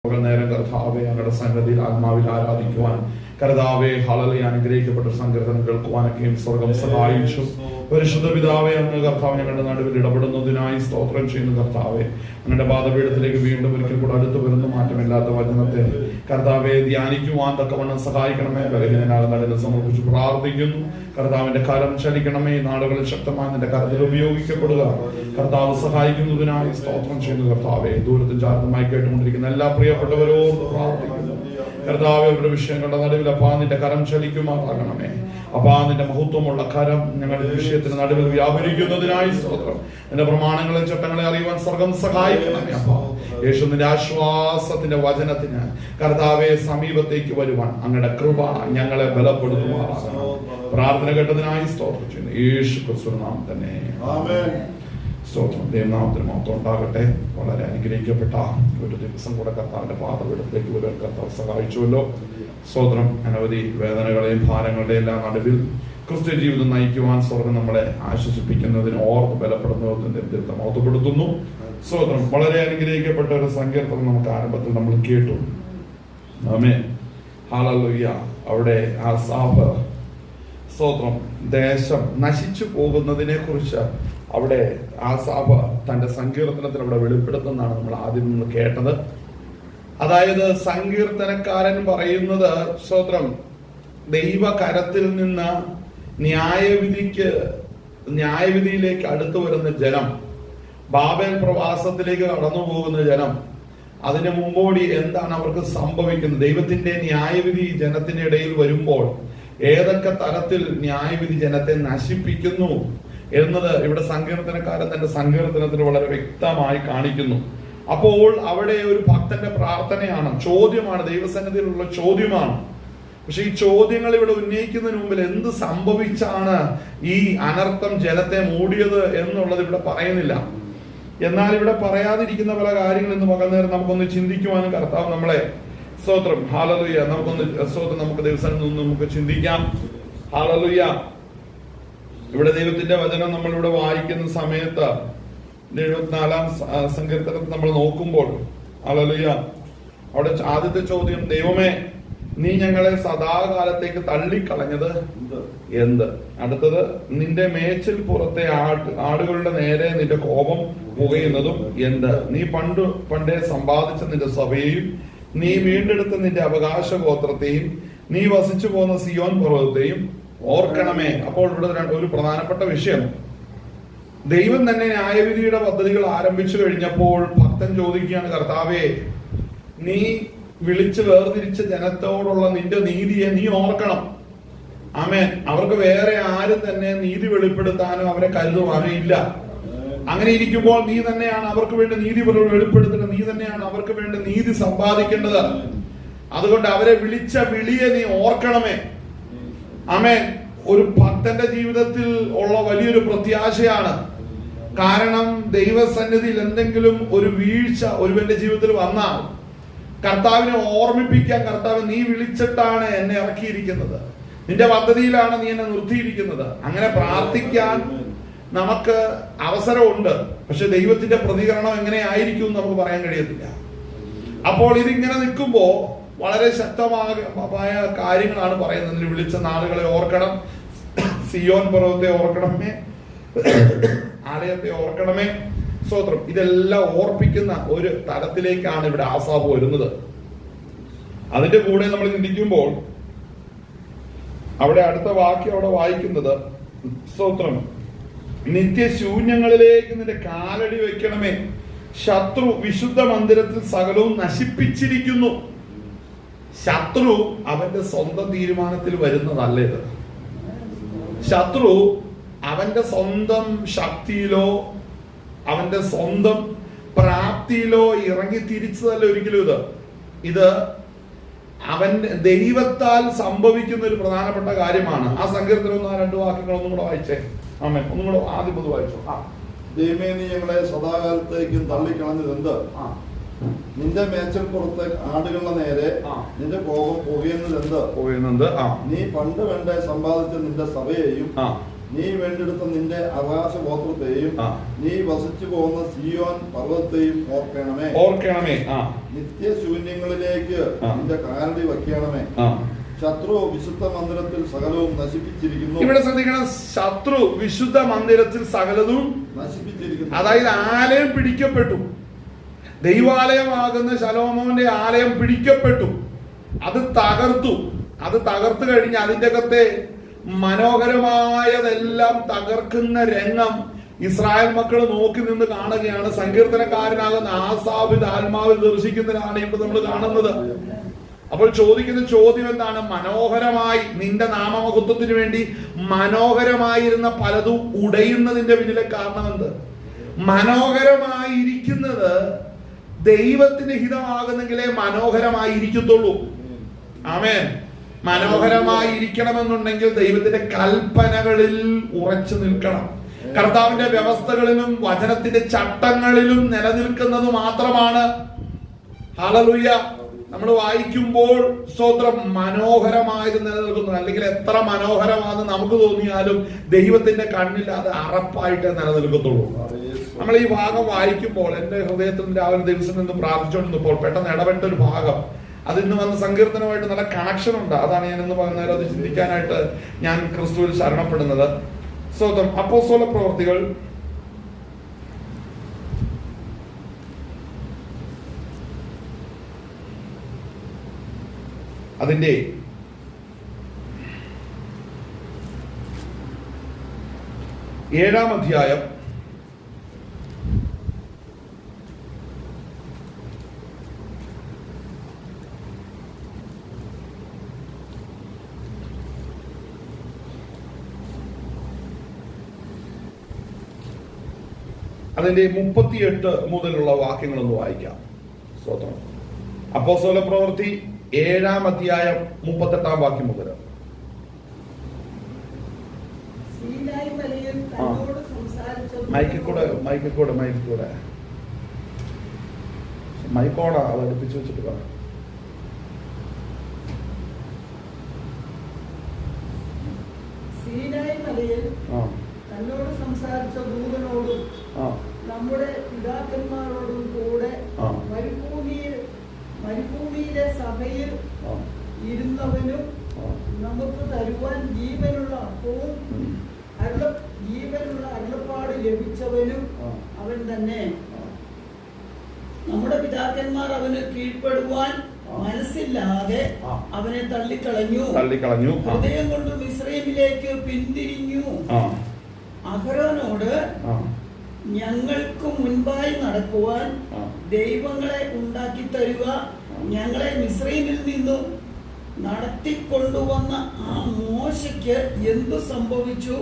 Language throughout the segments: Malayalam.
നേരം കർത്താവെ അങ്ങയുടെ സന്നിധിയിൽ ആത്മാവിൽ ആരാധിക്കുവാൻ കർത്താവെ ഹല്ലേലൂയ അനുഗ്രഹിക്കപ്പെട്ട സങ്കീർത്തനം കേൾക്കുവാനൊക്കെയും സ്വർഗം സഹായിച്ചു. പരിശുദ്ധ പിതാവേ, അങ്ങ് കർത്താവ് ഞങ്ങളുടെ നടുവിൽ ഇടപെടുന്നതിനായി സ്തോത്രം ചെയ്യുന്നു. കർത്താവെ അങ്ങയുടെ പാദപീഠത്തിലേക്ക് വീണ്ടും ഒരിക്കൽ കൂടെ അടുത്ത് വരുന്ന മാറ്റമില്ലാത്ത വചനത്തെ കർത്താവെ ധ്യാനിക്കുവാൻ തക്കവണ്ണം സഹായിക്കണമേ. ബലഹീനനാകുന്ന സമർപ്പിച്ച് പ്രാർത്ഥിക്കുന്നു. കർത്താവിന്റെ കരം ചലിക്കണമേ. നാടുകളിൽ ശക്തമായി നിന്റെ കരത്തിൽ ഉപയോഗിക്കപ്പെടുക. കർത്താവ് സഹായിക്കുന്നതിനായി സ്തോത്രം ചെയ്യുന്നു. കർത്താവെ ദൂരത്തും ചാർത്തുമായി കേട്ടുകൊണ്ടിരിക്കുന്ന എല്ലാ പ്രിയപ്പെട്ടവരോട് പ്രാർത്ഥിക്കുന്നു. കർത്താവെ അവരുടെ വിഷയങ്ങളുടെ നടുവിൽ അപ്പാ നിന്റെ കരം ചലിക്കുമാറാകണമേ. അപ്പാ നിന്റെ മഹത്വമുള്ള കരം ഞങ്ങളുടെ വിഷയത്തിന് നടുവിൽ വ്യാപരിക്കുന്നതിനായി സ്തോത്രം. നിന്റെ പ്രമാണങ്ങളെ ചട്ടങ്ങളെ അറിയുവാൻ സ്വർഗം സഹായിക്കണമേ. അപ്പാ യേശു നിന്റെ ആശ്വാസത്തിന്റെ വചനത്തിന് കർത്താവെ സമീപത്തേക്ക് വരുവാൻ അങ്ങയുടെ കൃപ ഞങ്ങളെ ബലപ്പെടുത്തുമാറാകണം. പ്രാർത്ഥന കേട്ടതിനായി സ്തോത്രം ചെയ്യുന്നു. യേശു ക്രിസ്തുവിന്റെ നാമത്തിൽ തന്നെ ആമേൻ. സ്തോത്രം. ദൈവനാമത്തിന് മഹത്വം ഉണ്ടാകട്ടെ. വളരെ അനുഗ്രഹിക്കപ്പെട്ട ഒരു ദിവസം കൂടെ കർത്താവിന്റെ പാദപീഠത്തിലേക്ക് വരാൻ കർത്താവ് സഹായിച്ചുവല്ലോ. സ്തോത്രം. അനവധി വേദനകളെയും ഭാരങ്ങളുടെയും എല്ലാം നടുവിൽ ക്രിസ്ത്യ ജീവിതം നയിക്കുവാൻ സ്വർഗം നമ്മളെ ആശ്വസിപ്പിക്കുന്നതിന് ഓർത്ത് ബലപ്പെടുന്നതിന്റെ ദൈവത്തെ മഹത്വപ്പെടുത്തുന്നു. സ്തോത്രം. വളരെ അനുഗ്രഹിക്കപ്പെട്ട ഒരു സങ്കീർത്തനം നമുക്ക് ആരംഭത്തിൽ നമ്മൾ കേട്ടു. ആമേൻ. ഹല്ലേലൂയ. അവിടെ ആസാഫ് സ്തോത്രം ദേശം നശിച്ചു പോകുന്നതിനെ കുറിച്ച് അവിടെ ആസാഫ് തന്റെ സങ്കീർത്തനത്തിൽ അവിടെ വെളിപ്പെടുത്തുന്നതാണ് നമ്മൾ ആദ്യം നമ്മൾ കേട്ടത്. അതായത് സങ്കീർത്തനക്കാരൻ പറയുന്നത് സ്തോത്രം ദൈവകരത്തിൽ നിന്ന് ന്യായവിധിയിലേക്ക് അടുത്തു വരുന്ന ജനം, ബാബേൽ പ്രവാസത്തിലേക്ക് കടന്നു പോകുന്ന ജനം, അതിന് മുമ്പോടി എന്താണ് അവർക്ക് സംഭവിക്കുന്നത്, ദൈവത്തിന്റെ ന്യായവിധി ജനത്തിന്റെ ഇടയിൽ വരുമ്പോൾ ഏതൊക്കെ തരത്തിൽ ന്യായവിധി ജനത്തെ നശിപ്പിക്കുന്നു എന്നത് ഇവിടെ സങ്കീർത്തനക്കാരൻ തന്റെ സങ്കീർത്തനത്തിൽ വളരെ വ്യക്തമായി കാണിക്കുന്നു. അപ്പോൾ അവിടെ ഒരു ഭക്തന്റെ പ്രാർത്ഥനയാണ്, ചോദ്യമാണ്, ദൈവസന്നിധിയിലുള്ള ചോദ്യമാണ്. പക്ഷെ ഈ ചോദ്യങ്ങൾ ഇവിടെ ഉന്നയിക്കുന്നതിന് മുമ്പിൽ എന്ത് സംഭവിച്ചാണ് ഈ അനർത്ഥം ജനത്തെ മൂടിയത് എന്നുള്ളത് ഇവിടെ പറയുന്നില്ല. എന്നാൽ ഇവിടെ പറയാതിരിക്കുന്ന പല കാര്യങ്ങൾ ഇന്ന് പകൽ നേരം നമുക്കൊന്ന് ചിന്തിക്കുവാനും കർത്താവ് നമ്മളെ സ്തോത്രം ഹല്ലേലൂയ നമുക്ക് ദിവസം നിന്ന് നമുക്ക് ചിന്തിക്കാം. ഹല്ലേലൂയ. ഇവിടെ ദൈവത്തിന്റെ വചനം നമ്മൾ ഇവിടെ വായിക്കുന്ന സമയത്ത് 74-ാം സങ്കീർത്തനത്തിൽ നമ്മൾ നോക്കുമ്പോൾ ഹല്ലേലൂയ അവിടെ ആദ്യത്തെ ചോദ്യം, ദൈവമേ നീ ഞങ്ങളെ സദാകാലത്തേക്ക് തള്ളിക്കളഞ്ഞത് എന്ത്? അടുത്തത്, നിന്റെ മേച്ചിൽ പുറത്തെ ആടുകളുടെ നേരെ നിന്റെ കോപം പുകയുന്നതും എന്ത്? നീ പണ്ടേ സമ്പാദിച്ച നിന്റെ സഭയെയും നീ വീണ്ടെടുത്ത നിന്റെ അവകാശ ഗോത്രത്തെയും നീ വസിച്ചു പോന്ന സിയോൻ പർവ്വതത്തെയും ഓർക്കണമേ. അപ്പോൾ ഇവിടെ ഒരു പ്രധാനപ്പെട്ട വിഷയം, ദൈവം തന്നെ ന്യായവിധിയുടെ പദ്ധതികൾ ആരംഭിച്ചു കഴിഞ്ഞപ്പോൾ ഭക്തൻ ചോദിക്കുകയാണ്, കർത്താവേ നീ വിളിച്ച് വേർതിരിച്ച ജനത്തോടുള്ള നിന്റെ നീതിയെ നീ ഓർക്കണം. ആമേൻ. അവർക്ക് വേറെ ആരും തന്നെ നീതി വെളിപ്പെടുത്താനോ അവരെ കരുതുവാനോ ഇല്ല. അങ്ങനെ ഇരിക്കുമ്പോൾ നീ തന്നെയാണ് അവർക്ക് വേണ്ടി നീതി വെളിപ്പെടുത്തുന്നത്, നീ തന്നെയാണ് അവർക്ക് വേണ്ടി നീതി സമ്പാദിക്കേണ്ടത്. അതുകൊണ്ട് അവരെ വിളിച്ച വിളിയെ നീ ഓർക്കണമേ. ആമേൻ. ഒരു ഭക്തന്റെ ജീവിതത്തിൽ ഉള്ള വലിയൊരു പ്രത്യാശയാണ്. കാരണം ദൈവസന്നിധിയിൽ എന്തെങ്കിലും ഒരു വീഴ്ച ഒരുവന്റെ ജീവിതത്തിൽ വന്നാൽ കർത്താവിനെ ഓർമ്മിപ്പിക്കാൻ, കർത്താവ് നീ വിളിച്ചിട്ടാണ് എന്നെ ഇറക്കിയിരിക്കുന്നത്, നിന്റെ പദ്ധതിയിലാണ് നീ എന്നെ നിർത്തിയിരിക്കുന്നത്, അങ്ങനെ പ്രാർത്ഥിക്കാൻ നമുക്ക് അവസരമുണ്ട്. പക്ഷെ ദൈവത്തിന്റെ പ്രതികരണം എങ്ങനെയായിരിക്കും നമുക്ക് പറയാൻ കഴിയത്തില്ല. അപ്പോൾ ഇതിങ്ങനെ നിൽക്കുമ്പോ വളരെ ശക്തമായ കാര്യങ്ങളാണ് പറയുന്നത്. നിന്നെ വിളിച്ച നാളുകളെ ഓർക്കണം, സിയോൻ പർവ്വതത്തെ ഓർക്കണമേ, ആലയത്തെ ഓർക്കണമേ. സ്തോത്രം. ഇതെല്ലാം ഓർപ്പിക്കുന്ന ഒരു തലത്തിലേക്കാണ് ഇവിടെ ആസാഫ് വരുന്നത്. അതിന്റെ കൂടെ നമ്മൾ ചിന്തിക്കുമ്പോൾ അവിടെ അടുത്ത വാക്യം അവിടെ വായിക്കുന്നത്, സ്തോത്രം, നിത്യശൂന്യങ്ങളിലേക്ക് നിന്റെ കാലടി വെക്കണമേ, ശത്രു വിശുദ്ധ മന്ദിരത്തിൽ സകലവും നശിപ്പിച്ചിരിക്കുന്നു. ശത്രു അവന്റെ സ്വന്തം തീരുമാനത്തിൽ വരുന്നതല്ല ഇത്. ശത്രു അവന്റെ സ്വന്തം ശക്തിയിലോ അവന്റെ സ്വന്തം പ്രാപ്തിയിലോ ഇറങ്ങി തിരിച്ചതല്ല ഒരിക്കലും ഇത് അവന്റെ ദൈവത്താൽ സംഭവിക്കുന്ന ഒരു പ്രധാനപ്പെട്ട കാര്യമാണ്. ആ സങ്കീർത്തനം 2 വാക്യങ്ങൾ ഒന്നും കൂടെ വായിച്ചേ. ആമേൻ. ഒന്നും കൂടെ ആദ്യം വായിച്ചു. ദൈവമേ നീ ഞങ്ങളെ സദാകാലത്തേക്കും തള്ളിക്കളഞ്ഞത് എന്ത്? നിന്റെ മേച്ചൽ പുറത്തെ ആടുകളുടെ നേരെ നിന്റെ കോപം പുകയുന്നത് എന്ത്? നീ പണ്ട് വേണ്ട സമ്പാദിച്ച നിന്റെ സഭയെയും നീ വീണ്ടെടുത്ത നിന്റെ അവകാശഗോത്രത്തെയും ആ. നീ വസിച്ചു പോകുന്ന സിയോൻ പർവ്വതത്തെയും ഓർക്കണമേ. ഓർക്കണമേ. നിത്യശൂന്യങ്ങളിലേക്ക് ആ. നിന്റെ കാലടി വയ്ക്കണമേ. ശത്രു വിശുദ്ധ മന്ദിരത്തിൽ സകലവും നശിപ്പിച്ചിരിക്കുന്നു. ഇവിടെ ശ്രദ്ധിക്കണം, ശത്രു വിശുദ്ധ മന്ദിരത്തിൽ സകലതും നശിപ്പിച്ചിരിക്കുന്നു. അതായത് ആലയം പിടിക്കപ്പെട്ടു. ദൈവാലയമാകുന്ന ശലോമോന്റെ ആലയം പിടിക്കപ്പെട്ടു. അത് തകർത്തു. അത് തകർത്തു കഴിഞ്ഞ് അതിന്റെ അകത്തെ മനോഹരമായതെല്ലാം തകർക്കുന്ന രംഗം ഇസ്രായേൽ മക്കൾ നോക്കി നിന്ന് കാണുകയാണ്. സങ്കീർത്തനക്കാരനാകുന്ന ആസാഫ് ആത്മാവിൽ ദർശിക്കുന്നതിനാണ് ഇവിടെ നമ്മൾ കാണുന്നത്. അപ്പോൾ ചോദിക്കുന്ന ചോദ്യം എന്താണ്? മനോഹരമായി നിന്റെ നാമമഹത്വത്തിന് വേണ്ടി മനോഹരമായിരുന്ന പലതും ഉടയുന്നതിന്റെ പിന്നിലെ കാരണം എന്ത്? മനോഹരമായിരിക്കുന്നത് ദൈവത്തിന് ഹിതമാകുന്നെങ്കിലേ മനോഹരമായിരിക്കത്തുള്ളൂ. ആമേൻ. മനോഹരമായിരിക്കണമെന്നുണ്ടെങ്കിൽ ദൈവത്തിന്റെ കൽപ്പനകളിൽ ഉറച്ചു നിൽക്കണം. കർത്താവിന്റെ വ്യവസ്ഥകളിലും വചനത്തിന്റെ ചട്ടങ്ങളിലും നിലനിൽക്കുന്നത് മാത്രമാണ്. ഹല്ലേലൂയ. നമ്മൾ വായിക്കുമ്പോൾ സ്തോത്രം മനോഹരമായത് നിലനിൽക്കുന്നു. അല്ലെങ്കിൽ എത്ര മനോഹരമാണെന്ന് നമുക്ക് തോന്നിയാലും ദൈവത്തിന്റെ കണ്ണിൽ അത് അറപ്പായിട്ട് നിലനിൽക്കത്തുള്ളൂ. നമ്മൾ ഈ ഭാഗം വായിക്കുമ്പോൾ എന്റെ ഹൃദയത്തിൽ രാവിലെ ദിവസം നിന്ന് പ്രാർത്ഥിച്ചുകൊണ്ടിരുന്നപ്പോൾ പെട്ടെന്ന് ഇടപെട്ട ഒരു ഭാഗം, അതിന്ന് വന്ന സങ്കീർത്തനമായിട്ട് നല്ല കണക്ഷൻ ഉണ്ട്. അതാണ് ഞാൻ ഇന്ന് പറഞ്ഞാലും അത് ചിന്തിക്കാനായിട്ട് ഞാൻ ക്രിസ്തുവിൽ ശരണപ്പെടുന്നത്. സ്തോത്രം. അപ്പോസ്തല പ്രവൃത്തികൾ അതിന്റെ 7-ാം അധ്യായം അതിന്റെ 38 മുതലുള്ള വാക്യങ്ങളൊന്ന് വായിക്കാം. സ്തോത്രം. അപ്പോസ്തല പ്രവൃത്തി 7-ാം അധ്യായം 38-ാം വാക്യം മുതൽ. മൈക്കോടെ മൈക്കോടാ അത് അടുപ്പിച്ച് വെച്ചിട്ട് പറ. സീനായി മലയിൽ തന്നോട് സംസാരിച്ച ദൂതനോടും നമ്മുടെ പിതാക്കന്മാരോടും കൂടെ മരുഭൂമിയിലെ സഭയിൽ ഇരുന്നവനും നമുക്ക് തരുവാൻ ജീവനുള്ള അപ്പവും ജീവനുള്ള അരുളപ്പാട് ലഭിച്ചവനും അവൻ തന്നെ. നമ്മുടെ പിതാക്കന്മാർ അവന് കീഴ്പ്പെടുവാൻ മനസ്സില്ലാതെ അവനെ തള്ളിക്കളഞ്ഞു. ഹൃദയം കൊണ്ട് മിസ്രയീമിലേക്ക് പിന്തിരിഞ്ഞു. അഹരോനോട് ഞങ്ങൾക്ക് മുൻപായി നടക്കുവാൻ ദൈവങ്ങളെ ഉണ്ടാക്കി തരുക, ഞങ്ങളെ മിസ്രയീമിൽ നിന്നും നടത്തിക്കൊണ്ടുവന്ന ആ മോശയ്ക്ക് എന്തു സംഭവിച്ചു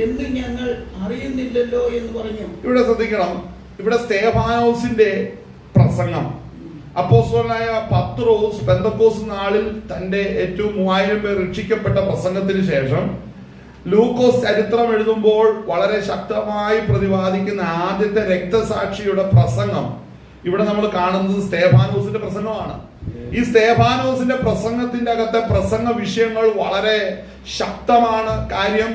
എന്ന് ഞങ്ങൾ അറിയുന്നില്ലല്ലോ എന്ന് പറഞ്ഞു. ഇവിടെ ശ്രദ്ധിക്കണം. ഇവിടെ സ്തേഫാനോസിന്റെ പ്രസംഗം, അപ്പോസ്തലനായ പത്രോസ് പെന്തക്കോസ്ത് നാളിൽ തന്റെ ഏറ്റവും 3000 പേർ രക്ഷിക്കപ്പെട്ട പ്രസംഗത്തിന് ശേഷം ലൂക്കോസ് ചരിത്രം എഴുതുമ്പോൾ വളരെ ശക്തമായി പ്രതിപാദിക്കുന്ന ആദ്യത്തെ രക്തസാക്ഷിയുടെ പ്രസംഗം ഇവിടെ നമ്മൾ കാണുന്നത് സ്തേഫാനോസിന്റെ പ്രസംഗമാണ്. ഈ സ്തേഫാനോസിന്റെ പ്രസംഗത്തിന്റെ അകത്തെ പ്രസംഗ വിഷയങ്ങൾ വളരെ ശക്തമാണ്. കാര്യം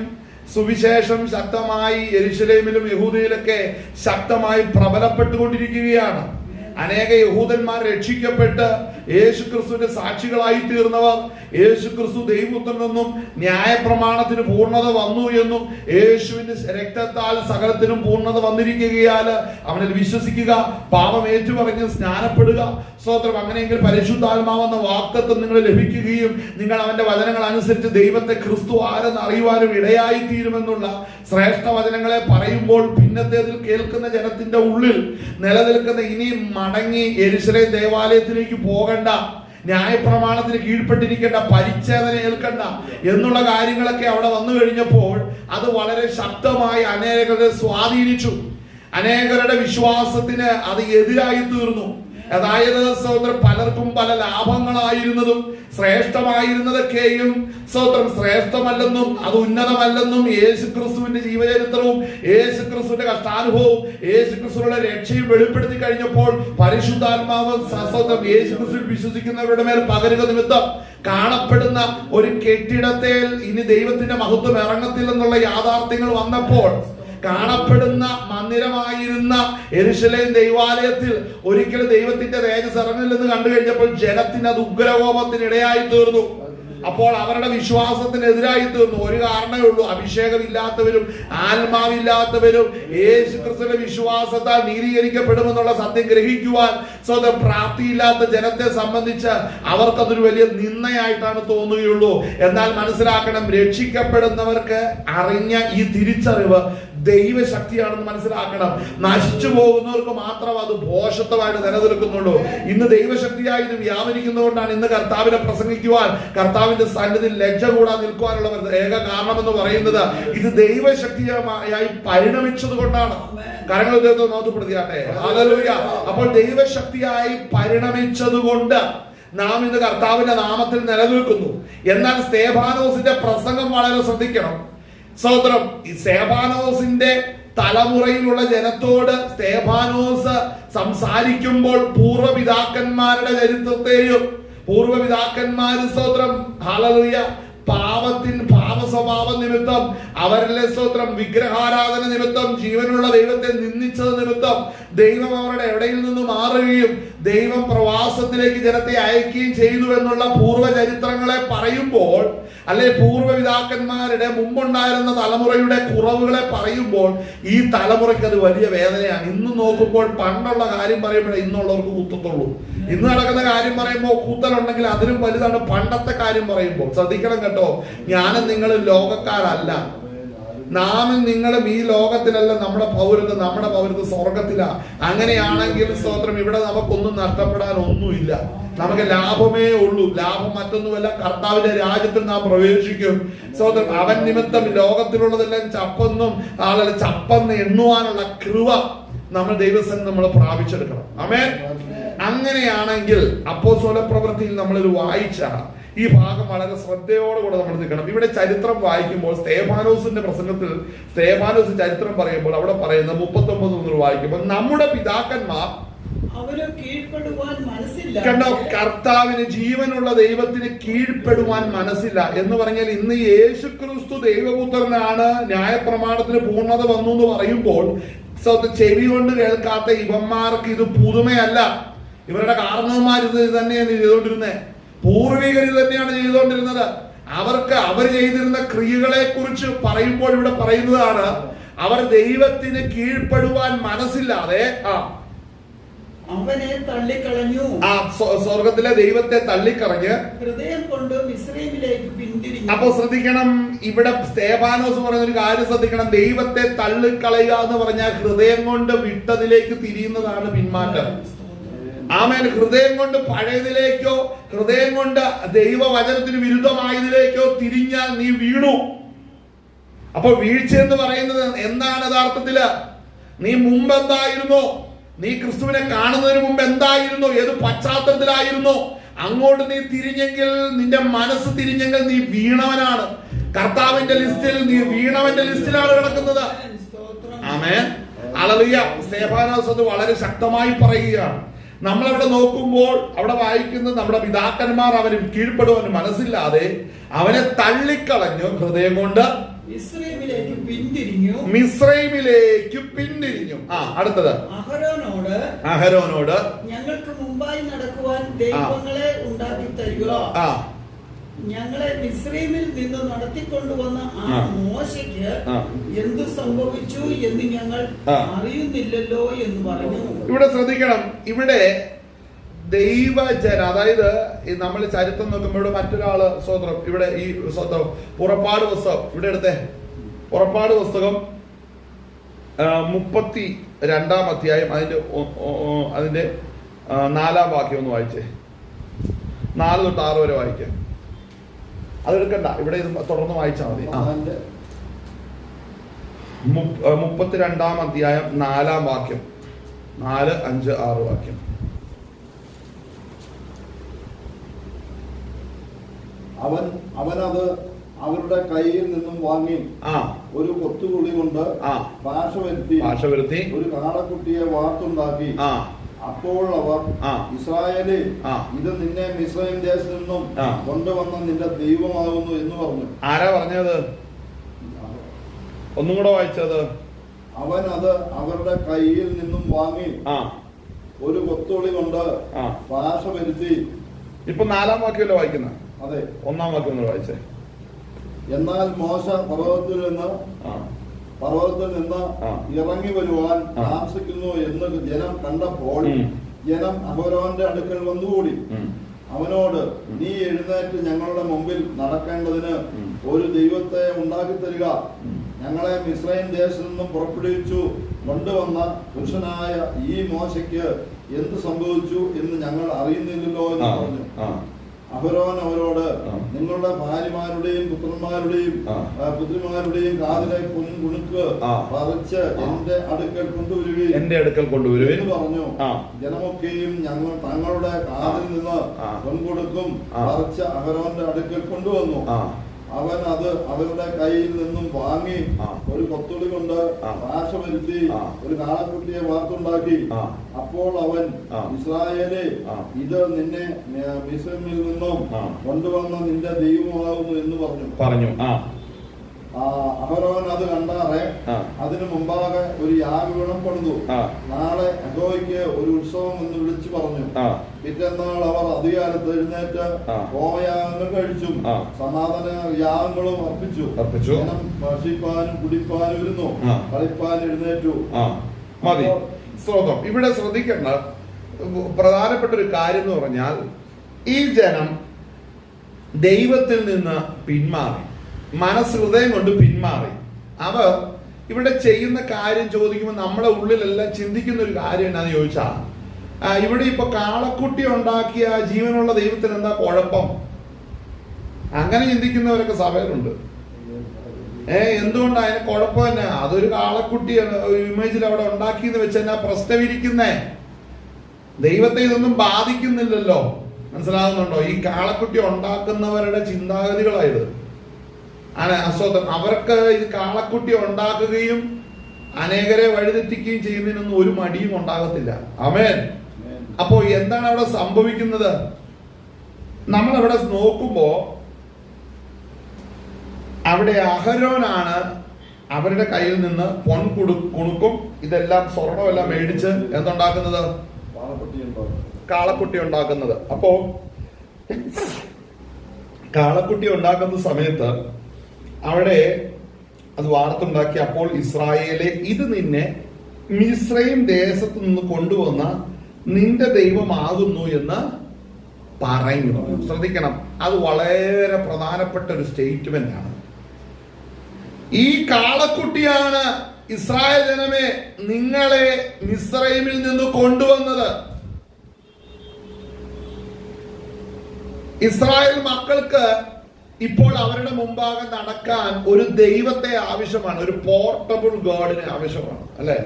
സുവിശേഷം ശക്തമായി യെരുശലേമിലും യഹൂദയിലൊക്കെ ശക്തമായി പ്രബലപ്പെട്ടുകൊണ്ടിരിക്കുകയാണ്. അനേക യഹൂദന്മാർ രക്ഷിക്കപ്പെട്ട് യേശുക്രിസ്തുവിന്റെ സാക്ഷികളായി തീർന്നവർ യേശുക്രിസ്തു ദൈവപുത്രനെന്നും ന്യായപ്രമാണത്തിന് പൂർണ്ണത വന്നു എന്നും യേശുവിന്റെ രക്തത്താൽ സകലത്തിനും പൂർണ്ണത വന്നിരിക്കുകയാൽ അവനിൽ വിശ്വസിക്കുക, പാപം ഏറ്റുപറഞ്ഞ് സ്നാനപ്പെടുക. സ്തോത്രം. അങ്ങനെയെങ്കിൽ പരിശുദ്ധാത്മാവെന്ന വാഗ്ദത്തം നിങ്ങൾ ലഭിക്കുകയും നിങ്ങൾ അവന്റെ വചനങ്ങൾ അനുസരിച്ച് ദൈവത്തെ ക്രിസ്തു ആരെന്ന് അറിയുവാനും ഇടയായി തീരുമെന്നുള്ള ശ്രേഷ്ഠ വചനങ്ങളെ പറയുമ്പോൾ പിന്നത്തേതിൽ കേൾക്കുന്ന ജനത്തിന്റെ ഉള്ളിൽ നിലനിൽക്കുന്ന ഇനി മടങ്ങി യെരൂശലേം ദേവാലയത്തിലേക്ക് പോകണ്ട, ന്യായപ്രമാണത്തിന് കീഴ്പ്പെട്ടിരിക്കേണ്ട, പരിച്ഛേദന ഏൽക്കണ്ട എന്നുള്ള കാര്യങ്ങളൊക്കെ അവിടെ വന്നു കഴിഞ്ഞപ്പോൾ അത് വളരെ ശക്തമായി അനേകരെ സ്വാധീനിച്ചു. അനേകരുടെ വിശ്വാസത്തിന് അത് എതിരായി തീർന്നു. അതായത് സ്വതന്ത്രം പലർക്കും പല ലാഭങ്ങളായിരുന്നതും ശ്രേഷ്ഠമായിരുന്നതൊക്കെയും സ്വതന്ത്രം ശ്രേഷ്ഠമല്ലെന്നും അത് ഉന്നതമല്ലെന്നും യേശുക്രിസ്തുവിന്റെ ജീവചരിത്രവും യേശുക്രിസ്തുവിന്റെ കഷ്ടാനുഭവവും യേശുക്രിസ്തുവിന്റെ രക്ഷയും വെളിപ്പെടുത്തി കഴിഞ്ഞപ്പോൾ പരിശുദ്ധാത്മാവ് സ്വതന്ത്രം യേശുക്രിസ്തുവിൽ വിശ്വസിക്കുന്നവരുടെ മേൽ പകരുക നിമിത്തം കാണപ്പെടുന്ന ഒരു കെട്ടിടത്തിൽ ഇനി ദൈവത്തിന്റെ മഹത്വം ഇറങ്ങത്തില്ലെന്നുള്ള യാഥാർത്ഥ്യങ്ങൾ വന്നപ്പോൾ കാണപ്പെടുന്ന മന്ദിരമായിരുന്ന യെരൂശലേം ദൈവാലയത്തിൽ ഒരിക്കലും ദൈവത്തിന്റെ തേജസ് ഇറങ്ങില്ലെന്ന് കണ്ടു കഴിഞ്ഞപ്പോൾ ജനത്തിന് അത് ഉഗ്രകോപത്തിന് ഇടയായി തീർന്നു. അപ്പോൾ അവരുടെ വിശ്വാസത്തിനെതിരായി തീർന്നു. ഒരു കാരണമേ ഉള്ളൂ, അഭിഷേകമില്ലാത്തവരും ആത്മാവില്ലാത്തവരും യേശു ക്രിസ്തുവിന്റെ വിശ്വാസത്താൽ നീതീകരിക്കപ്പെടുമെന്നുള്ള സത്യം ഗ്രഹിക്കുവാൻ സ്വന്തം പ്രാപ്തിയില്ലാത്ത ജനത്തെ സംബന്ധിച്ച് അവർക്കതൊരു വലിയ നിന്ദയായിട്ടാണ് തോന്നുകയുള്ളൂ. എന്നാൽ മനസ്സിലാക്കണം, രക്ഷിക്കപ്പെടുന്നവർക്ക് അറിഞ്ഞ ഈ തിരിച്ചറിവ് ദൈവശക്തിയാണെന്ന് മനസ്സിലാക്കണം. നശിച്ചു പോകുന്നവർക്ക് മാത്രം അത് ഭോഷത്വമായിട്ട് നിലനിൽക്കുന്നുള്ളൂ. ഇന്ന് ദൈവശക്തിയായി ഇത് വ്യാപരിക്കുന്നതുകൊണ്ടാണ് ഇന്ന് കർത്താവിനെ പ്രസംഗിക്കുവാൻ, കർത്താവിന്റെ സന്നിധിയിൽ ലജ്ജ കൂടാതെ നിൽക്കുവാനുള്ള ഏക കാരണം എന്ന് പറയുന്നത് ഇത് ദൈവശക്തിയായി പരിണമിച്ചത് കൊണ്ടാണ്. കരങ്ങൾ നോക്കപ്പെടുത്തിയാട്ടെ. ഹല്ലേലൂയ. അപ്പോൾ ദൈവശക്തിയായി പരിണമിച്ചത് കൊണ്ട് നാം ഇന്ന് കർത്താവിന്റെ നാമത്തിൽ നിലനിൽക്കുന്നു. എന്നാൽ സ്തേഫാനോസിന്റെ പ്രസംഗം വളരെ ശ്രദ്ധിക്കണം. സ്തോത്രം. ഈ സ്തേഫാനോസിന്റെ തലമുറയിലുള്ള ജനത്തോട് സ്തേഫാനോസ് സംസാരിക്കുമ്പോൾ പൂർവ്വപിതാക്കന്മാരുടെ ചരിത്രത്തെയും പൂർവ്വപിതാക്കന്മാര് സ്തോത്രം ഹല്ലേലൂയ പാപ സ്വഭാവ നിമിത്തം അവരിലെ സ്തോത്രം വിഗ്രഹാരാധന നിമിത്തം ജീവനുള്ള ദൈവത്തെ നിന്ദിച്ചത് നിമിത്തം ദൈവം അവരുടെ ഇടയിൽ നിന്ന് മാറുകയും ദൈവം പ്രവാസത്തിലേക്ക് ജനത്തെ അയക്കുകയും ചെയ്തു എന്നുള്ള പൂർവ്വചരിത്രങ്ങളെ പറയുമ്പോൾ, അല്ലെ പൂർവ്വപിതാക്കന്മാരുടെ മുമ്പുണ്ടായിരുന്ന തലമുറയുടെ കുറവുകളെ പറയുമ്പോൾ ഈ തലമുറയ്ക്ക് അത് വലിയ വേദനയാണ്. ഇന്ന് നോക്കുമ്പോൾ പണ്ടുള്ള കാര്യം പറയുമ്പോഴേ ഇന്നുള്ളവർക്ക് കുത്തത്തുള്ളൂ. ഇന്ന് നടക്കുന്ന കാര്യം പറയുമ്പോൾ കൂത്തലുണ്ടെങ്കിൽ അതിലും വലുതാണ് പണ്ടത്തെ കാര്യം പറയുമ്പോൾ. ശ്രദ്ധിക്കണം കേട്ടോ, ഞാനും നിങ്ങളും ലോകക്കാരല്ല. നാമും നിങ്ങളും ഈ ലോകത്തിലല്ല. നമ്മുടെ പൗരത്വം സ്വർഗത്തിലാ. അങ്ങനെയാണെങ്കിൽ സ്തോത്രം ഇവിടെ നമുക്കൊന്നും നഷ്ടപ്പെടാൻ ഒന്നുമില്ല. നമുക്ക് ലാഭമേ ഉള്ളൂ. ലാഭം മറ്റൊന്നുമല്ല, കർത്താവിന്റെ രാജ്യത്തിൽ നാം പ്രവേശിക്കും. സ്തോത്രം. അവൻ നിമിത്തം ലോകത്തിലുള്ളതെല്ലാം ചപ്പെന്ന് എണ്ണുവാനുള്ള കൃപ നമ്മൾ ദൈവസന്നിധിയിൽ നമ്മൾ പ്രാപിച്ചെടുക്കണം. ആമേൻ. അങ്ങനെയാണെങ്കിൽ അപ്പോസ്തല പ്രവൃത്തിയിൽ നമ്മളിത് വായിച്ച ഈ ഭാഗം വളരെ ശ്രദ്ധയോടുകൂടെ നമ്മൾ നിൽക്കണം. ഇവിടെ ചരിത്രം വായിക്കുമ്പോൾ സ്തേഫാനോസിന്റെ പ്രസംഗത്തിൽ സ്തേഫാനോസ് ചരിത്രം പറയുമ്പോൾ അവിടെ പറയുന്ന 39 വായിക്കുമ്പോൾ നമ്മുടെ പിതാക്കന്മാർ കണ്ടോ, കർത്താവിന് ജീവനുള്ള ദൈവത്തിന് കീഴ്പ്പെടുവാൻ മനസ്സില്ല എന്ന് പറഞ്ഞാൽ ഇന്ന് യേശുക്രിസ്തു ദൈവപുത്രനാണ്, ന്യായപ്രമാണത്തിന് പൂർണ്ണത വന്നു എന്ന് പറയുമ്പോൾ ചെവി കൊണ്ട് കേൾക്കാത്ത ഇവന്മാർക്ക് ഇത് പുതുമയല്ല. ഇവരുടെ കാരണവന്മാർ ഇത് തന്നെയാണ് ചെയ്തുകൊണ്ടിരുന്നത്. പൂർവികർ തന്നെയാണ് ചെയ്തുകൊണ്ടിരുന്നത്. അവർ ചെയ്തിരുന്ന ക്രിയകളെ കുറിച്ച് പറയുമ്പോൾ ഇവിടെ പറയുന്നതാണ്, അവർ ദൈവത്തിന് കീഴ്പ്പെടുവാൻ മനസ്സില്ലാതെ അവനെ തള്ളിക്കളഞ്ഞു. സ്വർഗത്തിലെ ദൈവത്തെ തള്ളിക്കളഞ്ഞ് ഹൃദയം കൊണ്ട് മിസ്രയീമിലേക്ക് പിന്തിരിഞ്ഞു. അപ്പൊ ശ്രദ്ധിക്കണം, ഇവിടെ സ്തേഫാനോസ് പറയുന്ന ഒരു കാര്യം ശ്രദ്ധിക്കണം. ദൈവത്തെ തള്ളിക്കളയുക എന്ന് പറഞ്ഞാൽ ഹൃദയം കൊണ്ട് വിട്ടതിലേക്ക് തിരിയുന്നതാണ് പിന്മാറ്റം. ആമേൻ. ഹൃദയം കൊണ്ട് പഴയതിലേക്കോ ഹൃദയം കൊണ്ട് ദൈവവചനത്തിന് വിരുദ്ധമായതിലേക്കോ തിരിഞ്ഞാൽ നീ വീണു. അപ്പോൾ വീഴ്ച എന്ന് പറയുന്നത് എന്താണ് യഥാർത്ഥത്തില്? നീ മുമ്പ് എന്തായിരുന്നു? നീ ക്രിസ്തുവിനെ കാണുന്നതിന് മുമ്പ് എന്തായിരുന്നു? ഏത് പശ്ചാത്തലത്തിലായിരുന്നു? അങ്ങോട്ട് നീ തിരിഞ്ഞെങ്കിൽ, നിന്റെ മനസ്സ് തിരിഞ്ഞെങ്കിൽ നീ വീണവനാണ്. കർത്താവിന്റെ ലിസ്റ്റിൽ നീ വീണവന്റെ ലിസ്റ്റിലാണ് കിടക്കുന്നത്. ആമേൻ. ഹല്ലേലൂയ. സ്തേഫാനോസ് അത് വളരെ ശക്തമായി പറയുകയാണ്. നമ്മളവിടെ നോക്കുമ്പോൾ അവിടെ വായിക്കുന്നത് നമ്മുടെ പിതാക്കന്മാർ അവന് കീഴ്പ്പെടുവാൻ മനസ്സില്ലാതെ അവനെ തള്ളിക്കളഞ്ഞു, ഹൃദയം കൊണ്ട് മിസ്രയീമിലേക്ക് പിന്തിരിഞ്ഞു. അടുത്തത് അഹരോനോട് ഞങ്ങൾക്ക് മുമ്പായി നടക്കുവാൻ ദൈവങ്ങളെ ഉണ്ടാക്കി തരിക. ഞങ്ങളെ മിസ്രയീമിൽ നിന്ന് നടത്തിക്കൊണ്ടുവന്ന ആ മോശയ്ക്ക് എന്തു സംഭവിച്ചു എന്ന് ഞങ്ങൾ അറിയുന്നില്ലല്ലോ എന്ന് പറഞ്ഞു. ഇവിടെ ശ്രദ്ധിക്കണം. ഇവിടെ ദൈവജന, അതായത് നമ്മൾ ചരിത്രം നോക്കുമ്പോൾ ഇവിടെ മറ്റൊരാള് സ്വതന്ത്രം, ഇവിടെ ഈ സ്വതന്ത്രം പുറപ്പാട് പുസ്തകം ഇവിടെ എടുത്തേ. പുറപ്പാട് പുസ്തകം 32 അധ്യായം അതിന്റെ 4 വാക്യം ഒന്ന് വായിച്ചേ. 4 തൊട്ട് 6 വരെ വായിക്കാം. അതെടുക്കണ്ട, ഇവിടെ ഇത് തുടർന്ന് വായിച്ചാൽ മതി. 32 അധ്യായം 4 വാക്യം, 4, 5, 6 വാക്യം. അവനത് അവരുടെ കയ്യിൽ നിന്നും വാങ്ങി ഒരു കൊത്തുകുളി കൊണ്ട് ഭാഷ വരുത്തി ഒരു കാളക്കുട്ടിയെ വാർത്തുണ്ടാക്കി. അപ്പോൾ അവർ, ഇസ്രായേലേ, ഇത് നിന്നെ മിസ്രയീം ദേശത്ത് നിന്നും കൊണ്ടുവന്ന നിന്റെ ദൈവമാകുന്നു എന്ന് പറഞ്ഞു. ആരാ പറഞ്ഞത്? ഒന്നും കൂടെ വായിച്ചത്. അവൻ അത് അവരുടെ കയ്യിൽ നിന്നും വാങ്ങി ഒരു കൊത്തുകുളി കൊണ്ട് ഭാഷ വരുത്തി. ഇപ്പൊ 4-ാം വാക്യമല്ലേ വായിക്കുന്ന? അതെ, 1-ാം വാക്യം വായിച്ചേ. എന്നാൽ മോശ പർവ്വതത്തിൽ നിന്ന് ഇറങ്ങി വരുവാൻ താമസിക്കുന്നു എന്ന് ജനം കണ്ടപ്പോൾ ജനം അഹരോന്റെ അടുക്കൽ വന്നുകൂടി. അവനോട്, നീ എഴുന്നേറ്റ് ഞങ്ങളുടെ മുമ്പിൽ നടക്കേണ്ടതിന് ഒരു ദൈവത്തെ ഉണ്ടാക്കി തരിക. ഞങ്ങളെ മിസ്രയീം ദേശത്തു നിന്നും പുറപ്പെടുവിച്ചു കൊണ്ടുവന്ന പുരുഷനായ ഈ മോശയ്ക്ക് എന്ത് സംഭവിച്ചു എന്ന് ഞങ്ങൾ അറിയുന്നില്ലല്ലോ എന്ന് പറഞ്ഞു. അഹരോൻ അവരോട്, നിങ്ങളുടെ ഭാര്യമാരുടെയും പുത്രിമാരുടെയും കാതിലെ കുണുക്ക് പറിച്ച് എന്റെ അടുക്കൽ കൊണ്ടുവരുവീൻ എന്ന് പറഞ്ഞു. ജനമൊക്കെയും ഞങ്ങൾ തങ്ങളുടെ കാതിൽ നിന്ന് പൊൻകൊടുക്കും പറിച്ച് അഹരോന്റെ അടുക്കൽ കൊണ്ടുവന്നു. അവൻ അത് അവരുടെ കയ്യിൽ നിന്നും വാങ്ങി ഒരു കൊത്തുളി കൊണ്ട് ഭാഷ വരുത്തി ഒരു കാളക്കുട്ടിയെ വാർത്തുണ്ടാക്കി. അപ്പോൾ അവൻ, ഇസ്രായേലേ, ഇത് നിന്നെ മിസ്രയീമിൽ നിന്നും കൊണ്ടുവന്ന നിന്റെ ദൈവമാകുന്നു എന്ന് പറഞ്ഞു. അഹരോൻ അത് കണ്ടാറെ അതിനു മുമ്പാകെ ഒരു യാഗപീഠം പണിതു. നാളെ യഹോവയ്ക്ക് ഒരു ഉത്സവം എന്ന് വിളിച്ചു പറഞ്ഞു. പിറ്റേന്നാൾ അവർ അധികാലത്ത് എഴുന്നേറ്റ് ഹോമയാഗങ്ങൾ കഴിച്ചും സമാധാന യാഗങ്ങളും അർപ്പിച്ചു. ജനം ഭക്ഷിപ്പാനും കുടിപ്പാനും ഇരുന്നു, കളിപ്പാൻ എഴുന്നേറ്റു. ഇവിടെ ശ്രദ്ധിക്കേണ്ട പ്രധാനപ്പെട്ട ഒരു കാര്യം എന്ന് പറഞ്ഞാൽ, ഈ ജനം ദൈവത്തിൽ നിന്ന് പിന്മാറി, ഹൃദയം കൊണ്ട് പിന്മാറി. അവർ ഇവിടെ ചെയ്യുന്ന കാര്യം ചോദിക്കുമ്പോൾ നമ്മുടെ ഉള്ളിലെല്ലാം ചിന്തിക്കുന്ന ഒരു കാര്യം എന്നാന്ന് ചോദിച്ചാൽ, ഇവിടെ ഇപ്പൊ കാളക്കുട്ടി ഉണ്ടാക്കിയ ജീവനുള്ള ദൈവത്തിന് എന്താ കുഴപ്പം? അങ്ങനെ ചിന്തിക്കുന്നവരൊക്കെ സഭയിലുണ്ട്. എന്തുകൊണ്ടാ അതിന് കുഴപ്പം തന്നെ? അതൊരു കാളക്കുട്ടി ഇമേജിൽ അവിടെ ഉണ്ടാക്കിയെന്ന് വെച്ച് തന്നെ പ്രശ്നമിരിക്കുന്നേ, ദൈവത്തെ ഇതൊന്നും ബാധിക്കുന്നില്ലല്ലോ. മനസ്സിലാകുന്നുണ്ടോ? ഈ കാളക്കുട്ടി ഉണ്ടാക്കുന്നവരുടെ ചിന്താഗതികളായത്. അവർക്ക് ഇത് കാളക്കുട്ടി ഉണ്ടാക്കുകയും അനേകരെ വഴിതെറ്റിക്കുകയും ചെയ്യുന്നതിനൊന്നും ഒരു മടിയും ഉണ്ടാകത്തില്ല. ആമേൻ. അപ്പോ എന്താണ് അവിടെ സംഭവിക്കുന്നത്? നമ്മൾ അവിടെ നോക്കുമ്പോ അവിടെ അഹരോനാണ് അവരുടെ കയ്യിൽ നിന്ന് കുണുക്കും ഇതെല്ലാം സ്വർണമെല്ലാം മേടിച്ച് എന്തുണ്ടാക്കുന്നത്? കാളക്കുട്ടി ഉണ്ടാക്കുന്നത്. അപ്പോ കാളക്കുട്ടി ഉണ്ടാക്കുന്ന സമയത്ത് അവിടെ അത് വാർത്തുണ്ടാക്കി. അപ്പോൾ ഇസ്രായേലെ, ഇത് നിന്നെ മിസ്രയീം ദേശത്ത് നിന്ന് കൊണ്ടുവന്ന നിന്റെ ദൈവമാകുന്നു എന്ന് പറഞ്ഞു. ശ്രദ്ധിക്കണം, അത് വളരെ പ്രധാനപ്പെട്ട ഒരു സ്റ്റേറ്റ്മെന്റ് ആണ്. ഈ കാളക്കുട്ടിയാണ് ഇസ്രായേൽ ജനമേ നിങ്ങളെ മിസ്രയീമിൽ നിന്ന് കൊണ്ടുവന്നത്. ഇസ്രായേൽ മക്കൾക്ക് ഇപ്പോൾ അവരുടെ മുമ്പാകെ നടക്കാൻ ഒരു ദൈവത്തെ ആവശ്യമാണ്, ഒരു പോർട്ടബിൾ ഗോഡിനെ ആവശ്യമാണ്, അല്ലെ?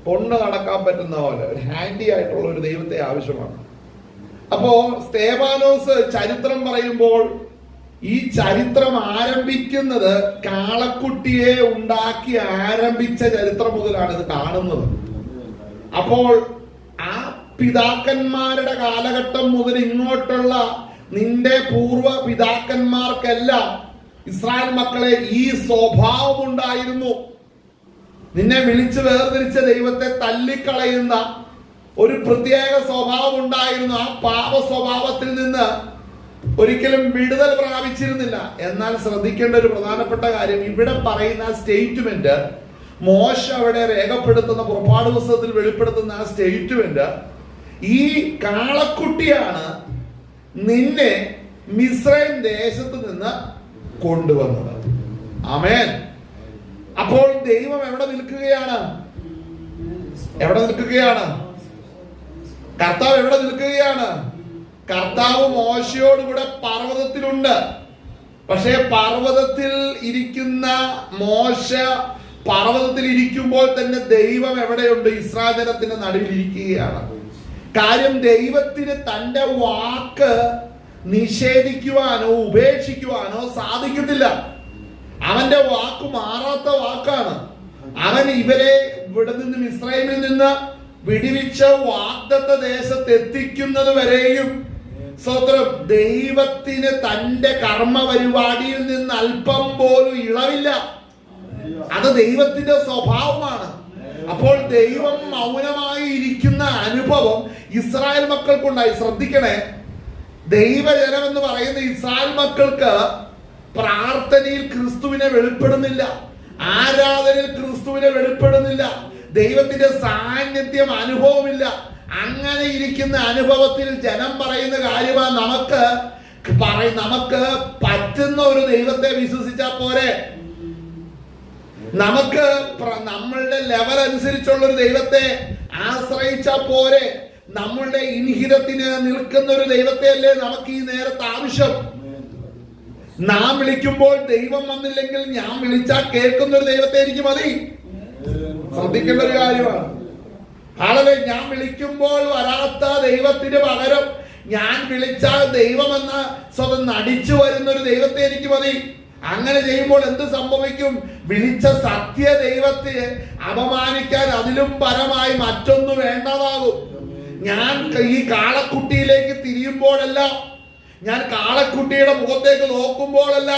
കൊണ്ട് നടക്കാൻ പറ്റുന്ന പോലെ ഒരു ഹാൻഡി ആയിട്ടുള്ള ഒരു ദൈവത്തെ ആവശ്യമാണ്. അപ്പോ സ്തേഫാനോസ് ചരിത്രം പറയുമ്പോൾ ഈ ചരിത്രം ആരംഭിക്കുന്നത് കാളക്കുട്ടിയെ ഉണ്ടാക്കി ആരംഭിച്ച ചരിത്രം മുതലാണ് ഇത് കാണുന്നത്. അപ്പോൾ ആ പിതാക്കന്മാരുടെ കാലഘട്ടം മുതൽ ഇങ്ങോട്ടുള്ള നിന്റെ പൂർവ്വ പിതാക്കന്മാർക്കെല്ലാം ഇസ്രായേൽ മക്കളെ ഈ സ്വഭാവം ഉണ്ടായിരുന്നു. നിന്നെ വിളിച്ചു വേർതിരിച്ച ദൈവത്തെ തല്ലിക്കളയുന്ന ഒരു പ്രത്യേക സ്വഭാവം ഉണ്ടായിരുന്നു. ആ പാപ സ്വഭാവത്തിൽ നിന്ന് ഒരിക്കലും വിടുതൽ പ്രാപിച്ചിരുന്നില്ല. എന്നാൽ ശ്രദ്ധിക്കേണ്ട ഒരു പ്രധാനപ്പെട്ട കാര്യം, ഇവിടെ പറയുന്ന സ്റ്റേറ്റ്മെന്റ്, മോശ അവിടെ രേഖപ്പെടുത്തുന്ന പുറപ്പാട് പുസ്തകത്തിൽ വെളിപ്പെടുത്തുന്ന ആ സ്റ്റേറ്റ്മെന്റ്, ഈ കാളക്കുട്ടിയാണ് നിന്നെ മിസ്രയീം ദേശത്ത് നിന്ന് കൊണ്ടുവന്നത്. ആമേൻ. അപ്പോൾ ദൈവം എവിടെ നിൽക്കുകയാണ്? കർത്താവ് എവിടെ നിൽക്കുകയാണ്? കർത്താവ് മോശയോടുകൂടെ പർവ്വതത്തിലുണ്ട്. പക്ഷേ പർവ്വതത്തിൽ ഇരിക്കുന്ന മോശ പർവ്വതത്തിൽ ഇരിക്കുമ്പോൾ തന്നെ ദൈവം എവിടെയുണ്ട്? ഇസ്രായേൽ ജനത്തിന്റെ നടുവിൽ ഇരിക്കുകയാണ്. കാര്യം, ദൈവത്തിന് തന്റെ വാക്ക് നിഷേധിക്കുവാനോ ഉപേക്ഷിക്കുവാനോ സാധിക്കത്തില്ല. അവന്റെ വാക്ക് മാറാത്ത വാക്കാണ്. അവൻ ഇവരെ ഇവിടെ നിന്ന് ഇസ്രായേലിൽ നിന്ന് വിടുവിച്ച് വാഗ്ദത്ത ദേശത്ത് എത്തിക്കുന്നത് വരെയും സ്തോത്രം ദൈവത്തിന് തന്റെ കർമ്മ പരിപാടിയിൽ നിന്ന് അല്പം പോലും ഇളവില്ല. അത് ദൈവത്തിന്റെ സ്വഭാവമാണ്. അപ്പോൾ ദൈവം മൗനമായി ഇരിക്കുന്ന അനുഭവം ഇസ്രായേൽ മക്കൾക്കുണ്ടായി. ശ്രദ്ധിക്കണേ, ദൈവജനം എന്ന് പറയുന്ന ഇസ്രായേൽ മക്കൾക്ക് പ്രാർത്ഥനയിൽ ക്രിസ്തുവിനെ വെളിപ്പെടുന്നില്ല, ആരാധനയിൽ ക്രിസ്തുവിനെ വെളിപ്പെടുന്നില്ല, ദൈവത്തിന്റെ സാന്നിധ്യം അനുഭവമില്ല. അങ്ങനെ ഇരിക്കുന്ന അനുഭവത്തിൽ ജനം പറയുന്ന കാര്യമാണ്, നമുക്ക് പറ്റുന്ന ഒരു ദൈവത്തെ വിശ്വസിച്ചാൽ പോരെ, നമുക്ക് നമ്മളുടെ ലെവൽ അനുസരിച്ചുള്ള ഒരു ദൈവത്തെ ആശ്രയിച്ചാൽ പോരെ, നമ്മളുടെ ഇൻഹിതത്തിന് നിൽക്കുന്ന ഒരു ദൈവത്തെ അല്ലേ നമുക്ക് ഈ നേരത്തെ ആവശ്യം. നാം വിളിക്കുമ്പോൾ ദൈവം വന്നില്ലെങ്കിൽ ഞാൻ വിളിച്ചാൽ കേൾക്കുന്ന ഒരു ദൈവത്തെ എനിക്ക് മതി. ശ്രദ്ധിക്കേണ്ട ഒരു കാര്യമാണ്. ആളെ ഞാൻ വിളിക്കുമ്പോൾ വരാത്ത ദൈവത്തിന് പകരം ഞാൻ വിളിച്ചാൽ ദൈവമെന്ന സ്വതം നടിച്ചു വരുന്ന ഒരു ദൈവത്തെ എനിക്ക് മതി. അങ്ങനെ ചെയ്യുമ്പോൾ എന്ത് സംഭവിക്കും? വിളിച്ച സത്യ ദൈവത്തെ അപമാനിക്കാൻ അതിലും പരമായി മറ്റൊന്നു വേണ്ടതാകും. ഞാൻ ഈ കാളക്കുട്ടിയിലേക്ക് തിരിയുമ്പോഴല്ല, ഞാൻ കാളക്കുട്ടിയുടെ മുഖത്തേക്ക് നോക്കുമ്പോഴല്ല,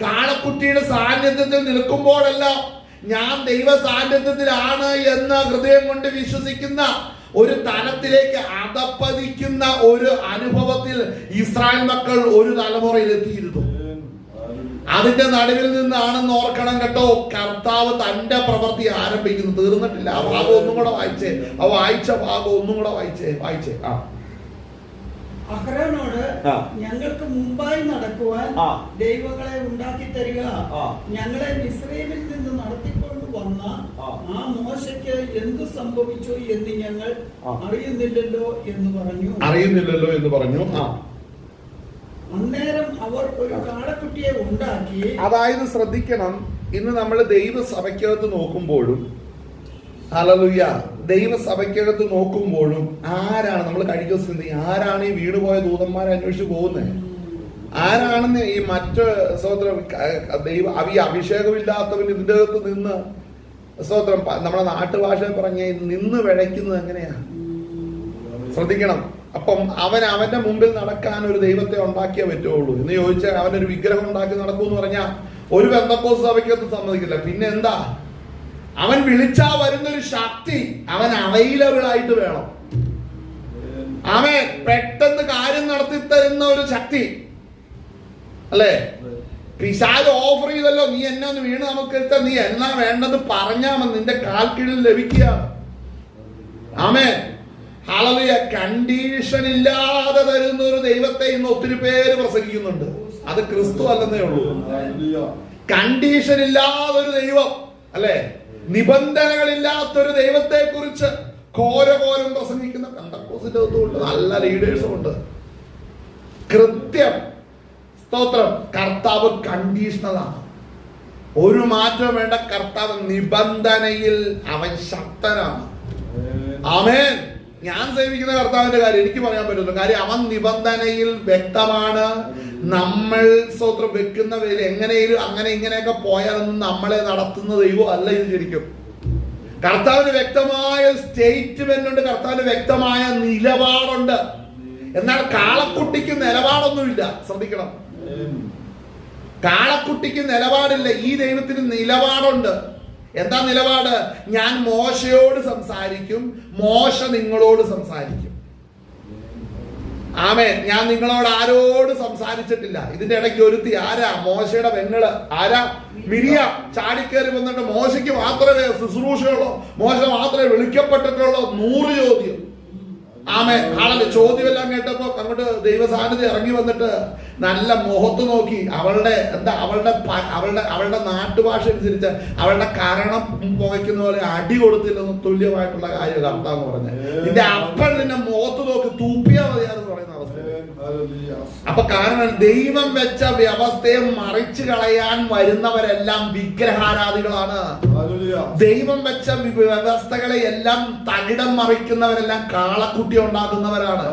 കാളക്കുട്ടിയുടെ സാന്നിധ്യത്തിൽ നിൽക്കുമ്പോഴല്ല, ഞാൻ ദൈവ സാന്നിധ്യത്തിലാണ് എന്ന് ഹൃദയം കൊണ്ട് വിശ്വസിക്കുന്ന ഒരു തലത്തിലേക്ക് അധപ്പതിക്കുന്ന ഒരു അനുഭവത്തിൽ ഇസ്രായേൽ മക്കൾ ഒരു തലമുറയിൽ എത്തിയിരുന്നു. അതിന്റെ നടുവിൽ നിന്നാണെന്ന് ഓർക്കണം കേട്ടോ, കർത്താവ് തന്റെ പ്രവൃത്തി ആരംഭിക്കുന്നു. തീർന്നിട്ടില്ല. ആ ഭാഗം ഒന്നും കൂടെ വായിച്ചേ, ആ വായിച്ച ഭാഗം ഒന്നും കൂടെ വായിച്ചേ. അഹരോനോട് ഞങ്ങൾക്ക് മുമ്പായി നടക്കുവാൻ ദൈവങ്ങളെ ഉണ്ടാക്കി തരിക, ഞങ്ങളെ മിസ്രയീമിൽ നിന്ന് നടത്തിക്കൊണ്ട് വന്ന ആ മോശയ്ക്ക് എന്തു സംഭവിച്ചു എന്ന് ഞങ്ങൾ അറിയുന്നില്ലല്ലോ എന്ന് പറഞ്ഞു. അന്നേരം അവർ ഒരു കാളക്കുട്ടിയെ ഉണ്ടാക്കി. അതായത് ശ്രദ്ധിക്കണം, ഇന്ന് നമ്മൾ ദൈവസഭയ്ക്കകത്ത് നോക്കുമ്പോഴും, ഹല്ലേലൂയ, ദൈവസഭയ്ക്കകത്ത് നോക്കുമ്പോഴും ആരാണ് നമ്മൾ കഴിക്കുന്ന സ്ഥിതി, ആരാണ് ഈ വീണുപോയ ദൂതന്മാരെ അന്വേഷിച്ച് പോകുന്നത്? ആരാണെന്ന് ഈ മറ്റ് സ്തോത്രം ഈ അഭിഷേകമില്ലാത്തവൻ ഇതിൻ്റെ അകത്ത് നിന്ന് സ്തോത്രം നമ്മുടെ നാട്ടുഭാഷയിൽ പറഞ്ഞ നിന്ന് വിളയ്ക്കുന്നത് എങ്ങനെയാ? ശ്രദ്ധിക്കണം. അപ്പം അവന്റെ മുമ്പിൽ നടക്കാൻ ഒരു ദൈവത്തെ ഉണ്ടാക്കിയേ പറ്റുള്ളൂ. എന്ന് ചോദിച്ചാൽ അവനൊരു വിഗ്രഹം ഉണ്ടാക്കി നടക്കൂന്ന് പറഞ്ഞാൽ ഒരു പെന്തക്കോസ്ത് സഭയ്ക്കകത്ത് സമ്മതിക്കില്ല. പിന്നെ എന്താ? അവൻ വിളിച്ചാ വരുന്നൊരു ശക്തി അവൻ അവൈലബിൾ ആയിട്ട് വേണം. അവൻ പെട്ടെന്ന് കാര്യം നടത്തി തരുന്ന ഒരു ശക്തി അല്ലേ? പിശാച് ഓഫർ ചെയ്തല്ലോ, നീ എന്നെ ഒന്ന് വീണ് നമുക്ക് എടുത്ത, നീ എന്നാ വേണ്ടത് പറഞ്ഞാൽ മതി, നിന്റെ കാൽ കീഴിൽ ലഭിക്കുക. ആമേൻ, ഹല്ലേലൂയ. കണ്ടീഷൻ ഇല്ലാതെ തരുന്ന ഒരു ദൈവത്തെ ഇന്ന് ഒത്തിരി പേര് പ്രസംഗിക്കുന്നുണ്ട്. അത് ക്രിസ്തു അല്ലെന്നേ ഉള്ളൂ. കണ്ടീഷൻ ഇല്ലാതൊരു ദൈവം അല്ലേ, നിബന്ധനകളില്ലാത്തൊരു ദൈവത്തെ കുറിച്ച് ഘോരഘോരം പ്രസംഗിക്കുന്ന പെന്തക്കോസ്തിന്റെ അകത്തുണ്ട്, നല്ല ലീഡേഴ്സും ഉണ്ട്. കൃത്യം സ്തോത്രം, കർത്താവ് കണ്ടീഷണലാണ്, ഒരു മാറ്റം വേണ്ട. കർത്താവ് നിബന്ധനയിൽ അവൻ ശക്തനാണ്. ആമേൻ. ഞാൻ സേവിക്കുന്ന കർത്താവിന്റെ കാര്യം എനിക്ക് പറയാൻ പറ്റുന്നു. കാര്യം അവൻ നിബന്ധനയിൽ വ്യക്തമാണ്. നമ്മൾ സ്തോത്രം വെക്കുന്ന പേര് എങ്ങനെയും അങ്ങനെ ഇങ്ങനെയൊക്കെ പോയാലൊന്നും നമ്മളെ നടത്തുന്ന ദൈവം അല്ല ഇത്. ശരിക്കും കർത്താവിന് വ്യക്തമായ സ്റ്റേറ്റ്മെന്റ് ഉണ്ട്, കർത്താവിന് വ്യക്തമായ നിലപാടുണ്ട്. എന്നാൽ കാളക്കുട്ടിക്ക് നിലപാടൊന്നുമില്ല. ശ്രദ്ധിക്കണം, കാളക്കുട്ടിക്ക് നിലപാടില്ല. ഈ ദൈവത്തിന് നിലപാടുണ്ട്. എന്താ നിലപാട്? ഞാൻ മോശയോട് സംസാരിക്കും, മോശ നിങ്ങളോട് സംസാരിക്കും. ആമേൻ. ഞാൻ നിങ്ങളോട് ആരോട് സംസാരിച്ചിട്ടില്ല. ഇതിന്റെ ഇടയ്ക്ക് ഒരുത്തി ആരാ? മോശയുടെ പെങ്ങള് ആരാ? മിരിയാം ചാടിക്കേറി വന്നിട്ട് മോശയ്ക്ക് മാത്രമേ ശുശ്രൂഷയുള്ളൂ, മോശ മാത്രമേ വിളിക്കപ്പെട്ടിട്ടുള്ളൂ. 100 ചോദ്യം. ആമേൻ. ആളല്ലേ ചോദ്യമെല്ലാം കേട്ടപ്പോ അങ്ങോട്ട് ദൈവസാന്നിധ്യം ഇറങ്ങി വന്നിട്ട് നല്ല മുഖത്ത് നോക്കി അവളുടെ അവളുടെ നാട്ടുഭാഷ അനുസരിച്ച് അവളുടെ കരണം പുകയ്ക്കുന്ന പോലെ അടി കൊടുത്തില്ലെന്ന് തുല്യമായിട്ടുള്ള കാര്യം കർത്താവ് പറഞ്ഞത്. നിന്റെ അപ്പൻ നിന്നെ മുഖത്ത് നോക്കി തൂപ്പിയാ മതിയാന്ന് പറയുന്ന അവസ്ഥ. അപ്പൊ കാരണം ദൈവം വെച്ച വ്യവസ്ഥയെ മറിച്ചു കളയാൻ വരുന്നവരെല്ലാം വിഗ്രഹാരാധികളാണ്. ദൈവം വെച്ച വ്യവസ്ഥകളെ എല്ലാം തകിടം മറിക്കുന്നവരെല്ലാം കാളക്കുട്ടി ഉണ്ടാക്കുന്നവരാണ്.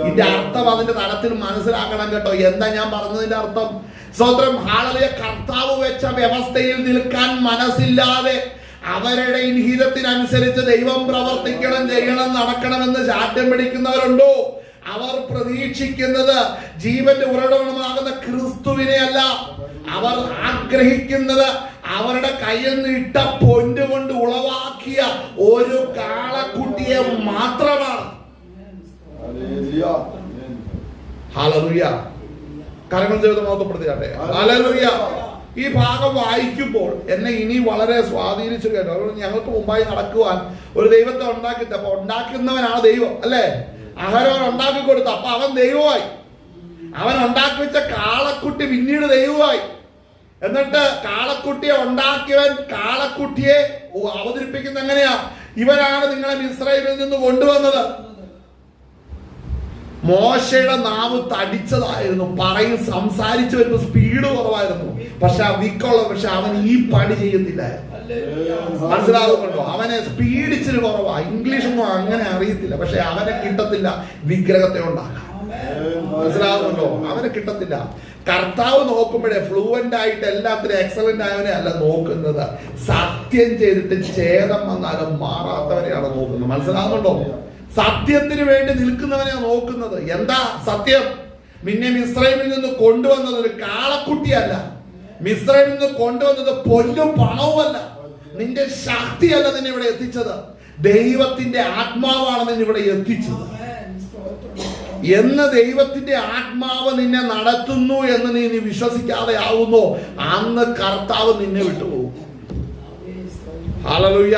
ഇതിന്റെ അർത്ഥം അതിന്റെ തലത്തിൽ മനസ്സിലാക്കണം കേട്ടോ. എന്താ ഞാൻ പറഞ്ഞതിന്റെ അർത്ഥം? സ്തോത്രം, ഹല്ലേലൂയ. കർത്താവ് വെച്ച വ്യവസ്ഥയിൽ നിൽക്കാൻ മനസ്സില്ലാതെ അവരുടെ ഹിതത്തിനനുസരിച്ച് ദൈവം പ്രവർത്തിക്കണം, ചെയ്യണം, നടക്കണമെന്ന് ശാഠ്യം പിടിക്കുന്നവരുണ്ടോ? അവർ പ്രതീക്ഷിക്കുന്നത് ജീവന്റെ ഉറവിടമാകുന്ന ക്രിസ്തുവിനെ അല്ല. അവർ ആഗ്രഹിക്കുന്നത് അവരുടെ കയ്യിൽ നിന്ന് ഇട്ട പൊന്ന് കൊണ്ട് ഉളവാക്കിയ ഒരു കാളക്കുട്ടിയെ മാത്രമാണ്. ഹല്ലേലൂയ. കരങ്ങൾ ചെയ്ത് മഹത്വപ്പെടുത്തിയാട്ടെ. ഹല്ലേലൂയ. ഈ ഭാഗം വായിക്കുമ്പോൾ എന്നെ ഇനി വളരെ സ്വാധീനിച്ചു കേട്ടോ. ഞങ്ങൾക്ക് മുമ്പായി നടക്കുവാൻ ഒരു ദൈവത്തെ ഉണ്ടാക്കിയിട്ട്, അപ്പൊ ഉണ്ടാക്കുന്നവനാണ് ദൈവം അല്ലേ? അഹരോൻ ഉണ്ടാക്കി കൊടുത്തു, അപ്പൊ അവൻ ദൈവമായി. അവൻ ഉണ്ടാക്കി വെച്ച കാളക്കുട്ടി പിന്നീട് ദൈവമായി. എന്നിട്ട് കാളക്കുട്ടിയെ ഉണ്ടാക്കിയവൻ കാളക്കുട്ടിയെ അവതരിപ്പിക്കുന്ന എങ്ങനെയാ? ഇവനാണ് നിങ്ങളെ മിസ്രയീമിൽ നിന്ന് കൊണ്ടുവന്നത്. മോശയുടെ നാവ് തടിച്ചതായിരുന്നു, സംസാരിച്ചു വരുമ്പോൾ സ്പീഡ് കുറവായിരുന്നു. പക്ഷെ പക്ഷെ അവൻ ഈ പണി ചെയ്യത്തില്ലായിരുന്നു. മനസ്സിലാകുന്നുണ്ടോ? അവനെ സ്പീഡ് ഇച്ചിരി കുറവാ, ഇംഗ്ലീഷൊന്നും അങ്ങനെ അറിയത്തില്ല. പക്ഷെ അവനെ കിട്ടത്തില്ല വിഗ്രഹത്തെ ഉണ്ടാകാൻ. മനസ്സിലാകുന്നുണ്ടോ? അവനെ കിട്ടത്തില്ല. കർത്താവ് നോക്കുമ്പോഴേ ഫ്ലുവന്റ് ആയിട്ട് എല്ലാത്തിനും എക്സലന്റ് ആയവനെ അല്ല നോക്കുന്നത്, സത്യം ചെയ്തിട്ട് ഛേദം വന്നാലും മാറാത്തവരെയാണ് നോക്കുന്നത്. മനസ്സിലാകുന്നുണ്ടോ? സത്യത്തിന് വേണ്ടി നിൽക്കുന്നവനെയാണ് നോക്കുന്നത്. എന്താ സത്യം? നിന്നെ മിസ്രയീമിൽ നിന്ന് കൊണ്ടുവന്നത് ഒരു കാളക്കുട്ടിയല്ല. മിസ്രയീമിൽ നിന്ന് കൊണ്ടുവന്നത് പൊന്നും പണവുമല്ല. നിന്റെ ശക്തിയല്ല നിന്നെ ഇവിടെ എത്തിച്ചത്, ദൈവത്തിന്റെ ആത്മാവാണ് നിന്നെ ഇവിടെ എത്തിച്ചത്. എന്ന് ദൈവത്തിന്റെ ആത്മാവ് നിന്നെ നടത്തുന്നു എന്ന് നീ വിശ്വസിക്കാതെ ആവുന്നു, അന്ന് കർത്താവ് നിന്നെ വിട്ടുപോകും. ഹല്ലേലൂയ.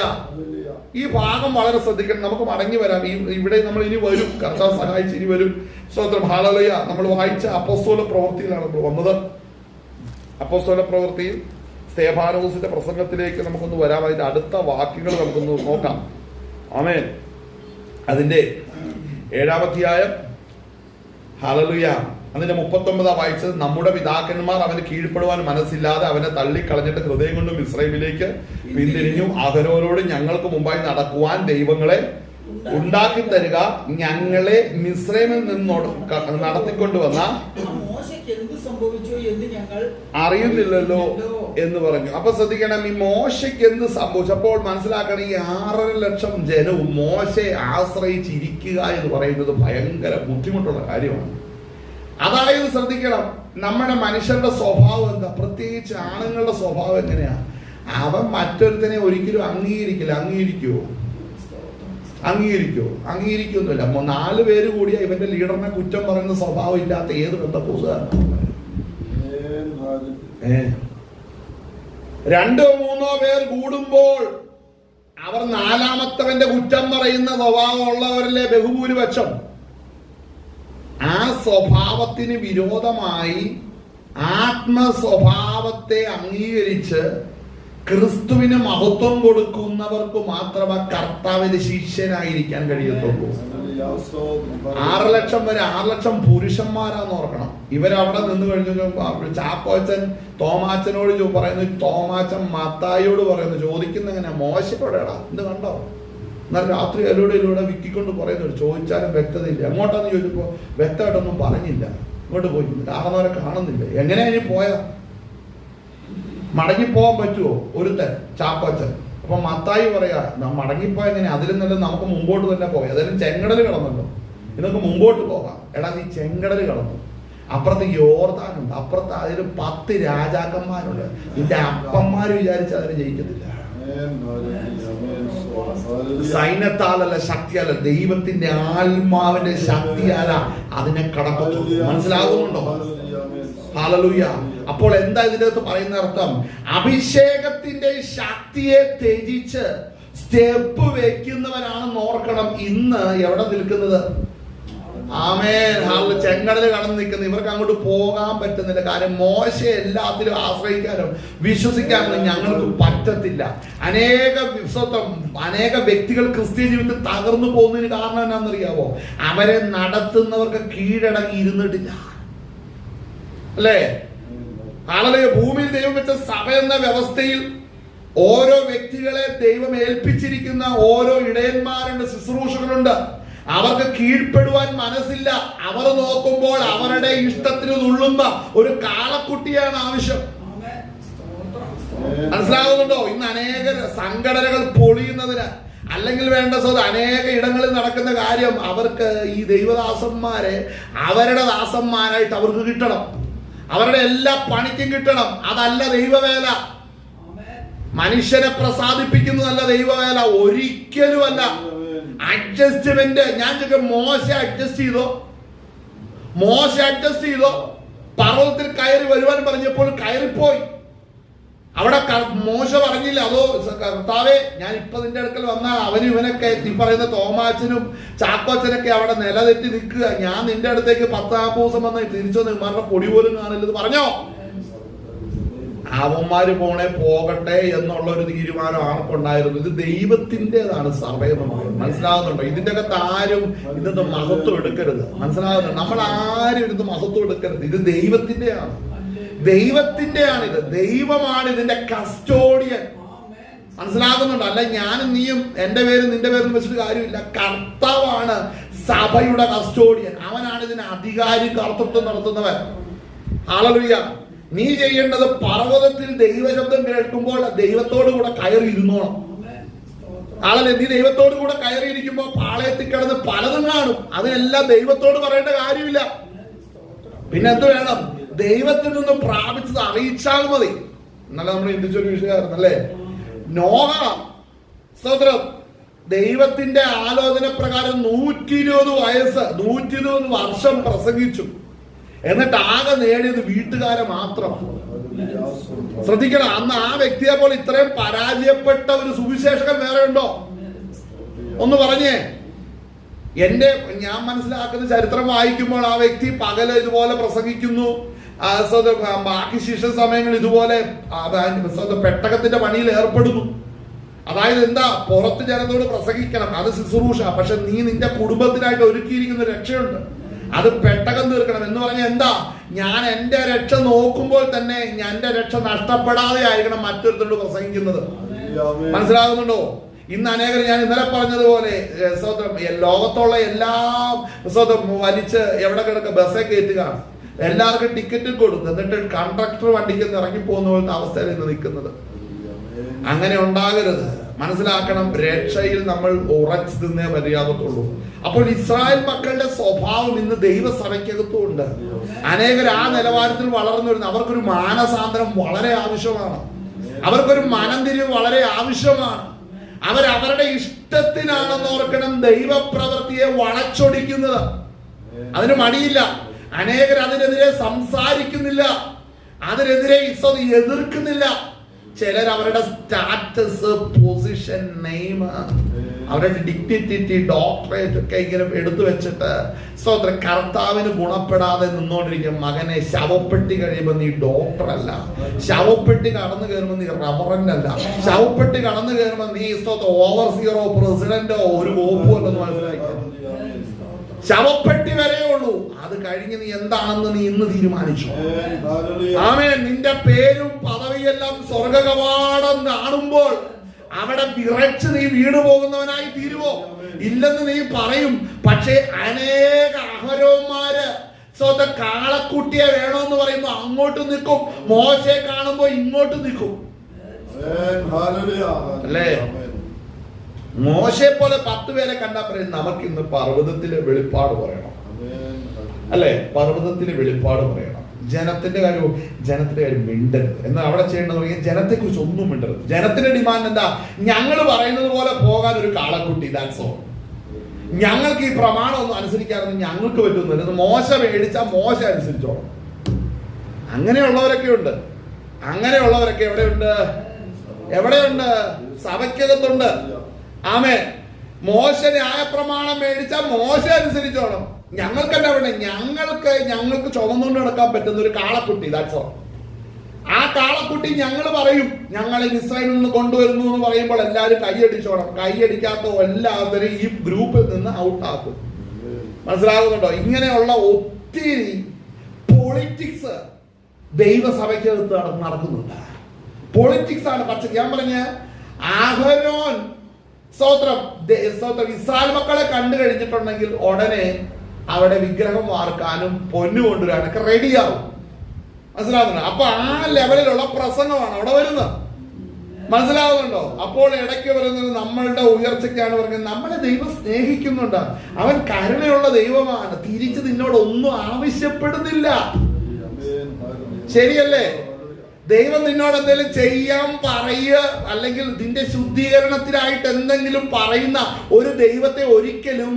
ഈ ഭാഗം വളരെ ശ്രദ്ധിക്കണം. നമുക്ക് മടങ്ങി വരാം. ഇവിടെ നമ്മൾ ഇനി വരും, കർത്താവ് സഹായിച്ച് ഇനി വരും. സ്തോത്രം. ഹല്ലേലൂയ. നമ്മൾ വായിച്ച അപ്പോസ്തല പ്രവൃത്തിയിലാണ് നമ്മൾ വന്നത്. അപ്പോസ്തല പ്രവൃത്തിയിൽ സ്തെഫാനോസിന്റെ പ്രസംഗത്തിലേക്ക് നമുക്കൊന്ന് വരാം. അതിന്റെ അടുത്ത വാക്യങ്ങൾ നമുക്കൊന്ന് നോക്കാം. ആമേൻ. അതിന്റെ 7-ാം അധ്യായം. ഹല്ലേലൂയ. അതിന്റെ 39 വായിച്ചത്. നമ്മുടെ പിതാക്കന്മാർ അവന് കീഴ്പ്പെടുവാൻ മനസ്സില്ലാതെ അവനെ തള്ളിക്കളഞ്ഞിട്ട് ഹൃദയം കൊണ്ട് മിസ്രയീമിലേക്ക് പിന്തിരിഞ്ഞു. അഹരോനോട് ഞങ്ങൾക്ക് മുമ്പായി നടക്കുവാൻ ദൈവങ്ങളെ ഉണ്ടാക്കി തരിക, ഞങ്ങളെ മിസ്രയീമിൽ നിന്ന് നടത്തിക്കൊണ്ടുവന്ന അറിയുന്നില്ലല്ലോ എന്ന് പറഞ്ഞു. അപ്പൊ ശ്രദ്ധിക്കണം, ഈ മോശയ്ക്ക് എന്ത് സംഭവിച്ചു? അപ്പോൾ മനസ്സിലാക്കണം, ഈ 6.5 ലക്ഷം ജനവും മോശയെ ആശ്രയിച്ചിരിക്കുക എന്ന് പറയുന്നത് ഭയങ്കര ബുദ്ധിമുട്ടുള്ള കാര്യമാണ്. അതായത് ശ്രദ്ധിക്കണം, നമ്മുടെ മനുഷ്യരുടെ സ്വഭാവം എന്താ? പ്രത്യേകിച്ച് ആണുങ്ങളുടെ സ്വഭാവം എങ്ങനെയാ? അവൻ മറ്റൊരുത്തനെ ഒരിക്കലും അംഗീകരിക്കില്ല. അംഗീകരിക്കൊന്നുമില്ല. 4 പേര് കൂടിയ ഇവന്റെ ലീഡറിനെ കുറ്റം പറയുന്ന സ്വഭാവം ഇല്ലാത്ത ഏത് ബന്ധക്കോസുകാരനാണ്? 2-3 പേർ കൂടുമ്പോൾ അവർ 4-മത്തവന്റെ കുറ്റം പറയുന്ന സ്വഭാവമുള്ളവരല്ലേ ബഹുഭൂരിപക്ഷം. ആ സ്വഭാവത്തിന് വിരോധമായി ആത്മസ്വഭാവത്തെ അംഗീകരിച്ച് ക്രിസ്തുവിന് മഹത്വം കൊടുക്കുന്നവർക്ക് മാത്രമേ കർത്താവിന്റെ ശിഷ്യനായിരിക്കാൻ കഴിയത്തുള്ളൂ. 6 ലക്ഷം വരെ 6 ലക്ഷം പുരുഷന്മാരാന്ന് ഓർക്കണം. ഇവരവിടെ നിന്ന് കഴിഞ്ഞു. ചാക്കോച്ചൻ തോമാച്ചനോട് പറയുന്നു, തോമാച്ചൻ മത്തായിയോട് പറയുന്നു, ചോദിക്കുന്ന എങ്ങനെ? മോശപ്പെടാ എന്ത് കണ്ടോ? എന്നാൽ രാത്രി അതിലൂടെ വിക്കിക്കൊണ്ട് പറയുന്നു. ചോദിച്ചാലും വ്യക്തതയില്ല. എങ്ങോട്ടാന്ന് ചോദിച്ചപ്പോ വ്യക്തമായിട്ടൊന്നും പറഞ്ഞില്ല. ഇങ്ങോട്ട് പോയി കാരണവരെ കാണുന്നില്ല. എങ്ങനെയാ ഇനി പോയാ? മടങ്ങിപ്പോവാൻ പറ്റുമോ ഒരുത്തൻ? ചാക്കോച്ചൻ. അപ്പൊ മത്തായി പറയാ, മടങ്ങിപ്പോ എങ്ങനെ? അതിലും നല്ല നമുക്ക് മുമ്പോട്ട് തന്നെ പോകാം. ഏതായാലും ചെങ്കടൽ കടന്നല്ലോ, ഇതൊക്കെ മുമ്പോട്ട് പോകാം. എടാ, നീ ചെങ്കടൽ കടന്നു, അപ്പുറത്ത് യോർദാനുണ്ട്, അപ്പുറത്ത് അതിൽ 10 രാജാക്കന്മാരുണ്ട്. നിന്റെ അപ്പന്മാര് വിചാരിച്ച് അതിന് ജയിക്കത്തില്ല. സൈന്യത്താലല്ല, ശക്തിയല്ല, ദൈവത്തിന്റെ ആത്മാവിന്റെ ശക്തിയാല അതിനെ കടക്കത്തുള്ളൂ. മനസ്സിലാകുന്നുണ്ടോ? ഹല്ലേലൂയ. അപ്പോൾ എന്താ ഇതിന്റെ അകത്ത് പറയുന്ന അർത്ഥം? അഭിഷേകത്തിന്റെ ശക്തിയെ ത്യജിച്ച് സ്റ്റെപ്പ് വെക്കുന്നവരാണെന്ന് ഓർക്കണം. ഇന്ന് എവിടെ നിൽക്കുന്നത്? ആമേൻ. ചെങ്കടല് കടന്നു നിൽക്കുന്ന ഇവർക്ക് അങ്ങോട്ട് പോകാൻ പറ്റുന്നില്ല. കാര്യം മോശ എല്ലാത്തിലും ആശ്രയിക്കാനും വിശ്വസിക്കാനും ഞങ്ങൾക്ക് പറ്റത്തില്ല. അനേക വ്യക്തികൾ ക്രിസ്ത്യ ജീവിതത്തിൽ തകർന്നു പോകുന്നതിന് കാരണം എന്നാണെന്നറിയാവോ? അവരെ നടത്തുന്നവർക്ക് കീഴടങ്ങി ഇരുന്നിട്ടില്ല. അല്ലേ? ആളുകളെ ഭൂമിയിൽ ദൈവം വെച്ച സഭ എന്ന വ്യവസ്ഥയിൽ ഓരോ വ്യക്തികളെ ദൈവം ഏൽപ്പിച്ചിരിക്കുന്ന ഓരോ ഇടയന്മാരുണ്ട്, ശുശ്രൂഷകളുണ്ട്. അവർക്ക് കീഴ്പ്പെടുവാൻ മനസ്സില്ല. അവർ നോക്കുമ്പോൾ അവരുടെ ഇഷ്ടത്തിന് തുള്ളുന്ന ഒരു കാളക്കുട്ടിയാണ് ആവശ്യം. മനസ്സിലാകുന്നുണ്ടോ? ഇന്ന് അനേക സംഘടനകൾ പൊളിയുന്നതിന്, അല്ലെങ്കിൽ വേണ്ട അനേക ഇടങ്ങളിൽ നടക്കുന്ന കാര്യം, അവർക്ക് ഈ ദൈവദാസന്മാരെ അവരുടെ ദാസന്മാരായിട്ട് അവർക്ക് കിട്ടണം, അവരുടെ എല്ലാ പണിക്കും കിട്ടണം. അതല്ല ദൈവവേല. മനുഷ്യനെ പ്രസാദിപ്പിക്കുന്നതല്ല ദൈവവേല, ഒരിക്കലുമല്ല. അഡ്ജസ്റ്റ്മെന്റ്. ഞാൻ മോശ അഡ്ജസ്റ്റ് ചെയ്തോ? പർവ്വതത്തിൽ കയറി വരുവാൻ പറഞ്ഞപ്പോൾ കയറിപ്പോയി. അവിടെ മോശ പറഞ്ഞില്ല, അതോ കർത്താവേ ഞാൻ ഇപ്പൊ നിന്റെ അടുക്കൽ വന്നാൽ അവനും ഇവനൊക്കെ ഈ പറയുന്ന തോമാച്ചനും ചാക്കോച്ചനൊക്കെ അവിടെ നിലതെറ്റി നിൽക്കുക, ഞാൻ നിന്റെ അടുത്തേക്ക് 10 ദിവസം വന്ന് തിരിച്ചു വന്ന് ഇമാരുടെ പൊടി പോലും കാണില്ലത് പറഞ്ഞോ? അവന്മാര് പോകട്ടെ എന്നുള്ള ഒരു തീരുമാനം ആർക്കുണ്ടായിരുന്നു? ഇത് ദൈവത്തിൻ്റെതാണ് സഭയെന്ന് പറയുന്നത്. മനസ്സിലാകുന്നുണ്ടോ? ഇതിന്റെ അകത്ത് ആരും ഇതൊന്ന് മഹത്വം എടുക്കരുത്. മനസ്സിലാകുന്നുണ്ടോ? നമ്മൾ ആരും ഇതൊന്ന് മഹത്വം എടുക്കരുത്. ഇത് ദൈവത്തിന്റെയാണ്, ദൈവത്തിന്റെയാണിത്. ദൈവമാണ് ഇതിന്റെ കസ്റ്റോഡിയൻ. മനസ്സിലാകുന്നുണ്ടോ? അല്ല ഞാനും നീയും എന്റെ പേരും നിന്റെ പേരും വെച്ചിട്ട് കാര്യമില്ല. കർത്താവാണ് സഭയുടെ കസ്റ്റോഡിയൻ. അവനാണ് ഇതിന് അധികാരി, കർത്തൃത്വം നടത്തുന്നവൻ. ഹല്ലേലൂയ. നീ ചെയ്യേണ്ടത് പർവ്വതത്തിൽ ദൈവശബ്ദം കേൾക്കുമ്പോൾ ദൈവത്തോടു കൂടെ കയറി ഇരുന്നോണം. ആളല്ലേ, നീ ദൈവത്തോടു കൂടെ കയറിയിരിക്കുമ്പോൾ പാളയത്തിൽ കിടന്ന് പലതും കാണും. അതിനെല്ലാം ദൈവത്തോട് പറയേണ്ട കാര്യമില്ല. പിന്നെ എന്ത് വേണം? ദൈവത്തിൽ നിന്ന് പ്രാപിച്ചത് അറിയിച്ചാൽ മതി. ഇന്നലെ നമ്മൾ ചിന്തിച്ചൊരു വിഷയമായിരുന്നു അല്ലേ, നോഹ. സ്തോത്രം. ദൈവത്തിന്റെ ആലോചന പ്രകാരം 120 വയസ്സ് 120 വർഷം പ്രസംഗിച്ചു. എന്നിട്ട് ആകെ നേടിയത് വീട്ടുകാരെ മാത്രമാണ്. ശ്രദ്ധിക്കണം. അന്ന് ആ വ്യക്തിയെ പോലെ ഇത്രയും പരാജയപ്പെട്ട ഒരു സുവിശേഷകൻ വേറെ ഉണ്ടോ? ഒന്ന് പറഞ്ഞേ. ഞാൻ മനസ്സിലാക്കുന്ന ചരിത്രം വായിക്കുമ്പോൾ ആ വ്യക്തി പകല് ഇതുപോലെ പ്രസംഗിക്കുന്നു, ബാക്കി ശിക്ഷ സമയങ്ങൾ ഇതുപോലെ പെട്ടകത്തിന്റെ പണിയിൽ ഏർപ്പെടുന്നു. അതായത് എന്താ? പുറത്ത് ജനത്തോട് പ്രസംഗിക്കണം, അത് ശുശ്രൂഷ. പക്ഷെ നീ നിന്റെ കുടുംബത്തിനായിട്ട് ഒരുക്കിയിരിക്കുന്ന രക്ഷയുണ്ട്, അത് പെട്ടകം തീർക്കണം എന്ന് പറഞ്ഞ എന്താ? ഞാൻ എന്റെ രക്ഷ നോക്കുമ്പോൾ തന്നെ എന്റെ രക്ഷ നഷ്ടപ്പെടാതെ ആയിരിക്കണം മറ്റൊരുത്തോട് പ്രസംഗിക്കുന്നത്. മനസ്സിലാകുന്നുണ്ടോ? ഇന്ന് അനേകർ, ഞാൻ ഇന്നലെ പറഞ്ഞതുപോലെ ലോകത്തുള്ള എല്ലാം വലിച്ച് എവിടെ കിടക്കുക ബസ്സെ കയറ്റുകയാണ്. എല്ലാവർക്കും ടിക്കറ്റ് കൊടുക്കും, എന്നിട്ട് കണ്ടക്ടർ വണ്ടിക്ക് ഇറങ്ങി പോകുന്ന പോലത്തെ അവസ്ഥയിൽ ഇന്ന് നിൽക്കുന്നത്. അങ്ങനെ ഉണ്ടാകരുത്. മനസ്സിലാക്കണം, രക്ഷയിൽ നമ്മൾ ഉറച്ചു നിന്നേ മര്യാദത്തുള്ളൂ. അപ്പോൾ ഇസ്രായേൽ മക്കളുടെ സ്വഭാവം ഇന്ന് ദൈവസഭയ്ക്കകത്തുണ്ട്. അനേകർ ആ നിലവാരത്തിൽ വളർന്നു വരുന്നു. അവർക്കൊരു മാനസാന്തരം വളരെ ആവശ്യമാണ്, അവർക്കൊരു മനംതിരിവ് വളരെ ആവശ്യമാണ്. അവരവരുടെ ഇഷ്ടത്തിനാണെന്ന് ഓർക്കണം ദൈവപ്രവൃത്തിയെ വളച്ചൊടിക്കുന്നത്. അതിന് മടിയില്ല. അനേകർ അതിനെതിരെ സംസാരിക്കുന്നില്ല, അതിനെതിരെ എതിർക്കുന്നില്ല. ചിലർ അവരുടെ സ്റ്റാറ്റസ്, പൊസിഷൻ, നെയിം, അവരുടെ ഡിഗ്നിറ്റി, ഡോക്ടറേറ്റ് ഒക്കെ ഇങ്ങനെ എടുത്തു വെച്ചിട്ട് കർത്താവിന് ഗുണപ്പെടാതെ നിന്നോണ്ടിരിക്കും. മകനെ, ശവപ്പെട്ടി കഴിയുമ്പോൾ നീ ഡോക്ടർ അല്ല, ശവപ്പെട്ടി കടന്നു കയറുമ്പോൾ നീ റവറന്റ് അല്ല, ശവപ്പെട്ടി കടന്നു കയറുമ്പോൾ നീ ഓവർസിയറോ പ്രസിഡന്റോ ഒരു വകുപ്പോ അല്ലെന്ന് മനസ്സിലാക്കി. ശവപ്പെട്ടി വരെയേ ഉള്ളൂ. അത് കഴിഞ്ഞ് നീ എന്താണെന്ന് നീ ഇന്ന് തീരുമാനിച്ചു. ആമേൻ. നിന്റെ പേരും പദവിയെല്ലാം സ്വർഗകവാടം കാണുമ്പോൾ അവിടെ വിറച്ച് നീ വീണു പോകുന്നവനായി തീരുവോ? ഇല്ലെന്ന് നീ പറയും. പക്ഷേ അനേക അഹരോന്മാര് കാളക്കുട്ടിയെ വേണമെന്ന് പറയുമ്പോ അങ്ങോട്ട് നിൽക്കും, മോശയെ കാണുമ്പോ ഇങ്ങോട്ട് നിൽക്കും. അല്ലേ? മോശയെ പോലെ 10 പേരെ കണ്ടാ പറയും നമുക്ക് ഇന്ന് പർവ്വതത്തിലെ വെളിപ്പാട് പറയണം. അല്ലെ? പർവ്വതത്തിലെ വെളിപ്പാട് പറയണം. ജനത്തിന്റെ കാര്യം മിണ്ടരുത്. എന്നാൽ അവിടെ ചെയ്യേണ്ടത് പറഞ്ഞാൽ ജനത്തെ കുറിച്ച് ഒന്നും മിണ്ടരുത്. ജനത്തിന്റെ ഡിമാൻഡ് എന്താ? ഞങ്ങൾ പറയുന്നത് പോലെ പോകാൻ ഒരു കാളക്കുട്ടി, ദാറ്റ്സ് ഓൾ. ഞങ്ങൾക്ക് ഈ പ്രമാണം ഒന്നും അനുസരിക്കാറൊന്നും ഞങ്ങൾക്ക് പറ്റുന്നില്ല. മോശ മേടിച്ചാൽ മോശ അനുസരിച്ചോളാം. അങ്ങനെയുള്ളവരൊക്കെ ഉണ്ട്. അങ്ങനെയുള്ളവരൊക്കെ എവിടെയുണ്ട്? സഭയ്ക്കകത്തുണ്ട്. ആമേൻ. മോശ ന്യായപ്രമാണം മേടിച്ചാൽ മോശ അനുസരിച്ചോണം. ഞങ്ങൾക്ക് എന്താ വേണ്ടത്? ഞങ്ങൾക്ക് ചുമന്നുകൊണ്ട് നടക്കാൻ പറ്റുന്ന ഒരു കാളക്കുട്ടി, ദാറ്റ്സ് ഓൾ. ആ കാളക്കുട്ടി ഞങ്ങൾ പറയും, ഞങ്ങളെ ഇസ്രായേലിൽ നിന്ന് കൊണ്ടുവരുന്നു എന്ന് പറയുമ്പോൾ എല്ലാവരും കൈയടിച്ചോണം. കൈയടിക്കാത്ത എല്ലാവരും ഈ ഗ്രൂപ്പിൽ നിന്ന് ഔട്ടാക്കും. മനസ്സിലാകുന്നുണ്ടോ? ഇങ്ങനെയുള്ള ഒത്തിരി പൊളിറ്റിക്സ് ദൈവസഭയ്ക്കകത്ത് നടക്കുന്നുണ്ട്. പൊളിറ്റിക്സ് ആണ് പച്ച. ഞാൻ പറഞ്ഞ ആഹരോൻ സ്തോത്രം ഇസ്രായേൽ മക്കളെ കണ്ടു കഴിഞ്ഞിട്ടുണ്ടെങ്കിൽ ഉടനെ അവിടെ വിഗ്രഹം വാർക്കാനും പൊന്നു കൊണ്ടുവരാനൊക്കെ റെഡിയാവും. മനസ്സിലാവുന്നുണ്ടോ? അപ്പൊ ആ ലെവലിലുള്ള പ്രസംഗമാണ് അവിടെ വരുന്നത്. മനസ്സിലാവുന്നുണ്ടോ? അപ്പോൾ ഇടയ്ക്ക് പറയുന്നത് നമ്മളുടെ ഉയർച്ചയ്ക്കാണ് പറയുന്നത്. നമ്മളെ ദൈവം സ്നേഹിക്കുന്നുണ്ട്, അവൻ കരുണയുള്ള ദൈവമാണ്, തിരിച്ച് നിന്നോട് ഒന്നും ആവശ്യപ്പെടുന്നില്ല. ശരിയല്ലേ? ദൈവം നിന്നോട് എന്തെങ്കിലും ചെയ്യാൻ പറയുക അല്ലെങ്കിൽ നിന്റെ ശുദ്ധീകരണത്തിനായിട്ട് എന്തെങ്കിലും പറയുന്ന ഒരു ദൈവത്തെ ഒരിക്കലും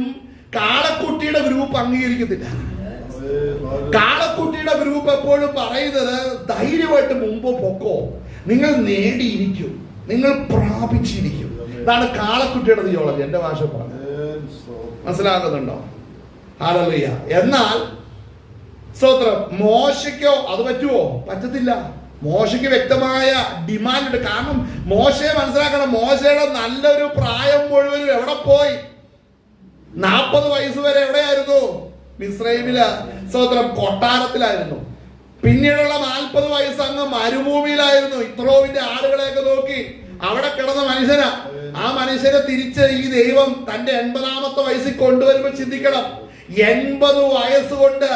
കാളക്കുട്ടിയുടെ ഗ്രൂപ്പ് അംഗീകരിക്കത്തില്ല. കാളക്കുട്ടിയുടെ ഗ്രൂപ്പ് എപ്പോഴും പറയുന്നത് ധൈര്യമായിട്ട് മുമ്പ് പൊക്കോ, നിങ്ങൾ നേടിയിരിക്കും, നിങ്ങൾ പ്രാപിച്ചിരിക്കും. ഇതാണ് കാളക്കുട്ടിയുടെ തിയോളജി. എന്റെ ഭാഷ പറഞ്ഞു മനസ്സിലാക്കുന്നുണ്ടോ? ഹല്ലേലൂയ. എന്നാൽ സ്തോത്രം മോശയ്ക്കോ അത് പറ്റുമോ? പറ്റത്തില്ല. മോശയ്ക്ക് വ്യക്തമായ ഡിമാൻഡ് ഉണ്ട്. കാരണം മോശയെ മനസ്സിലാക്കണം, മോശയുടെ നല്ലൊരു പ്രായം മുഴുവനും എവിടെ പോയി? 40 വയസ്സ് വരെ എവിടെയായിരുന്നു? മിസ്രൈമില് സ്തോത്രം കൊട്ടാരത്തിലായിരുന്നു. പിന്നീടുള്ള 40 വയസ്സ് അങ്ങ് മരുഭൂമിയിലായിരുന്നു. ഇത്രോവിന്റെ ആടുകളെയൊക്കെ നോക്കി അവിടെ കിടന്ന മനുഷ്യനാ. ആ മനുഷ്യനെ തിരിച്ച് ഈ ദൈവം തന്റെ 80ാമത്തെ വയസ്സിൽ കൊണ്ടുവരുമ്പോൾ ചിന്തിക്കണം, 80 വയസ്സുകൊണ്ട്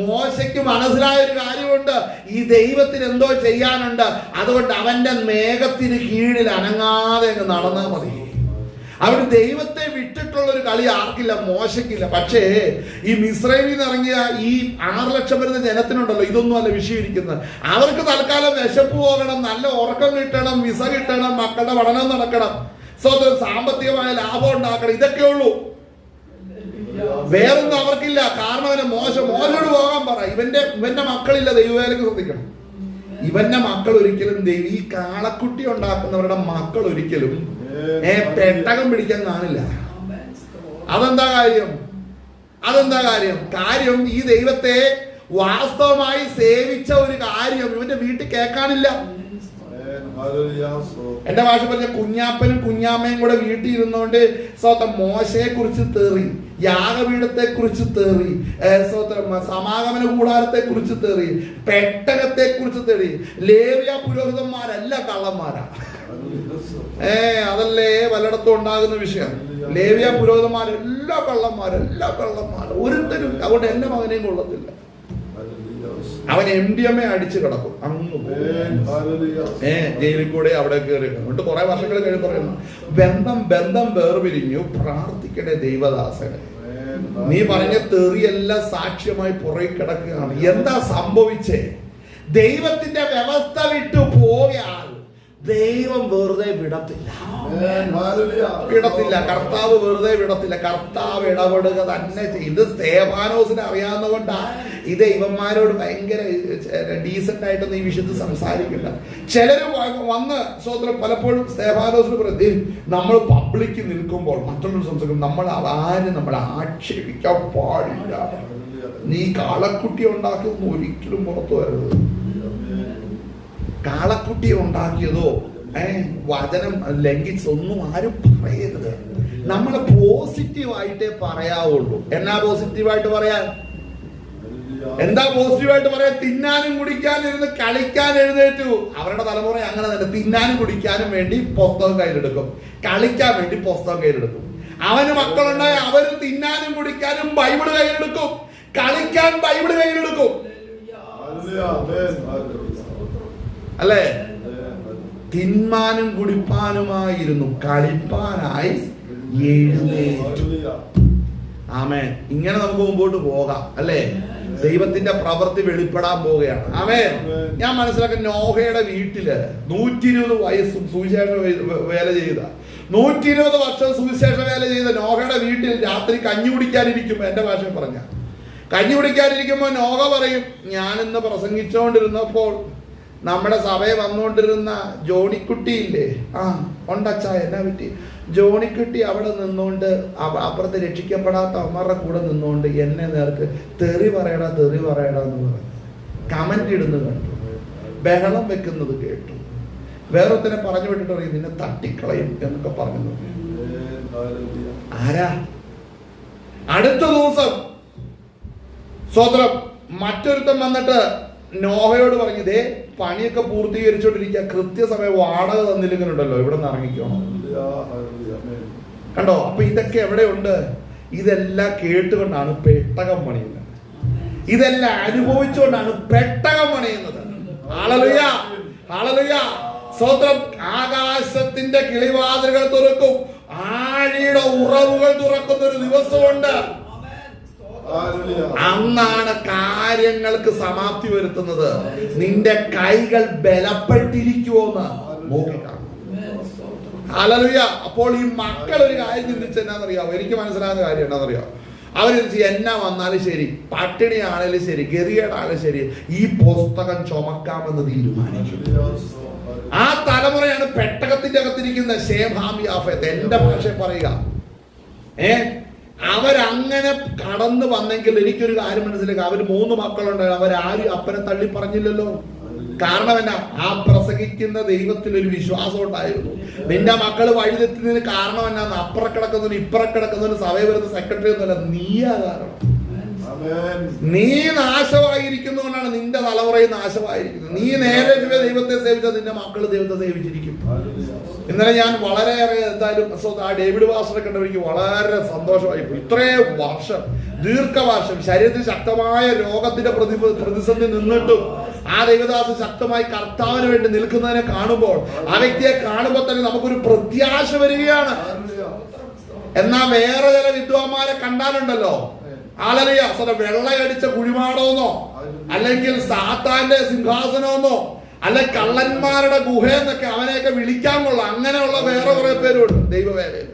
മോശയ്ക്ക് മനസ്സിലായ ഒരു കാര്യമുണ്ട്, ഈ ദൈവത്തിന് എന്തോ ചെയ്യാനുണ്ട്. അതുകൊണ്ട് അവന്റെ മേഘത്തിന് കീഴിൽ അനങ്ങാതെ അങ്ങ് നടന്നാൽ മതി. അവർ ദൈവത്തെ വിട്ടിട്ടുള്ള ഒരു കളി ആർക്കില്ല, മോശയ്ക്കില്ല. പക്ഷേ ഈ മിസ്രൈമിൽ നിന്ന് ഇറങ്ങിയ ഈ 6 ലക്ഷം വരുന്ന ജനത്തിനുണ്ടല്ലോ, ഇതൊന്നും അല്ല വിഷയം ഇരിക്കുന്നത്. അവർക്ക് തൽക്കാലം വിശപ്പ് പോകണം, നല്ല ഉറക്കം കിട്ടണം, വിസ കിട്ടണം, മക്കളുടെ പഠനം നടക്കണം, സാമ്പത്തികമായ ലാഭം ഉണ്ടാക്കണം, ഇതൊക്കെ ഉള്ളൂ. വേറൊന്നും അവർക്കില്ല. കാരണം അവനെ മോശോട് പോകാൻ പറ. ഇവന്റെ മക്കളില്ല ദൈവവേലക്ക്. ശ്രദ്ധിക്കണം, ഇവന്റെ മക്കൾ ഒരിക്കലും ഈ കാളക്കുട്ടി ഉണ്ടാക്കുന്നവരുടെ മക്കൾ ഒരിക്കലും പെട്ടകം പിടിക്കാൻ കാണില്ല. അതെന്താ കാര്യം? കാര്യം ഈ ദൈവത്തെ വാസ്തവമായി സേവിച്ച ഒരു കാര്യം ഇവന്റെ വീട്ടിൽ കേൾക്കാനില്ല. എന്റെ ഭാഷ പറഞ്ഞ കുഞ്ഞാപ്പനും കുഞ്ഞാമ്മയും കൂടെ വീട്ടിൽ ഇരുന്നോണ്ട് മോശയെ കുറിച്ച് തേറി, യാഗപീഠത്തെ കുറിച്ച് തേറി, സമാഗമന കൂടാരത്തെ കുറിച്ച് തേറി, പെട്ടകത്തെ കുറിച്ച് തേറി. ലേവ്യ പുരോഹിതന്മാരല്ല കള്ളന്മാരാ. അതല്ലേ പലയിടത്തും ഉണ്ടാകുന്ന വിഷയം. ലേവ്യ പുരോഹിതന്മാരെല്ലാ കള്ളന്മാരും ഒരുത്തരും. അതുകൊണ്ട് എന്റെ മകനെയും കൊള്ളത്തില്ല. അവൻ MDMA അടിച്ച് കിടക്കും, അങ്ങ് ജയിലിൽ കൂടെ അവിടെ കയറി. എന്നിട്ട് കുറെ വർഷങ്ങൾ കഴിഞ്ഞ് പറയുന്നു, ബന്ധം വേർപിരിഞ്ഞു, പ്രാർത്ഥിക്കണേ ദൈവദാസനെ. നീ പറഞ്ഞ തെറിയെല്ലാം സാക്ഷ്യമായി പുറകെ കിടക്കുകയാണ്. എന്താ സംഭവിച്ചേ? ദൈവത്തിന്റെ വ്യവസ്ഥ വിട്ടു പോയാൽ ദൈവം വെറുതെ വിടത്തില്ല. കർത്താവ് വെറുതെ വിടത്തില്ല. കർത്താവ് ഇടപെടുക തന്നെ ചെയ്യും. ഇത് സ്തേഫാനോസിനെ അറിയാവുന്നതുകൊണ്ടാ ഇത് ഇവന്മാരോട് ഭയങ്കര ഡീസന്റ് ആയിട്ടൊന്നും ഈ വിഷയത്തിൽ സംസാരിക്കില്ല. ചിലര് വന്ന് സ്വതന്ത്രം പലപ്പോഴും സ്തേഫാനോസിന് പറയും, നമ്മൾ പബ്ലിക്ക് നിൽക്കുമ്പോൾ മറ്റുള്ളവർ സംസാരിക്കും, നമ്മൾ ആക്ഷേപിക്കാൻ പാടില്ല. നീ കാളക്കുട്ടി ഉണ്ടാക്കിയൊന്നും ഒരിക്കലും പുറത്തു വരരുത്. കാളക്കുട്ടിയെ ഉണ്ടാക്കിയതോ വചനം ലംഘിച്ചൊന്നും ആരും പറയരുത്. നമ്മൾ പോസിറ്റീവായിട്ടേ പറയാവുള്ളൂ. എന്നാ പോസിറ്റീവായിട്ട് പറയാൻ? തിന്നാനും കുടിക്കാനും ഇരുന്ന് കളിക്കാൻ എഴുന്നേറ്റു. അവരുടെ തലമുറ അങ്ങനെ തന്നെ. തിന്നാനും കുടിക്കാനും വേണ്ടി പുസ്തകം കയ്യിലെടുക്കും, കളിക്കാൻ വേണ്ടി പുസ്തകം കയ്യിലെടുക്കും. അവന് മക്കളുണ്ടായ അവര് തിന്നാനും കുടിക്കാനും ബൈബിള് കയ്യിലെടുക്കും, കളിക്കാൻ ബൈബിള് കയ്യിലെടുക്കും. അല്ലേ? തിന്മാനും കുടിപ്പാനുമായിരുന്നു, കളിപ്പാനായി എഴുന്നേറ്റു. ആമേൻ. ഇങ്ങനെ നമുക്ക് മുമ്പോട്ട് പോകാം. അല്ലേ? ദൈവത്തിന്റെ പ്രവൃത്തി വെളിപ്പെടാൻ പോവുകയാണ്. ആമേൻ. ഞാൻ മനസ്സിലാക്കുന്ന നോഹയുടെ വീട്ടില് 120 വയസ്സും സുവിശേഷ വേല ചെയ്ത 120 വർഷം സുവിശേഷ വേല ചെയ്ത നോഹയുടെ വീട്ടിൽ രാത്രി കഞ്ഞി കുടിക്കാനിരിക്കുമ്പോ, എന്റെ ഭാഷ പറഞ്ഞ കഞ്ഞി കുടിക്കാനിരിക്കുമ്പോ നോഹ പറയും, ഞാനിന്ന് പ്രസംഗിച്ചുകൊണ്ടിരുന്നപ്പോൾ നമ്മുടെ സഭയെ വന്നുകൊണ്ടിരുന്ന ജോണിക്കുട്ടിയില്ലേ, ഉണ്ടച്ചാ, എന്നാ പറ്റി? ജോണിക്കുട്ടി അവിടെ നിന്നുകൊണ്ട് അപ്പുറത്ത് രക്ഷിക്കപ്പെടാത്ത അമ്മരുടെ കൂടെ നിന്നുകൊണ്ട് എന്നെ നേർക്ക് തെറി പറയടാ എന്ന് പറഞ്ഞു കമന്റ് ഇടുന്നത് കണ്ടു, ബഹളം വെക്കുന്നത് കേട്ടു. വേറൊരുത്തനെ പറഞ്ഞു വിട്ടിട്ട് പറയും, നിന്നെ തട്ടിക്കളയും എന്നൊക്കെ പറഞ്ഞു. ആരാ? അടുത്ത ദിവസം സ്വതന്ത്രം മറ്റൊരുത്തൻ വന്നിട്ട് നോഹയോട് പറഞ്ഞതേ പണിയൊക്കെ പൂർത്തീകരിച്ചോണ്ടിരിക്കുക, കൃത്യസമയം വാടക തന്നില്ലെങ്കിലുണ്ടല്ലോ ഇവിടെ നിന്ന് ഇറങ്ങിക്കണം. കണ്ടോ? അപ്പൊ ഇതൊക്കെ എവിടെയുണ്ട്? ഇതെല്ലാം കേട്ടുകൊണ്ടാണ് പെട്ടകം പണിയുന്നത്. ഇതെല്ലാം അനുഭവിച്ചുകൊണ്ടാണ് പെട്ടകം പണിയുന്നത്. ഹല്ലേലൂയ, ഹല്ലേലൂയ, സ്തോത്രം. ആകാശത്തിന്റെ കിളിവാതിലുകൾ തുറക്കും, ആഴിയുടെ ഉറവുകൾ തുറക്കുന്ന ഒരു ദിവസമുണ്ട്. അന്നാണ് കാര്യങ്ങൾക്ക് സമാപ്തി വരുത്തുന്നത്. നിന്റെ കൈകൾ ബലപ്പെട്ടിരിക്കുമോന്ന് നോക്കിക്കാണും. ഹല്ലേലൂയ. അപ്പോൾ ഈ മക്കൾ ഒരു കാര്യം ചിന്തിച്ച് എന്നാന്നറിയാമോ? എനിക്ക് മനസ്സിലാകുന്ന കാര്യം എന്നാന്നറിയാമോ? അവർ എന്നാ വന്നാലും ശരി, പട്ടിണിയാണേലും ശരി, ഗതികേടാണേലും ശരി, ഈ പുസ്തകം ചുമക്കാമെന്ന് തീരുമാനിച്ചു. ആ തലമുറയാണ് പെട്ടകത്തിന്റെ അകത്തിരിക്കുന്ന ശേഭാം യാഫത്ത്. എന്റെ ഭാഷ പറയുക, അവരങ്ങനെ കടന്നു വന്നെങ്കിൽ എനിക്കൊരു കാര്യം മനസ്സിലാക്കുക. അവര് 3 മക്കളുണ്ടായിരുന്നു. അവരാരും അപ്പനെ തള്ളി പറഞ്ഞില്ലല്ലോ. കാരണം എന്നാ? ആ പ്രസംഗിക്കുന്ന ദൈവത്തിൽ ഒരു വിശ്വാസം ഉണ്ടായിരുന്നു. നിന്റെ മക്കള് വഴിതെറ്റുന്നതിന് കാരണം എന്നാന്ന്? അപ്പുറ കിടക്കുന്നതിന് ഇപ്പുറ കിടക്കുന്നതിന് സഭയിൽ വരുന്ന സെക്രട്ടറി ഒന്നുമല്ല, നീയാ കാരണം. നീ നാശമായിരിക്കുന്നതുകൊണ്ടാണ് നിന്റെ തലമുറയിൽ നാശമായിരിക്കുന്നത്. നീ നേരെ ദൈവത്തെ സേവിച്ചാൽ നിന്റെ മക്കള് ദൈവത്തെ സേവിച്ചിരിക്കും. ഇന്നലെ ഞാൻ വളരെയേറെ എന്തായാലും ആ ഡേവിഡ് പാസ്റ്ററെ കണ്ടവർക്ക് വളരെ സന്തോഷമായി. ഇത്രയും വർഷം, ദീർഘവർഷം ശരീരത്തിൽ ശക്തമായ രോഗത്തിന്റെ പ്രതിസന്ധി നിന്നിട്ടും ആ ദൈവദാസൻ ശക്തമായി കർത്താവിന് വേണ്ടി നിൽക്കുന്നതിനെ കാണുമ്പോൾ, ആ വ്യക്തിയെ കാണുമ്പോൾ തന്നെ നമുക്കൊരു പ്രത്യാശ വരികയാണ്. എന്നാ വേറെ ചില വിദ്വാന്മാരെ കണ്ടാലുണ്ടല്ലോ, ഹല്ലേലൂയ, വെള്ളയടിച്ച കുഴിമാടമെന്നോ അല്ലെങ്കിൽ സാത്താന്റെ സിംഹാസനമെന്നോ അല്ലെ കള്ളന്മാരുടെ ഗുഹയെന്നൊക്കെ അവനെയൊക്കെ വിളിക്കാൻ കൊള്ളാം. അങ്ങനെയുള്ള വേറെ കുറെ പേരുണ്ട് ദൈവവേലയിൽ.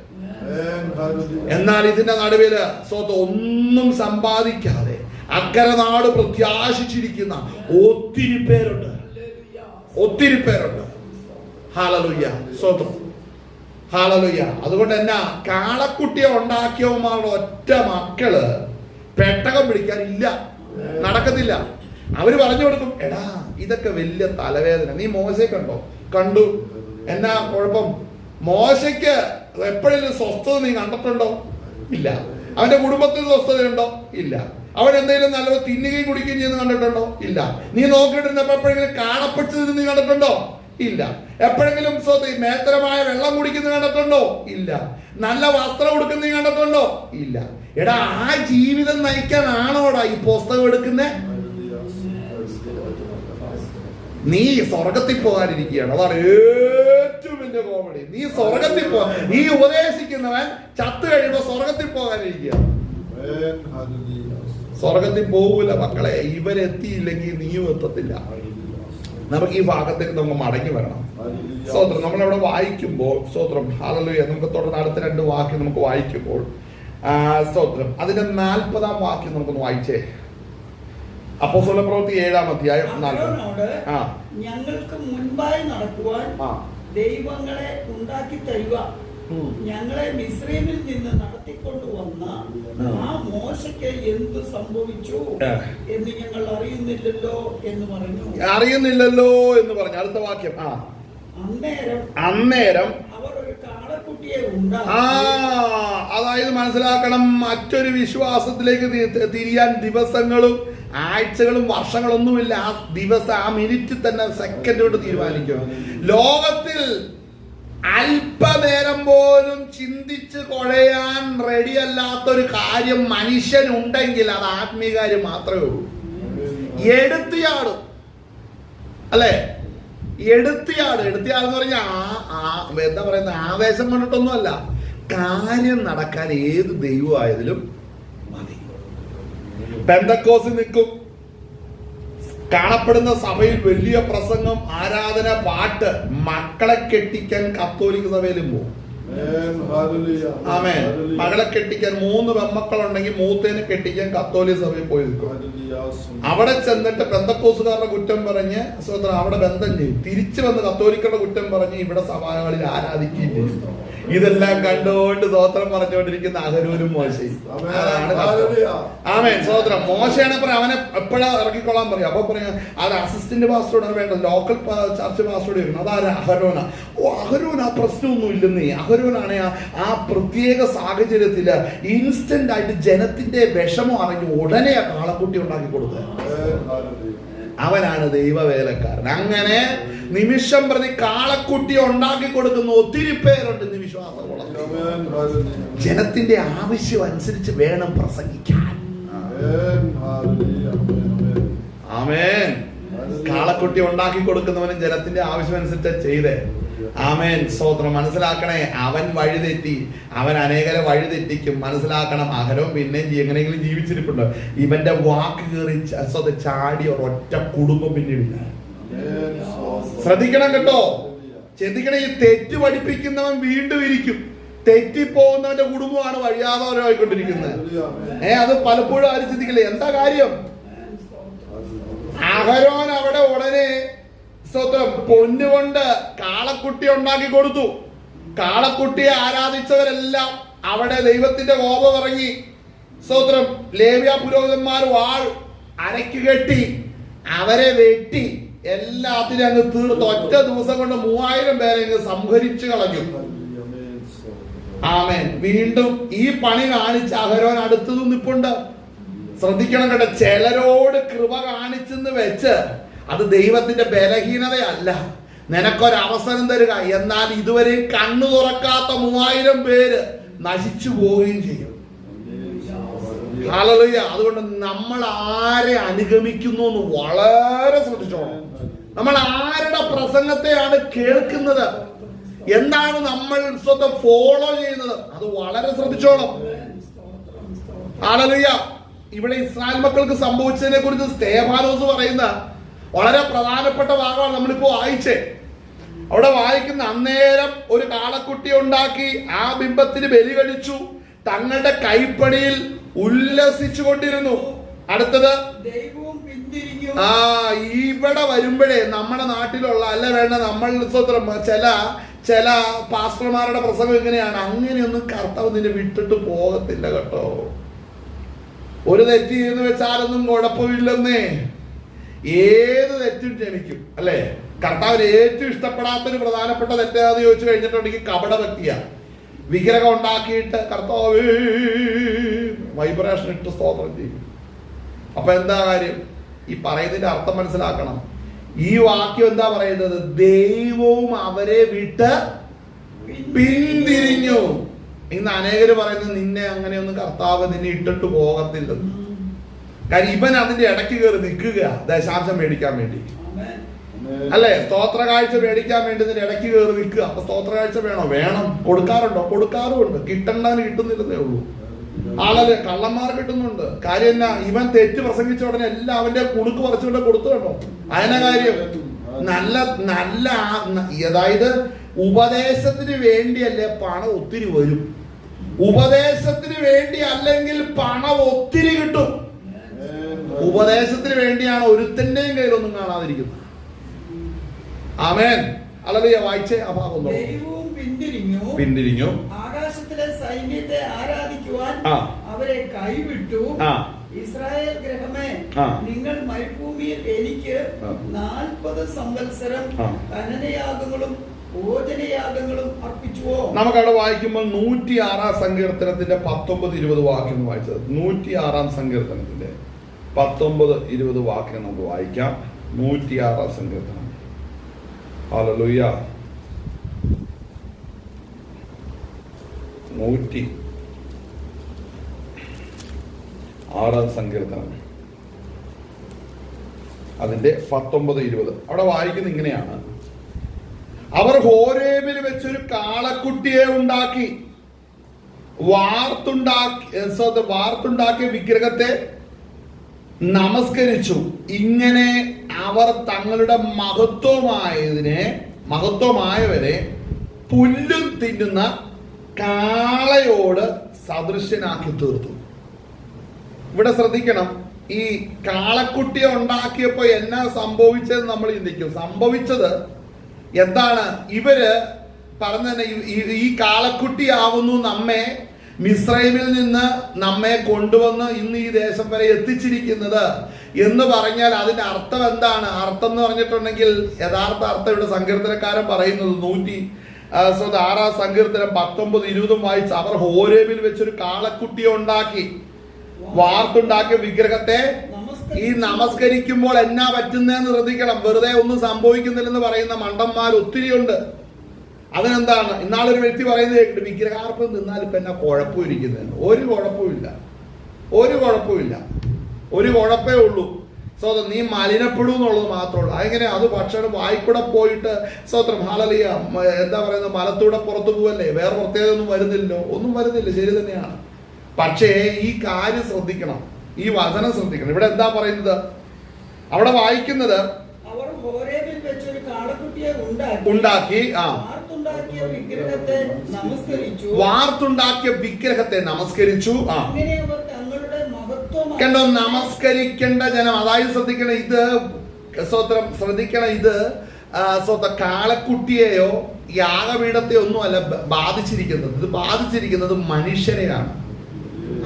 എന്നാൽ ഇതിന്റെ നടുവില് ഒന്നും സമ്പാദിക്കാതെ അക്കരെ നാട് പ്രത്യാശിച്ചിരിക്കുന്ന ഒത്തിരി പേരുണ്ട്, ഒത്തിരി പേരുണ്ട്. ഹല്ലേലൂയ, സ്തോത്രം, ഹല്ലേലൂയ. അതുകൊണ്ട് എന്നാ കാളക്കുട്ടിയെ ഉണ്ടാക്കിയവന്മാരുടെ ഒറ്റ മക്കള് പെട്ടകം പിടിക്കാനില്ല, നടക്കത്തില്ല. അവര് പറഞ്ഞു കൊടുക്കും, എടാ ഇതൊക്കെ വലിയ തലവേദന. നീ മോശയെ കണ്ടോ? കണ്ടു. എന്നാ കുഴപ്പം? മോശയ്ക്ക് എപ്പോഴെങ്കിലും സ്വസ്ഥത നീ കണ്ടിട്ടുണ്ടോ? ഇല്ല. അവന്റെ കുടുംബത്തിൽ സ്വസ്ഥതയുണ്ടോ? ഇല്ല. അവൻ എന്തെങ്കിലും നല്ലത് തിന്നുകയും കുടിക്കുകയും ചെയ്യുന്ന കണ്ടിട്ടുണ്ടോ? ഇല്ല. നീ നോക്കിയിട്ടിരുന്നപ്പോ എപ്പോഴെങ്കിലും കാണപ്പെട്ടത് നീ കണ്ടിട്ടുണ്ടോ? ഇല്ല. എപ്പോഴെങ്കിലും മേത്തരമായ വെള്ളം കുടിക്കുന്നത് കണ്ടിട്ടുണ്ടോ? ഇല്ല. നല്ല വസ്ത്രം കൊടുക്കുന്ന നീ കണ്ടിട്ടുണ്ടോ? ഇല്ല. എടാ ആ ജീവിതം നയിക്കാനാണോടാ ഈ പുസ്തകം എടുക്കുന്നേ? നീ സ്വർഗത്തിൽ പോകാനിരിക്കുകയാണ്. അതാണ് ഏറ്റവും വലിയ കോമഡി. നീ സ്വർഗത്തിൽ പോ, ഈ ഉപദേശിക്കുന്നവൻ ചത്തു കഴിയുമ്പോ സ്വർഗത്തിൽ പോകാനിരിക്കുകയാണ്. സ്വർഗത്തിൽ പോകൂല മക്കളെ. ഇവരെത്തിയില്ലെങ്കിൽ നീയും എത്തത്തില്ല. നമുക്ക് ഈ ഭാഗത്തേക്ക് നമുക്ക് മടങ്ങി വരണം. സ്തോത്രം. നമ്മളവിടെ വായിക്കുമ്പോൾ സ്തോത്രം, ഹല്ലേലൂയ, നമുക്ക് തുടർന്ന് അടുത്ത 2 വാക്യം നമുക്ക് വായിക്കുമ്പോൾ സ്തോത്രം, അതിന്റെ 40-ാം വാക്യം നമുക്കൊന്ന് വായിച്ചേ. അപ്പോസ്തല പ്രവൃത്തി 7-ാം അധ്യായം 40. ഞങ്ങൾക്ക് മുൻപായി നടക്കുവാൻ ദൈവങ്ങളെ ഉണ്ടാക്കി തരുക, ഞങ്ങളെ മിസ്രൈമിൽ നിന്ന് നടത്തിക്കൊണ്ടുവന്ന ആ മോശയ്ക്ക് എന്ത് സംഭവിച്ചു എന്ന് ഞങ്ങൾ അറിയുന്നില്ലല്ലോ എന്ന് പറഞ്ഞു. അറിയുന്നില്ലല്ലോ എന്ന് പറഞ്ഞു. അടുത്ത വാക്യം. അന്നേരം അവർ ഒരു കാളക്കുട്ടിയെ ഉണ്ടാക്കി. അതായത് മനസ്സിലാക്കണം, മറ്റൊരു വിശ്വാസത്തിലേക്ക് തിരിയാൻ ദിവസങ്ങളും ആഴ്ചകളും വർഷങ്ങളൊന്നുമില്ല. ആ ദിവസം, ആ മിനിറ്റിൽ തന്നെ, സെക്കൻഡ് കൊണ്ട് തീരുമാനിക്കും. ലോകത്തിൽ അല്പനേരം പോലും ചിന്തിച്ച് കുഴയാൻ റെഡിയല്ലാത്തൊരു കാര്യം മനുഷ്യനുണ്ടെങ്കിൽ അത് ആത്മീയ കാര്യം മാത്രമേ ഉള്ളൂ. എടുത്തിയാടും, അല്ലെ? എടുത്തിയാടെന്ന് പറഞ്ഞാൽ എന്താ പറയുന്ന, ആവേശം കൊണ്ടിട്ടൊന്നുമല്ല, കാര്യം നടക്കാൻ ഏത് ദൈവമായതിലും മതി. പെന്തക്കോസിൽ നിൽക്കും, കാണപ്പെടുന്ന സഭയിൽ വലിയ പ്രസംഗം, ആരാധന, പാട്ട്, മക്കളെ കെട്ടിക്കാൻ കത്തോലിക്ക സഭയിലും പോകും. ആമേൻ. മകളെ കെട്ടിക്കാൻ 3 പെൺമക്കളുണ്ടെങ്കിൽ മൂത്തേനെ കെട്ടിക്കാൻ കത്തോലിക്ക സഭയിൽ പോയി നിൽക്കും. അവിടെ ചെന്നിട്ട് പെന്തക്കോസുകാരുടെ കുറ്റം പറഞ്ഞ് സ്വതന്ത്രം അവിടെ ബന്ധം ചെയ്യും. തിരിച്ചു വന്ന് കത്തോലിക്കരുടെ കുറ്റം പറഞ്ഞ് ഇവിടെ സഭകളിൽ ആരാധിക്കുകയും ചെയ്യും. ഇതെല്ലാം കണ്ടുകൊണ്ട് സ്വതന്ത്രം പറഞ്ഞുകൊണ്ടിരിക്കുന്ന അഹരോനും മോശയും. ആമേൻ. സ്വതന്ത്രം മോശയാണ് പറയാം, അവനെ എപ്പോഴാ ഇറക്കിക്കൊള്ളാൻ പറയാം. അപ്പൊ പറയാം അത് അസിസ്റ്റന്റ് പാസ്റ്ററോടാണ് വേണ്ടത്, ലോക്കൽ ചർച്ച് പാസ്റ്ററോട് വരണം. അതാര്? അഹരോന. അഹരോൻ ആ പ്രശ്നമൊന്നും ഇല്ലെന്നേ. അഹരോനാണ് ആ പ്രത്യേക സാഹചര്യത്തില് ഇൻസ്റ്റന്റ് ആയിട്ട് ജനത്തിന്റെ വിഷമം അറിഞ്ഞ് ഉടനെ ആ കാളക്കുട്ടി ഉണ്ടാക്കി കൊടുക്കുക. അവനാണ് ദൈവവേലക്കാരൻ. അങ്ങനെ നിമിഷം പ്രതി കാളക്കുട്ടിയെ ഉണ്ടാക്കി കൊടുക്കുന്ന ഒത്തിരി പേരുണ്ട് ഇന്ന് വിശ്വാസമുള്ള. ജനത്തിന്റെ ആവശ്യം അനുസരിച്ച് വേണം പ്രസംഗിക്കാൻ. ആമേൻ. കാളക്കുട്ടി ഉണ്ടാക്കി കൊടുക്കുന്നവനും ജനത്തിന്റെ ആവശ്യം അനുസരിച്ച് ചെയ്തേ. ആമേൻ. സ്തോത്രം. മനസ്സിലാക്കണേ, അവൻ വഴിതെറ്റി, അവൻ അനേകരെ വഴിതെറ്റിക്കും. മനസ്സിലാക്കണം, അഹരോൻ പിന്നെയും എങ്ങനെയെങ്കിലും ജീവിച്ചിരിപ്പുണ്ട്. ഇവന്റെ വാക്ക് കയറി ചാടി ഒരൊറ്റ കുടുംബം പിന്നീടില്ല. ശ്രദ്ധിക്കണം കേട്ടോ, ശ്രദ്ധിക്കണം. ഈ തെറ്റ് പഠിപ്പിക്കുന്നവൻ വീണ്ടും ഇരിക്കും. തെറ്റിപ്പോകുന്നവന്റെ കുടുംബമാണ് വഴിയാതവരായിക്കൊണ്ടിരിക്കുന്നത്. അത് പലപ്പോഴും ആരും ചിന്തിക്കില്ലേ, എന്താ കാര്യം? അഹരോൻ അവിടെ ഉടനെ സ്തോത്രം പൊന്നുകൊണ്ട് കാളക്കുട്ടി ഉണ്ടാക്കി കൊടുത്തു. കാളക്കുട്ടിയെ ആരാധിച്ചവരെല്ലാം അവിടെ ദൈവത്തിന്റെ കോപം ഇറങ്ങി. സ്തോത്രം. ലേവ്യ പുരോഹിതന്മാർ വാൾ അരയ്ക്ക് കെട്ടി അവരെ വെട്ടി എല്ലാത്തിനും അങ്ങ് തീർത്ത് ഒറ്റ ദിവസം കൊണ്ട് 3000 പേരെ അങ്ങ് സംഹരിച്ചു കളഞ്ഞു. ആമേൻ. വീണ്ടും ഈ പണി കാണിച്ച അഹരോൻ അടുത്തതും നിപ്പുണ്ട്. ശ്രദ്ധിക്കണം കേട്ടോ, ചിലരോട് കൃപ കാണിച്ചെന്ന് വെച്ച് അത് ദൈവത്തിന്റെ ബലഹീനതയല്ല. നിനക്കൊരവസരം തരിക, എന്നാൽ ഇതുവരെ കണ്ണു തുറക്കാത്ത 3000 പേര് നശിച്ചു പോവുകയും ചെയ്യും. ഹല്ലേലൂയ. അതുകൊണ്ട് നമ്മൾ ആരെ അനുഗമിക്കുന്നു എന്ന് വളരെ ശ്രദ്ധിച്ചോണം. നമ്മൾ ആരുടെ പ്രസംഗത്തെയാണ് കേൾക്കുന്നത്, എന്താണ് നമ്മൾ സ്വന്തം ഫോളോ ചെയ്യുന്നത്, അത് വളരെ ശ്രദ്ധിച്ചോണം. ഹല്ലേലൂയ. ഇവിടെ ഇസ്രായേൽ മക്കൾക്ക് സംഭവിച്ചതിനെ കുറിച്ച് സ്തേഫാനോസ് പറയുന്ന വളരെ പ്രധാനപ്പെട്ട ഭാഗമാണ് നമ്മളിപ്പോ വായിച്ചേ. അവിടെ വായിക്കുന്ന, അന്നേരം ഒരു കാളക്കുട്ടി ഉണ്ടാക്കി ആ ബിംബത്തിന് ബലി കഴിച്ചു, തങ്ങളുടെ കൈപ്പണിയിൽ ഉല്ലസിച്ചു കൊണ്ടിരുന്നു. അടുത്തത്, ഇവിടെ വരുമ്പോഴേ നമ്മുടെ നാട്ടിലുള്ള അല്ല വേണ്ട, നമ്മൾ സ്വത്രം ചില പാസ്റ്റർമാരുടെ പ്രസംഗം എങ്ങനെയാണ്, അങ്ങനെയൊന്നും കർത്താവ് നിന്നെ വിട്ടിട്ട് പോകത്തില്ല കേട്ടോ. ഒരു തെറ്റ് ചെയ്യുന്ന വെച്ചാലൊന്നും കുഴപ്പമില്ലെന്നേ. ഏത് തെറ്റും ക്ഷമിക്കും അല്ലെ. കർത്താവിന് ഏറ്റവും ഇഷ്ടപ്പെടാത്തൊരു പ്രധാനപ്പെട്ട തെറ്റാന്ന് ചോദിച്ചു കഴിഞ്ഞിട്ടുണ്ടെങ്കിൽ കപടഭക്തിയാ. വിഗ്രഹം ഉണ്ടാക്കിയിട്ട് കർത്താവ് വൈബ്രേഷൻ ഇട്ട് സ്തോത്രം ചെയ്യും. അപ്പൊ എന്താ കാര്യം? ഈ പറയുന്നതിന്റെ അർത്ഥം മനസ്സിലാക്കണം. ഈ വാക്യം എന്താ പറയുന്നത്? ദൈവവും അവരെ വിട്ട് പിന്തിരിഞ്ഞു. ഇന്ന് അനേകര് പറയുന്നത്, നിന്നെ അങ്ങനെയൊന്നും കർത്താവ് നിന്നെ ഇട്ടിട്ട് പോകത്തില്ലെന്ന്. കാര്യം ഇവൻ അതിന്റെ ഇടയ്ക്ക് കയറി നിൽക്കുക, ദശാംശം മേടിക്കാൻ വേണ്ടി അല്ലെ, സ്തോത്ര കാഴ്ച മേടിക്കാൻ വേണ്ടി ഇതിന്റെ ഇടയ്ക്ക് കയറി നിൽക്കുക. അപ്പൊ സ്തോത്ര കാഴ്ച വേണോ? വേണം. കൊടുക്കാറുണ്ടോ? കൊടുക്കാറുമുണ്ട്. കിട്ടണ്ടവന് കിട്ടുന്നില്ലെന്നേ ഉള്ളൂ. ആളല്ലേ, കള്ളന്മാർ കിട്ടുന്നുണ്ട്. കാര്യം എന്നാ, ഇവൻ തെറ്റ് പ്രസംഗിച്ച ഉടനെ എല്ലാം അവന്റെ കുണുക്ക് പറിച്ചുകൊണ്ട് കൊടുത്തു കേട്ടോ. അതിനെ കാര്യം നല്ല അതായത് ഉപദേശത്തിന് വേണ്ടിയല്ലേ പണം ഒത്തിരി വരും. ഉപദേശത്തിന് വേണ്ടി അല്ലെങ്കിൽ പണം ഒത്തിരി കിട്ടും. ഉപദേശത്തിന് വേണ്ടിയാണ് ഒരുത്തന്റെയും കയ്യിലൊന്നും കാണാതിരിക്കുന്നത്. ആമേൻ. ഹല്ലേലൂയ. വായിച്ചേ ആ ഭാഗം. പിന്തിരിഞ്ഞു, ആകാശത്തിലെ സൈന്യത്തെ ആരാധിക്കുവാൻ അവരെ കൈവിട്ടു. ഇസ്രായേൽ ഗ്രഹമേ, നിങ്ങൾ മരുഭൂമിയിൽ എനിക്ക് 40 സംവത്സരം ഹനനയാഗങ്ങളും ഭോജനയാഗങ്ങളും അർപ്പിച്ചുവോ? നമുക്കവിടെ വായിക്കുമ്പോൾ 106 സങ്കീർത്തനത്തിന്റെ 19-20 വാക്യം വായിച്ചത്. 106 സങ്കീർത്തനത്തിന്റെ 19-20 വാക്യം നമുക്ക് വായിക്കാം. 106 സങ്കീർത്തനം. ഹല്ലേലൂയ. 106 സങ്കീർത്തനം അതിന്റെ 19-20 അവിടെ വായിക്കുന്നത് ഇങ്ങനെയാണ്. അവർ ഹോരേബിൽ വെച്ചൊരു കാളക്കുട്ടിയെ ഉണ്ടാക്കി വാർത്തുണ്ടാക്കിയ വിഗ്രഹത്തെ നമസ്കരിച്ചു. ഇങ്ങനെ അവർ തങ്ങളുടെ മഹത്വമായവരെ പുല്ലും തിന്നുന്ന കാളയോട് സദൃശ്യനാക്കി തീർത്തു. ഇവിടെ ശ്രദ്ധിക്കണം, ഈ കാളക്കുട്ടിയെ ഉണ്ടാക്കിയപ്പോ എന്നാ സംഭവിച്ചത് നമ്മൾ ചിന്തിക്കും. സംഭവിച്ചത് എന്താണ്? ഇവര് പറഞ്ഞ ഈ കാളക്കുട്ടിയാവുന്നു നമ്മെ മിസ്രൈമിൽ നിന്ന് നമ്മെ കൊണ്ടുവന്ന് ഇന്ന് ഈ ദേശം വരെ എത്തിച്ചിരിക്കുന്നത് എന്ന് പറഞ്ഞാൽ അതിന്റെ അർത്ഥം എന്താണ്? അർത്ഥം എന്ന് പറഞ്ഞിട്ടുണ്ടെങ്കിൽ യഥാർത്ഥ അർത്ഥം ഇവിടെ സങ്കീർത്തനക്കാരൻ പറയുന്നത് 106 സങ്കീർത്തനം 19-20 വായിച്ച്, അവർ ഹോരേബിൽ വെച്ചൊരു കാളക്കുട്ടിയെ ഉണ്ടാക്കി വാർത്തുണ്ടാക്കിയ വിഗ്രഹത്തെ ഈ നമസ്കരിക്കുമ്പോൾ എന്നാ പറ്റുന്നതെന്ന് ശ്രദ്ധിക്കണം. വെറുതെ ഒന്നും സംഭവിക്കുന്നില്ലെന്ന് പറയുന്ന മണ്ടന്മാർ ഒത്തിരിയുണ്ട്. അതിനെന്താണ്? ഇന്നാളൊരു വ്യക്തി പറയുന്നത് കേട്ടിട്ട്, വിഗ്രഹാർപ്പം നിന്നാൽ ഇപ്പൊ എന്നാ കുഴപ്പമിരിക്കുന്നതിന്? ഒരു കുഴപ്പമില്ല, ഒരു കുഴപ്പമില്ല, ഒരു കുഴപ്പമേ ഉള്ളൂ. സ്വതം നീ മലിനപ്പെടൂ എന്നുള്ളത് മാത്രമേ ഉള്ളൂ. അതെങ്ങനെ? അത് ഭക്ഷണം വായിക്കൂടെ പോയിട്ട് സ്വത്രം ഹാലലിയ എന്താ പറയുന്നത്, മലത്തൂടെ പുറത്തു പോവല്ലേ, വേറെ പ്രത്യേകത ഒന്നും വരുന്നില്ലല്ലോ, ഒന്നും വരുന്നില്ല, ശരി തന്നെയാണ്. പക്ഷേ ഈ കാര്യം ശ്രദ്ധിക്കണം, ഈ വചനം ശ്രദ്ധിക്കണം. ഇവിടെ എന്താ പറയുന്നത്? അവിടെ വായിക്കുന്നത് അവർ ഹോരേബിൽ വെച്ചൊരു കാളക്കുട്ടിയെ ഉണ്ടാക്കി വാർത്തുണ്ടാക്കിയ വിഗ്രഹത്തെ നമസ്കരിച്ചു. അങ്ങനെ അവർ തങ്ങളുടെ മഹത്വം കണ്ടോ? നമസ്കരിക്കേണ്ട ജനം. അതായത് ശ്രദ്ധിക്കണം, ഇത് സ്വത്രം ശ്രദ്ധിക്കണം, ഇത് കാളക്കുട്ടിയെയോ യാഗപീഠത്തെയോ ഒന്നും അല്ല ബാധിച്ചിരിക്കുന്നത്. ഇത് ബാധിച്ചിരിക്കുന്നത് മനുഷ്യരെയാണ്.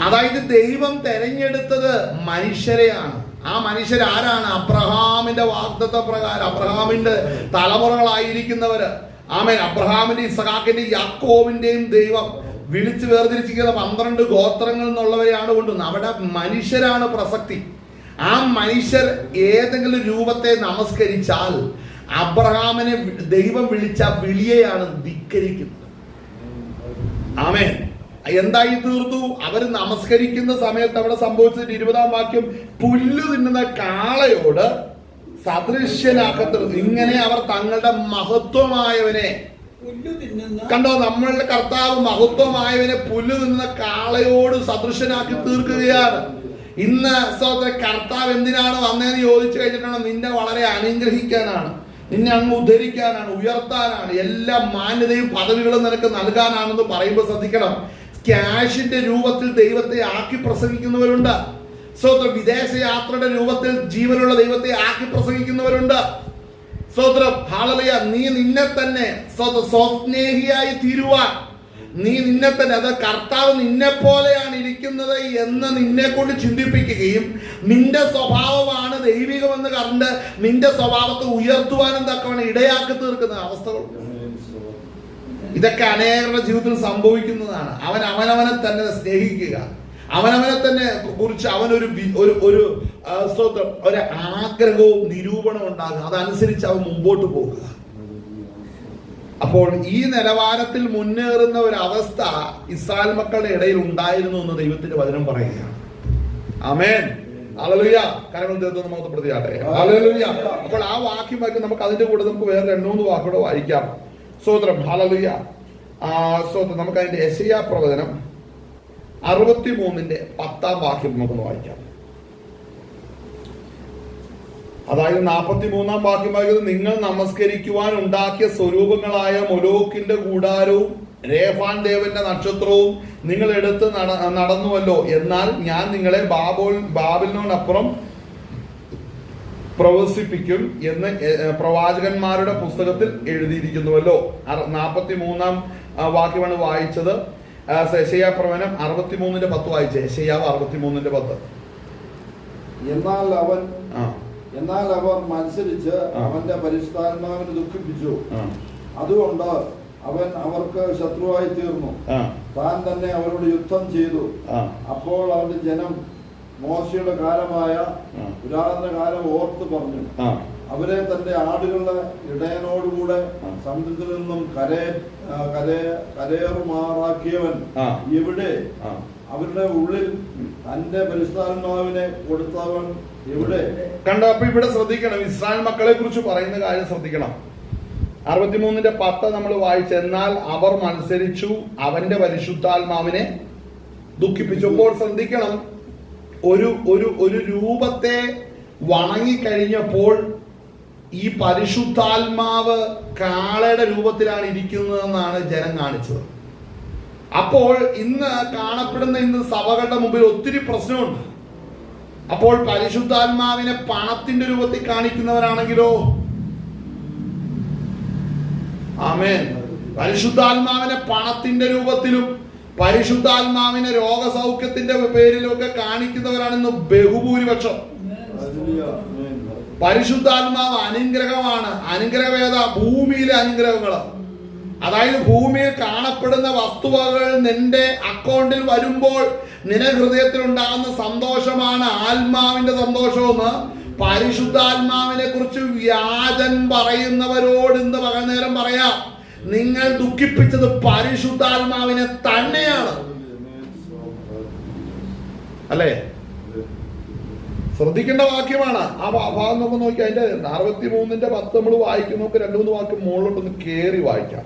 അതായത് ദൈവം തെരഞ്ഞെടുത്തത് മനുഷ്യരെയാണ്. ആ മനുഷ്യരാരാണ്? അബ്രഹാമിന്റെ വാഗ്ദത്ത പ്രകാരം അബ്രഹാമിന്റെ തലമുറകളായിരിക്കുന്നവര്. ആമേൻ. അബ്രഹാമിന്റെ, ഇസഹാക്കിന്റെ, യാക്കോബിന്റെയും ദൈവം വിളിച്ചു വേർതിരിച്ചിരിക്കുന്ന 12 ഗോത്രങ്ങൾ എന്നുള്ളവരെയാണ് കൊണ്ടുവന്നത്. അവിടെ മനുഷ്യരാണ് പ്രസക്തി. ആ മനുഷ്യർ ഏതെങ്കിലും രൂപത്തെ നമസ്കരിച്ചാൽ അബ്രഹാമിനെ ദൈവം വിളിച്ച വിളിയെയാണ് ധിക്കരിക്കുന്നത്. ആമേൻ. എന്തായി തീർന്നു? അവർ നമസ്കരിക്കുന്ന സമയത്ത് അവിടെ സംഭവിച്ചത് 20-ാം വാക്യം, പുല്ല് തിന്നുന്ന കാളയോട് സദൃശ്യനാക്കത്തീർന്നു. ഇങ്ങനെ അവർ തങ്ങളുടെ മഹത്വമായവനെ, കണ്ടോ, നമ്മളുടെ കർത്താവ് മഹത്വമായവനെ പുല്ല് തിന്നുന്ന കാളയോട് സദൃശ്യനാക്കി തീർക്കുകയാണ്. ഇന്ന് കർത്താവ് എന്തിനാണ് വന്നതെന്ന് ചോദിച്ചു കഴിഞ്ഞിട്ടാണ്, നിന്നെ വളരെ അനുഗ്രഹിക്കാനാണ്, നിന്നെ അങ്ങ് ഉദ്ധരിക്കാനാണ്, ഉയർത്താനാണ്, എല്ലാ മാന്യതയും പദവികളും നിനക്ക് നൽകാനാണെന്ന് പറയുമ്പോൾ ശ്രദ്ധിക്കണം, ക്യാഷിന്റെ രൂപത്തിൽ ദൈവത്തെ ആക്കി പ്രസംഗിക്കുന്നവരുണ്ട്. വിദേശ യാത്രയുടെ രൂപത്തിൽ ജീവനുള്ള ദൈവത്തെ ആക്കി പ്രസംഗിക്കുന്നവരുണ്ട്. ഹാലലിയ. നീ നിന്നെ തന്നെ സ്വസ്നേഹിയായി തീരുവാൻ, നീ നിന്നെ തന്നെ, അത് കർത്താവ് നിന്നെ പോലെയാണ് ഇരിക്കുന്നത് എന്ന് നിന്നെ കൊണ്ട് ചിന്തിപ്പിക്കുകയും നിന്റെ സ്വഭാവമാണ് ദൈവികമെന്ന് കണ്ട് നിന്റെ സ്വഭാവത്തെ ഉയർത്തുവാനും തക്കവണ്ണം ഇടയാക്കി തീർക്കുന്ന അവസ്ഥകൾ. ഇതൊക്കെ അനേകരുടെ ജീവിതത്തിൽ സംഭവിക്കുന്നതാണ്. അവനവനെ തന്നെ സ്നേഹിക്കുക, അവനവനെ തന്നെ കുറിച്ച് അവനൊരു ഒരു ആഗ്രഹവും നിരൂപണവും ഉണ്ടാകുക, അതനുസരിച്ച് അവൻ മുമ്പോട്ട് പോകുക. അപ്പോൾ ഈ നിലവാരത്തിൽ മുന്നേറുന്ന ഒരു അവസ്ഥ ഇസ്രായേൽ മക്കളുടെ ഇടയിൽ ഉണ്ടായിരുന്നു എന്ന് ദൈവത്തിന്റെ വചനം പറയുകയാണ്. ആമേൻ. ഹല്ലേലൂയ. കാരണം ദൈവത്തെ മഹത്വപ്പെടുത്തിയാട്ടെ. ഹല്ലേലൂയ. അപ്പോൾ ആ വാക്യം വായിക്കും. നമുക്ക് അതിന്റെ കൂടെ നമുക്ക് വേറെ 2-3 വാക്കുകൂടെ വായിക്കാം. സ്തോത്രം. ഹല്ലേലൂയ. സ്തോത്രം. നമുക്ക് അതിന്റെ യെശയ്യാ പ്രവചനം 63-ന്റെ 10-ാം വാക്യം നമുക്കൊന്ന് വായിക്കാം. അതായത് 43-ാം വാക്യം വായിക്കുന്നത്, നിങ്ങൾ നമസ്കരിക്കുവാൻ ഉണ്ടാക്കിയ സ്വരൂപങ്ങളായ മൊലോക്കിന്റെ കൂടാരവും രേഫാൻ ദേവന്റെ നക്ഷത്രവും നിങ്ങൾ എടുത്ത് നടന്നുവല്ലോ. എന്നാൽ ഞാൻ നിങ്ങളെ ബാബിലോനപ്പുറം പ്രവസിപ്പിക്കും എന്ന് പ്രവാചകന്മാരുടെ പുസ്തകത്തിൽ എഴുതിയിരിക്കുന്നുവല്ലോ. 43-ാം വാക്യമാണ് വായിച്ചത്. യെശയ്യാ പ്രവചനം 63-ന്റെ 10 വായിച്ചേ. യെശയ്യാവ് 63-ന്റെ 10. എന്നാൽ അവർ മത്സരിച്ച് അവന്റെ പരിശുദ്ധാത്മാവിനെ ദുഃഖിപ്പിച്ചു. അതുകൊണ്ട് അവൻ അവർക്ക് ശത്രുവായി തീർന്നു. താൻ തന്നെ അവരോട് യുദ്ധം ചെയ്തു. അപ്പോൾ അവന്റെ ജനം മോശയുടെ കാലമായ പുരാതന കാലം ഓർത്ത് പറഞ്ഞു. അവരെ തന്റെ ആടുകളുടെ ഇടയനോടുകൂടെ സമുദ്രത്തിൽ നിന്നും കരയേറുമാറാക്കിയവൻ എവിടെ? അവരുടെ ഉള്ളിൽ തന്റെ പരിശുദ്ധാത്മാവിനെ കൊടുത്തവൻ എവിടെ? കണ്ടോ? അപ്പൊ ഇവിടെ ശ്രദ്ധിക്കണം, ഇസ്രായേൽ മക്കളെ കുറിച്ച് പറയുന്ന കാര്യം ശ്രദ്ധിക്കണം. 63-ന്റെ 10 നമ്മൾ വായിച്ചു. എന്നാൽ അവർ മത്സരിച്ചു, അവന്റെ പരിശുദ്ധാത്മാവിനെ ദുഃഖിപ്പിച്ചപ്പോൾ ശ്രദ്ധിക്കണം, ഒരു രൂപത്തെ വണങ്ങിക്കഴിഞ്ഞപ്പോൾ ഈ പരിശുദ്ധാത്മാവ് കാളയുടെ രൂപത്തിലാണ് ഇരിക്കുന്നതെന്നാണ് ജനം കാണിച്ചത്. അപ്പോൾ ഇന്ന് കാണപ്പെടുന്ന സഭകളുടെ മുമ്പിൽ ഒത്തിരി പ്രശ്നമുണ്ട്. അപ്പോൾ പരിശുദ്ധാത്മാവിനെ പണത്തിന്റെ രൂപത്തിൽ കാണിക്കുന്നവരാണെങ്കിലോ, ആമേൻ, പരിശുദ്ധാത്മാവിനെ പണത്തിന്റെ രൂപത്തിലും പരിശുദ്ധാത്മാവിനെ രോഗസൗഖ്യത്തിന്റെ പേരിലൊക്കെ കാണിക്കുന്നവരാണ് ഇന്ന് ബഹുഭൂരിപക്ഷം. പരിശുദ്ധാത്മാവ് അനുഗ്രഹമാണ്. അനുഗ്രഹവേദ ഭൂമിയിലെ അനുഗ്രഹങ്ങൾ, അതായത് ഭൂമിയിൽ കാണപ്പെടുന്ന വസ്തുവകൾ നിന്റെ അക്കൗണ്ടിൽ വരുമ്പോൾ നിന്റെ ഹൃദയത്തിൽ ഉണ്ടാകുന്ന സന്തോഷമാണ് ആത്മാവിന്റെ സന്തോഷമെന്ന് പരിശുദ്ധാത്മാവിനെ കുറിച്ച് വ്യാജൻ പറയുന്നവരോട് ഇന്ന് പകൽനേരം പറയാം. നിങ്ങൾ ദുഃഖിപ്പിച്ചത് പരിശുദ്ധാത്മാവിനെ തന്നെയാണ്. അല്ലേ? ശ്രദ്ധിക്കേണ്ട വാക്യമാണ്. ആ ഭാഗം നമുക്ക് നോക്കി, അതിന്റെ 63:10 നമ്മൾ വായിക്കും. നമുക്ക് 2-3 വാക്യം മുകളിലോട്ടൊന്ന് കേറി വായിക്കാം.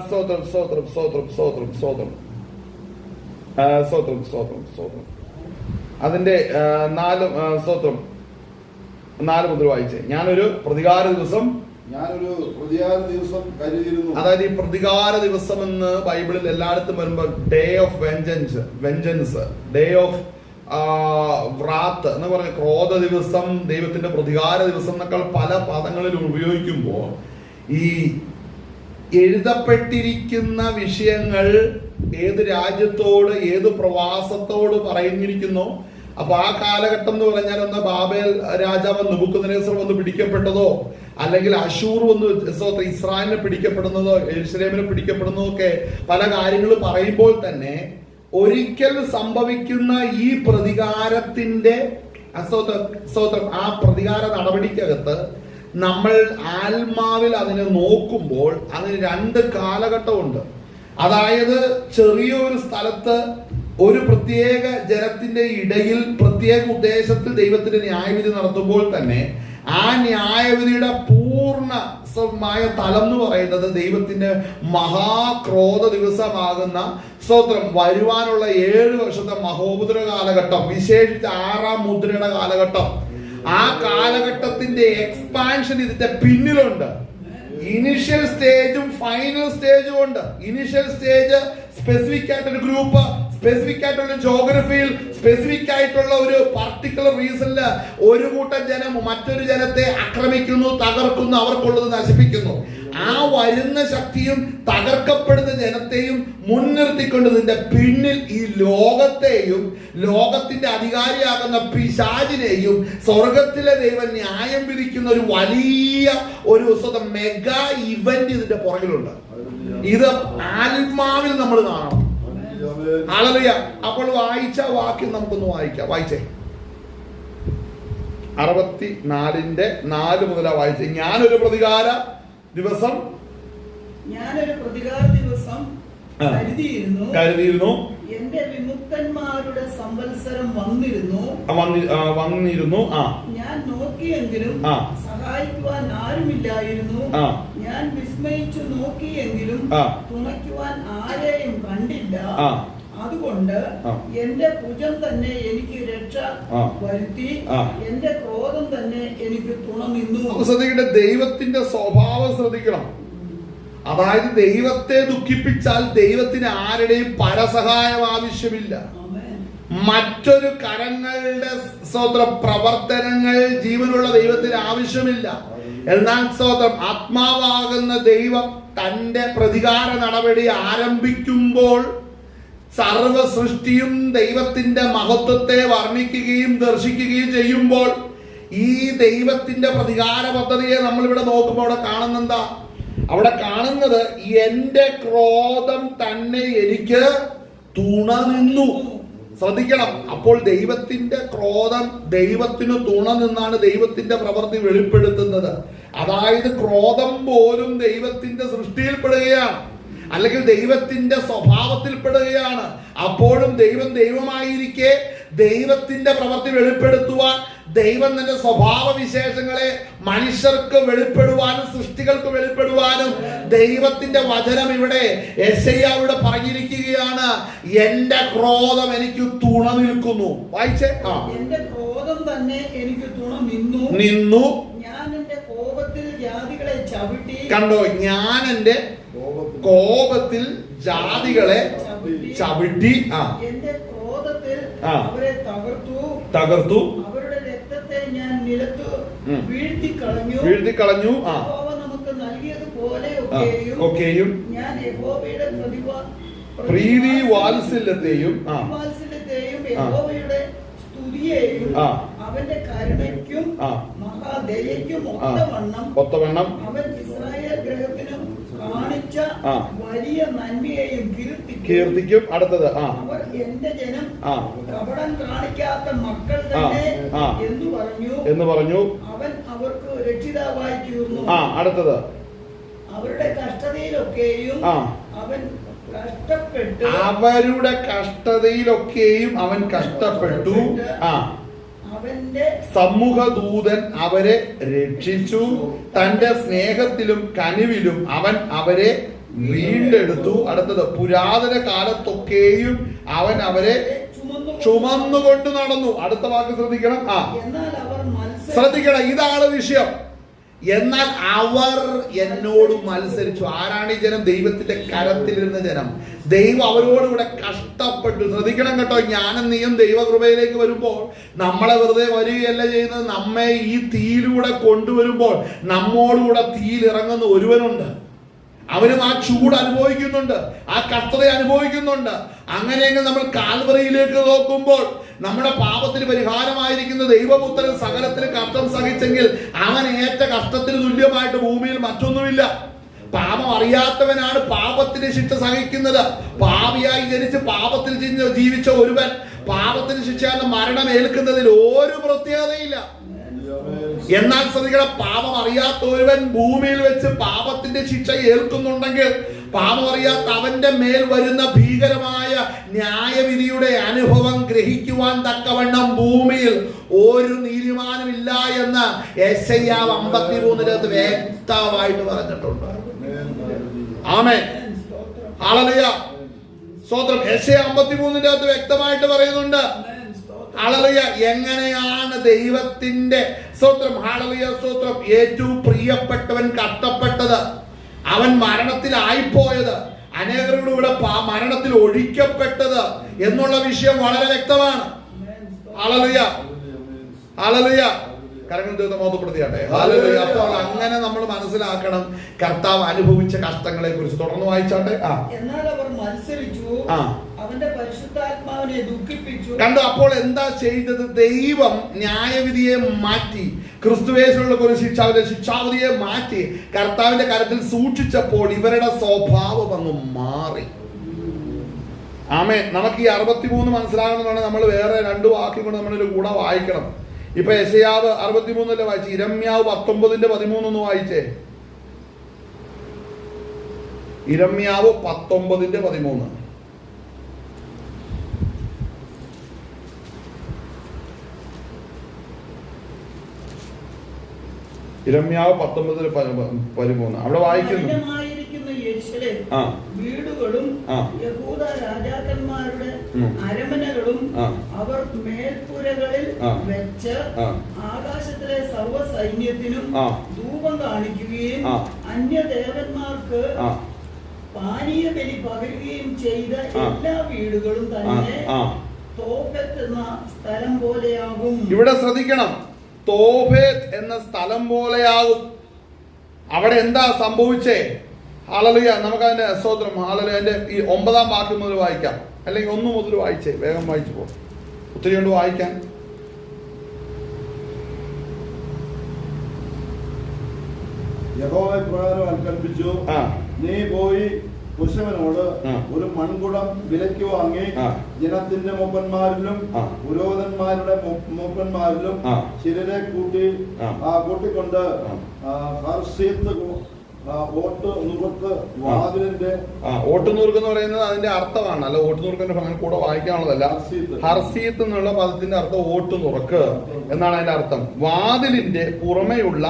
സ്തോത്രം സ്തോത്രം സ്തോത്രം സ്തോത്രം സ്തോത്രം സ്തോത്രം സ്തോത്രം സ്തോത്രം. അതിന്റെ 4 മുതൽ വായിച്ചേ. ഞാനൊരു പ്രതികാര ദിവസം കരുതിയിരുന്നു. അതായത് ഈ പ്രതികാര ദിവസം എന്ന് ബൈബിളിൽ എല്ലായിടത്തും വരുമ്പോൾ day of vengeance, day of wrath എന്ന് പറഞ്ഞ ക്രോധ ദിവസം, ദൈവത്തിന്റെ പ്രതികാര ദിവസം എന്നൊക്കെ പല പദങ്ങളിൽ ഉപയോഗിക്കുമ്പോൾ ഈ എഴുതപ്പെട്ടിരിക്കുന്ന വിഷയങ്ങൾ ഏത് രാജ്യത്തോട് ഏത് പ്രവാസത്തോട് പറഞ്ഞിരിക്കുന്നു. അപ്പൊ ആ കാലഘട്ടം എന്ന് പറഞ്ഞാൽ ഒന്ന് ബാബേൽ രാജാവ് നെബൂഖദ്നേസർ വന്ന് പിടിക്കപ്പെട്ടതോ, അല്ലെങ്കിൽ അശൂർ വന്ന് ഇസ്രായേലിനെ പിടിക്കപ്പെടുന്നതോ, യെരൂശലേമിനെ പിടിക്കപ്പെടുന്നതോ ഒക്കെ പല കാര്യങ്ങൾ പറയുമ്പോൾ തന്നെ ഒരിക്കൽ സംഭവിക്കുന്ന ഈ പ്രതികാരത്തിന്റെ ആ പ്രതികാര നടപടിക്കകത്ത് നമ്മൾ ആത്മാവിൽ അതിനെ നോക്കുമ്പോൾ അതിന് 2 കാലഘട്ടമുണ്ട്. അതായത് ചെറിയൊരു സ്ഥലത്ത് ഒരു പ്രത്യേക ജനത്തിന്റെ ഇടയിൽ പ്രത്യേക ഉദ്ദേശത്തിൽ ദൈവത്തിന്റെ ന്യായവിധി നടത്തുമ്പോൾ തന്നെ ആ ന്യായവിധിയുടെ പൂർണ്ണമായ തലം എന്ന് പറയുന്നത് ദൈവത്തിന്റെ മഹാക്രോധ ദിവസമാകുന്ന സ്തോത്രം വരുവാനുള്ള 7 വർഷത്തെ മഹോപദ്ര കാലഘട്ടം, വിശേഷിച്ച് 6ാം മുദ്രയുടെ കാലഘട്ടം. ആ കാലഘട്ടത്തിന്റെ എക്സ്പാൻഷൻ ഇതിന്റെ പിന്നിലുണ്ട്. ഇനിഷ്യൽ സ്റ്റേജും ഫൈനൽ സ്റ്റേജും ഉണ്ട്. ഇനിഷ്യൽ സ്റ്റേജ് സ്പെസിഫിക് ആയിട്ടൊരു ഗ്രൂപ്പ്, സ്പെസിഫിക് ആയിട്ടുള്ള ജോഗ്രഫിയിൽ, സ്പെസിഫിക് ആയിട്ടുള്ള ഒരു പർട്ടിക്കുലർ റീസണില് ഒരു കൂട്ടം ജനം മറ്റൊരു ജനത്തെ ആക്രമിക്കുന്നു, തകർക്കുന്നു, അവർക്കുള്ളത് നശിപ്പിക്കുന്നു. ആ വരുന്ന ശക്തിയും തകർക്കപ്പെടുന്ന ജനത്തെയും മുൻനിർത്തിക്കൊണ്ട് ഇതിന്റെ പിന്നിൽ ഈ ലോകത്തെയും ലോകത്തിന്റെ അധികാരിയാകുന്ന പിശാചിനെയും സ്വർഗത്തിലെ ദൈവം ന്യായം വിധിക്കുന്ന ഒരു വലിയ ഒരു മെഗാ ഇവന്റ് ഇതിന്റെ പുറകിലുണ്ട്. ഇത് ആത്മാവിൽ നമ്മൾ കാണണം. ഹല്ലേലൂയ. അപ്പോൾ വായിച്ച വാക്യം നമുക്കൊന്ന് വായിച്ചേ. 64:4 മുതലാ വായിച്ചേ. ഞാനൊരു പ്രതികാര ദിവസം കരുതിയിരുന്നു, എന്റെ വിമുക്തന്മാരുടെ സംവത്സരം വന്നിരുന്നു. ഞാൻ നോക്കിയെങ്കിലും സഹായിക്കുവാൻ ആരുമില്ലായിരുന്നു. ഞാൻ വിസ്മയിച്ചു നോക്കിയെങ്കിലും തുണയ്ക്കുവാൻ ആരെയും കണ്ടില്ല. അതുകൊണ്ട് എന്റെ ഭുജം തന്നെ എനിക്ക് രക്ഷ വരുത്തി, എന്റെ ക്രോധം തന്നെ എനിക്ക് തുണ നിന്നു. ശ്രദ്ധിക്കട്ടെ, ദൈവത്തിന്റെ സ്വഭാവം ശ്രദ്ധിക്കണം. അതായത് ദൈവത്തെ ദുഃഖിപ്പിച്ചാൽ ദൈവത്തിന് ആരുടെയും പരസഹായം ആവശ്യമില്ല. മറ്റൊരു കരങ്ങളുടെ പ്രവർത്തനങ്ങൾ ജീവനുള്ള ദൈവത്തിന് ആവശ്യമില്ല. എന്നാൽ ആത്മാവാകുന്ന ദൈവം തന്റെ പ്രതികാര നടപടി ആരംഭിക്കുമ്പോൾ സർവ സൃഷ്ടിയും ദൈവത്തിന്റെ മഹത്വത്തെ വർണ്ണിക്കുകയും ദർശിക്കുകയും ചെയ്യുമ്പോൾ ഈ ദൈവത്തിന്റെ പ്രതികാര പദ്ധതിയെ നമ്മൾ ഇവിടെ നോക്കുമ്പോൾ അവിടെ കാണുന്നെന്താ? അവിടെ കാണുന്നത് എന്റെ ക്രോധം തന്നെ എനിക്ക് തുണ നിന്നു. ശ്രദ്ധിക്കണം. അപ്പോൾ ദൈവത്തിന്റെ ക്രോധം ദൈവത്തിന് തുണ നിന്നാണ് ദൈവത്തിന്റെ പ്രവൃത്തി വെളിപ്പെടുത്തുന്നത്. അതായത് ക്രോധം പോലും ദൈവത്തിന്റെ സൃഷ്ടിയിൽപ്പെടുകയാണ്, അല്ലെങ്കിൽ ദൈവത്തിന്റെ സ്വഭാവത്തിൽപ്പെടുകയാണ്. അപ്പോഴും ദൈവം ദൈവമായിരിക്കെ ദൈവത്തിന്റെ പ്രവൃത്തി വെളിപ്പെടുത്തുവാൻ, ദൈവം തന്റെ സ്വഭാവ വിശേഷങ്ങളെ മനുഷ്യർക്ക് വെളിപ്പെടുവാനും സൃഷ്ടികൾക്ക് വെളിപ്പെടുവാനും ദൈവത്തിന്റെ വചനം ഇവിടെ യെശയ്യാവിടെ പറഞ്ഞിരിക്കുകയാണ്. എന്റെ ക്രോധം എനിക്ക് തുണ നിൽക്കുന്നു. വായിച്ചേ. എന്റെ ക്രോധം തന്നെ എനിക്ക് തുണ നിന്നു. ഞാൻ എന്റെ കോപത്തിൽ ജാതികളെ ചവിട്ടി. കണ്ടോ? ഞാൻ എന്റെ കോപത്തിൽ ജാതികളെ ചവിട്ടി. എന്റെ ക്രോധത്തിൽ അവരെ തകർത്തു. അവരുടെ രക്തത്തെ ഞാൻ നിലത്തു വീഴ്ത്തി കളഞ്ഞു. നമുക്ക് നൽകിയതുപോലെ ഒക്കെയും ഞാൻ യഹോവയുടെ പ്രീതി വാത്സല്യത്തെയും യഹോവയുടെ സ്തുതിയെയും അവന്റെ കരുണയ്ക്കും മഹാദയയ്ക്കും ഒത്തവണ്ണം അവൻ ഇസ്രായേൽ ഗ്രഹത്തിനും കാണിച്ച വലിയ നന്മയെയും കീർത്തിക്കും. അടുത്തത് അവർ എന്റെ ജനം കപടം കാണിക്കാത്ത മക്കൾ തന്നെ എന്ന് പറഞ്ഞു. അവൻ അവർക്ക് രക്ഷിതാവായി തീർന്നു. അടുത്തത്, അവരുടെ കഷ്ടതയിലൊക്കെയും അവൻ കഷ്ടപ്പെട്ടു. അവരുടെ കഷ്ടതയിലൊക്കെയും അവൻ കഷ്ടപ്പെട്ടു. അവന്റെ സമൂഹദൂതൻ അവരെ രക്ഷിച്ചു. തന്റെ സ്നേഹത്തിലും കനിവിലും അവൻ അവരെ വീണ്ടെടുത്തു. അടുത്തത്, പുരാതന കാലത്തൊക്കെയും അവൻ അവരെ ചുമന്നുകൊണ്ട് നടന്നു. അടുത്ത വാക്ക് ശ്രദ്ധിക്കണം. ശ്രദ്ധിക്കണം, ഇതാണ് വിഷയം. എന്നാൽ അവർ എന്നോട് മത്സരിച്ചു. ആരാണ് ഈ ജനം? ദൈവത്തിന്റെ കരത്തിലിരുന്ന ജനം. ദൈവം അവരോടുകൂടെ കഷ്ടപ്പെട്ടു. ശ്രദ്ധിക്കണം കേട്ടോ, ജ്ഞാനം നീയും ദൈവകൃപയിലേക്ക് വരുമ്പോൾ നമ്മളെ വെറുതെ വരികയല്ല ചെയ്യുന്നത്. നമ്മെ ഈ തീയിലൂടെ കൊണ്ടുവരുമ്പോൾ നമ്മോടുകൂടെ തീയിലിറങ്ങുന്ന ഒരുവനുണ്ട്. അവനും ആ ചൂട് അനുഭവിക്കുന്നുണ്ട്, ആ കഷ്ടത അനുഭവിക്കുന്നുണ്ട്. അങ്ങനെയെങ്കിൽ നമ്മൾ കാൽവറിയിലേക്ക് നോക്കുമ്പോൾ നമ്മുടെ പാപത്തിന് പരിഹാരമായിരിക്കുന്ന ദൈവപുത്രൻ സകലത്തിന് കഷ്ടം സഹിച്ചെങ്കിൽ അവൻ ഏറ്റ കഷ്ടത്തിന് തുല്യമായിട്ട് ഭൂമിയിൽ മറ്റൊന്നുമില്ല. പാപം അറിയാത്തവനാണ് പാപത്തിന് ശിക്ഷ സഹിക്കുന്നത്. പാപിയായി ജനിച്ച് പാപത്തിൽ ജീവിച്ച ഒരുവൻ പാപത്തിന് ശിക്ഷയാണ് മരണം ഏൽക്കുന്നതിൽ ഒരു പ്രത്യേകതയില്ല. എന്നാൽ ശ്രദ്ധിക്കണം, പാപം അറിയാത്ത ഒരുവൻ ഭൂമിയിൽ വെച്ച് പാപത്തിന്റെ ശിക്ഷ ഏൽക്കുന്നുണ്ടെങ്കിൽ പാപം അറിയാത്ത അവന്റെ മേൽ വരുന്ന ഭീകരമായ ന്യായവിധിയുടെ അനുഭവം ഗ്രഹിക്കുവാൻ തക്കവണ്ണം ഭൂമിയിൽ ഒരു നീതിമാനമില്ല എന്ന് യെശയ്യാ 53 വ്യക്തമായിട്ട് പറഞ്ഞിട്ടുണ്ട്. ആമേൻ, ഹല്ലേലൂയ, സ്തോത്രം. യെശയ്യാ 53 വ്യക്തമായിട്ട് പറയുന്നുണ്ട്. ഹല്ലേലൂയ, എങ്ങനെയാണ് ദൈവത്തിന്റെ സ്തോത്രം, ഹല്ലേലൂയ, സ്തോത്രം, ഏറ്റവും പ്രിയപ്പെട്ടവൻ കഷ്ടപ്പെട്ടത്, അവൻ മരണത്തിലായിപ്പോയത്, അനേകരുടെ കൂടെ മരണത്തിൽ ഒഴിക്കപ്പെട്ടത് എന്നുള്ള വിഷയം വളരെ വ്യക്തമാണ്. ഹല്ലേലൂയ, ഹല്ലേലൂയ, കരങ്ങൾ ദൈവത്തെ മഹത്വപ്പെടുത്തിയാട്ടെ. ഹല്ലേലൂയ. അപ്പോൾ അങ്ങനെ നമ്മൾ മനസ്സിലാക്കണം കർത്താവ് അനുഭവിച്ച കഷ്ടങ്ങളെ കുറിച്ച്. തുടർന്ന് വായിച്ചാട്ടെ. എന്നാൽ അവർ മത്സരിച്ചു, അവന്റെ പരിശുദ്ധാത്മാവിനെ ദുഃഖിപ്പിച്ചു. കണ്ടു, അപ്പോൾ എന്താ ചെയ്തത്? ദൈവം ന്യായവിധിയെ മാറ്റി, ക്രിസ്തുവേശുള്ള ഒരു ശിക്ഷാവിധിയെ മാറ്റി കർത്താവിന്റെ കരത്തിൽ സൂക്ഷിച്ചപ്പോൾ ഇവരുടെ സ്വഭാവം അങ്ങ് മാറി. ആമേൻ. നമുക്ക് ഈ 63 മനസ്സിലാകണമെന്നാണ് നമ്മൾ വേറെ 2 വാക്യം കൊണ്ട് നമ്മളിൽ കൂടെ വായിക്കണം. ഇപ്പൊ യെശയ്യാവ് 63 വായിച്ചു. ഇരമ്യാവ് 19:13 ഒന്ന് വായിച്ചേ. ഇരമ്യാവ് 19:13. ഇരമ്യാവ് 19:13 അവിടെ വായിക്കുന്നു. വീടുകളും യഹൂദ രാജാക്കന്മാരുടെ അരമനകളും അവർ മേൽപ്പുരകളിൽ വെച്ച് ആകാശത്തിലെ സർവ്വ സൈന്യത്തിനും ധൂപം കാണിക്കുകയും അന്യദേവന്മാർക്ക് പാനീയ ബലി പകരുകയും ചെയ്ത എല്ലാ വീടുകളും തന്നെ തോഫെത്ത് എന്ന സ്ഥലം പോലെയാകും. ഇവിടെ ശ്രദ്ധിക്കണം, തോഫെത്ത് എന്ന സ്ഥലം പോലെയാകും. അവിടെ എന്താ സംഭവിച്ചേ? ഹല്ലേലൂയ. നമുക്കതിന്റെ സ്തോത്രം. ഹല്ലേലൂയ. അതിന്റെ ഈ 9 വാക്യം മുതൽ വായിക്കാം, അല്ലെങ്കിൽ 1 മുതൽ വായിച്ചേ. വേഗം വായിച്ചു പോ, ഒത്തിരി കൊണ്ട് വായിക്കാൻ. യഹോവ ഇപ്രകാരം കൽപ്പിച്ചു, നീ പോയി പുരുഷനോട് ഒരു മൺകുടം വിലയ്ക്ക് വാങ്ങി ജനത്തിന്റെ മൂപ്പന്മാരിലും പുരോഹിതന്മാരുടെ മൂപ്പന്മാരിലും ചിലരെ കൂട്ടിക്കൊണ്ട് ഓട്ടുനൂർക്ക് എന്ന് പറയുന്നത് അതിന്റെ അർത്ഥമാണ്, അല്ല ഓട്ടുനൂർക്കിന്റെ കൂടെ വായിക്കാനുള്ളതല്ല. ഹർസീത്ത് എന്നുള്ള പദത്തിന്റെ അർത്ഥം ഓട്ടുനുറുക്ക് എന്നാണ് അതിന്റെ അർത്ഥം. വാതിലിന്റെ പുറമെയുള്ള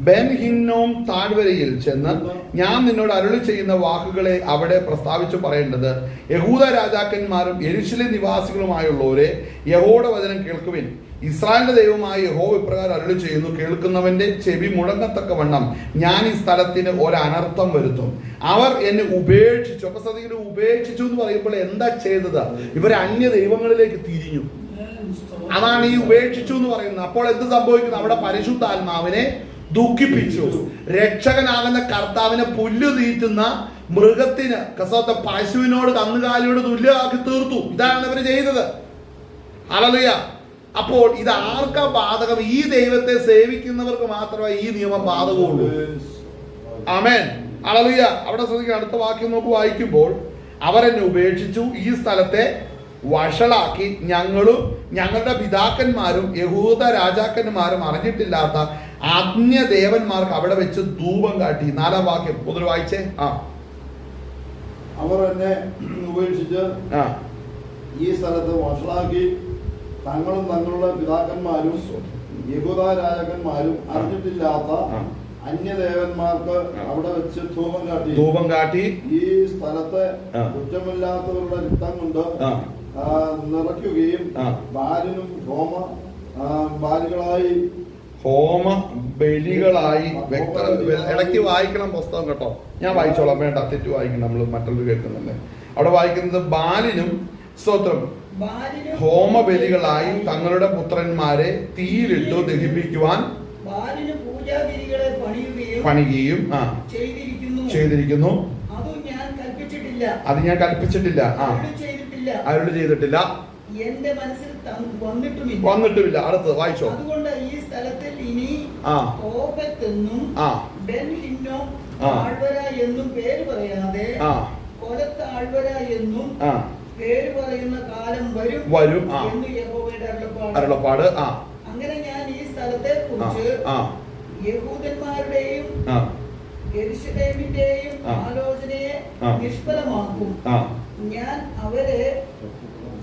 ബെൻ ഹിന്നോം താഴ്വരയിൽ ചെന്ന് ഞാൻ നിന്നോട് അരുളി ചെയ്യുന്ന വാക്കുകളെ അവിടെ പ്രസ്താവിച്ചു പറയേണ്ടത്, യഹൂദ രാജാക്കന്മാരും യെരൂശലേം നിവാസികളുമായുള്ളവരെ യഹോവയുടെ വചനം കേൾക്കുവിൻ. ഇസ്രായേലിന്റെ ദൈവമായ യഹോവ ഇപ്രകാരം അരുളി ചെയ്യുന്നു, കേൾക്കുന്നവന്റെ ചെവി മുടങ്ങത്തക്കവണ്ണം ഞാൻ ഈ സ്ഥലത്തിന് ഒരനർത്ഥം വരുത്തും. അവർ എന്നെ ഉപേക്ഷിച്ചു. അപ്പൊ ശ്രദ്ധിക്കുന്നു, ഉപേക്ഷിച്ചു എന്ന് പറയുമ്പോൾ എന്താ ചെയ്തത്? ഇവർ അന്യ ദൈവങ്ങളിലേക്ക് തിരിഞ്ഞു. അതാണ് ഈ ഉപേക്ഷിച്ചു എന്ന് പറയുന്നത്. അപ്പോൾ എന്ത് സംഭവിക്കുന്നു? അവിടെ പരിശുദ്ധാത്മാവിനെ ദുഃഖിപ്പിച്ചു. രക്ഷകനാകുന്ന കർത്താവിനെ പുല്ല് തീറ്റുന്ന മൃഗത്തിന്, പശുവിനോട് കന്നുകാലിയോട് തുല്യമാക്കി തീർത്തു. ഇതാണ് ഇവര് ചെയ്തത്. ഹല്ലേലൂയ. അപ്പോൾ ഇത് ആർക്കാ ബാധകം? ഈ ദൈവത്തെ സേവിക്കുന്നവർക്ക് മാത്രമേ ഈ നിയമം ബാധകമുള്ളൂ. ആമേൻ, ഹല്ലേലൂയ. അവിടെ ശ്രദ്ധിക്കുക, അടുത്ത വാക്യം നോക്ക് വായിക്കുമ്പോൾ, അവരെന്നെ ഉപേക്ഷിച്ചു, ഈ സ്ഥലത്തെ വഷളാക്കി ഞങ്ങളും ഞങ്ങളുടെ പിതാക്കന്മാരും യഹൂദ രാജാക്കന്മാരും അറിഞ്ഞിട്ടില്ലാത്ത അന്യദേവന്മാർക്ക് അവിടെ വെച്ച് ധൂപം കാട്ടി. 4-ാം വാക്യം മുതൽ വായിച്ചേ. അവർ എന്നെ ഉപേക്ഷിച്ച് ഈ സ്ഥലത്ത് വഷളാക്കി തങ്ങളും തങ്ങളുടെ പിതാക്കന്മാരും യഹൂദ രാജാക്കന്മാരും അറിഞ്ഞിട്ടില്ലാത്ത അന്യദേവന്മാർക്ക് അവിടെ വെച്ച് ധൂപം കാട്ടി ഈ സ്ഥലത്തെ കുറ്റമില്ലാത്തവരുടെ രക്തം കൊണ്ട് നിറയ്ക്കുകയും ബാലിനും ഹോമ ബലികളായി ഇടയ്ക്ക് വായിക്കണം പുസ്തകം കേട്ടോ. ഞാൻ വായിച്ചോളാം, വേണ്ട തെറ്റ് വായിക്കണം, നമ്മൾ മറ്റുള്ളവർ കേൾക്കുന്നില്ലേ. അവിടെ വായിക്കുന്നത് ബാലിനും സ്തോത്രം ഹോമബലികളായി തങ്ങളുടെ പുത്രന്മാരെ തീയിലിട്ടു ദഹിപ്പിക്കുവാൻ പണിയുകയും ചെയ്തിരിക്കുന്നു. അത് ഞാൻ കൽപ്പിച്ചിട്ടില്ല, അരുളി ചെയ്തിട്ടില്ല, എന്റെ മനസ്സിൽ വന്നിട്ടുമില്ല. അടുത്തത് വായിച്ചോ. അതുകൊണ്ട് ഈ സ്ഥലത്തിൽ ഇനി ഓബെത്തെന്നും ബെൻഹിന്നോം ആൾവര എന്നും പേര് പറയാതെ കൊലത്ത് ആൾവര എന്നും പേര് പറയുന്ന കാലം വരും എന്ന് യഹോവയുടെ അരുളപ്പാട്. അങ്ങനെ ഞാൻ ഈ സ്ഥലത്തെ കുറിച്ച് യഹൂദന്മാരുടെയും യെരൂശലേമിന്റെയും ആലോചനയെ നിഷ്ഫലമാക്കും. ഞാൻ അവരെ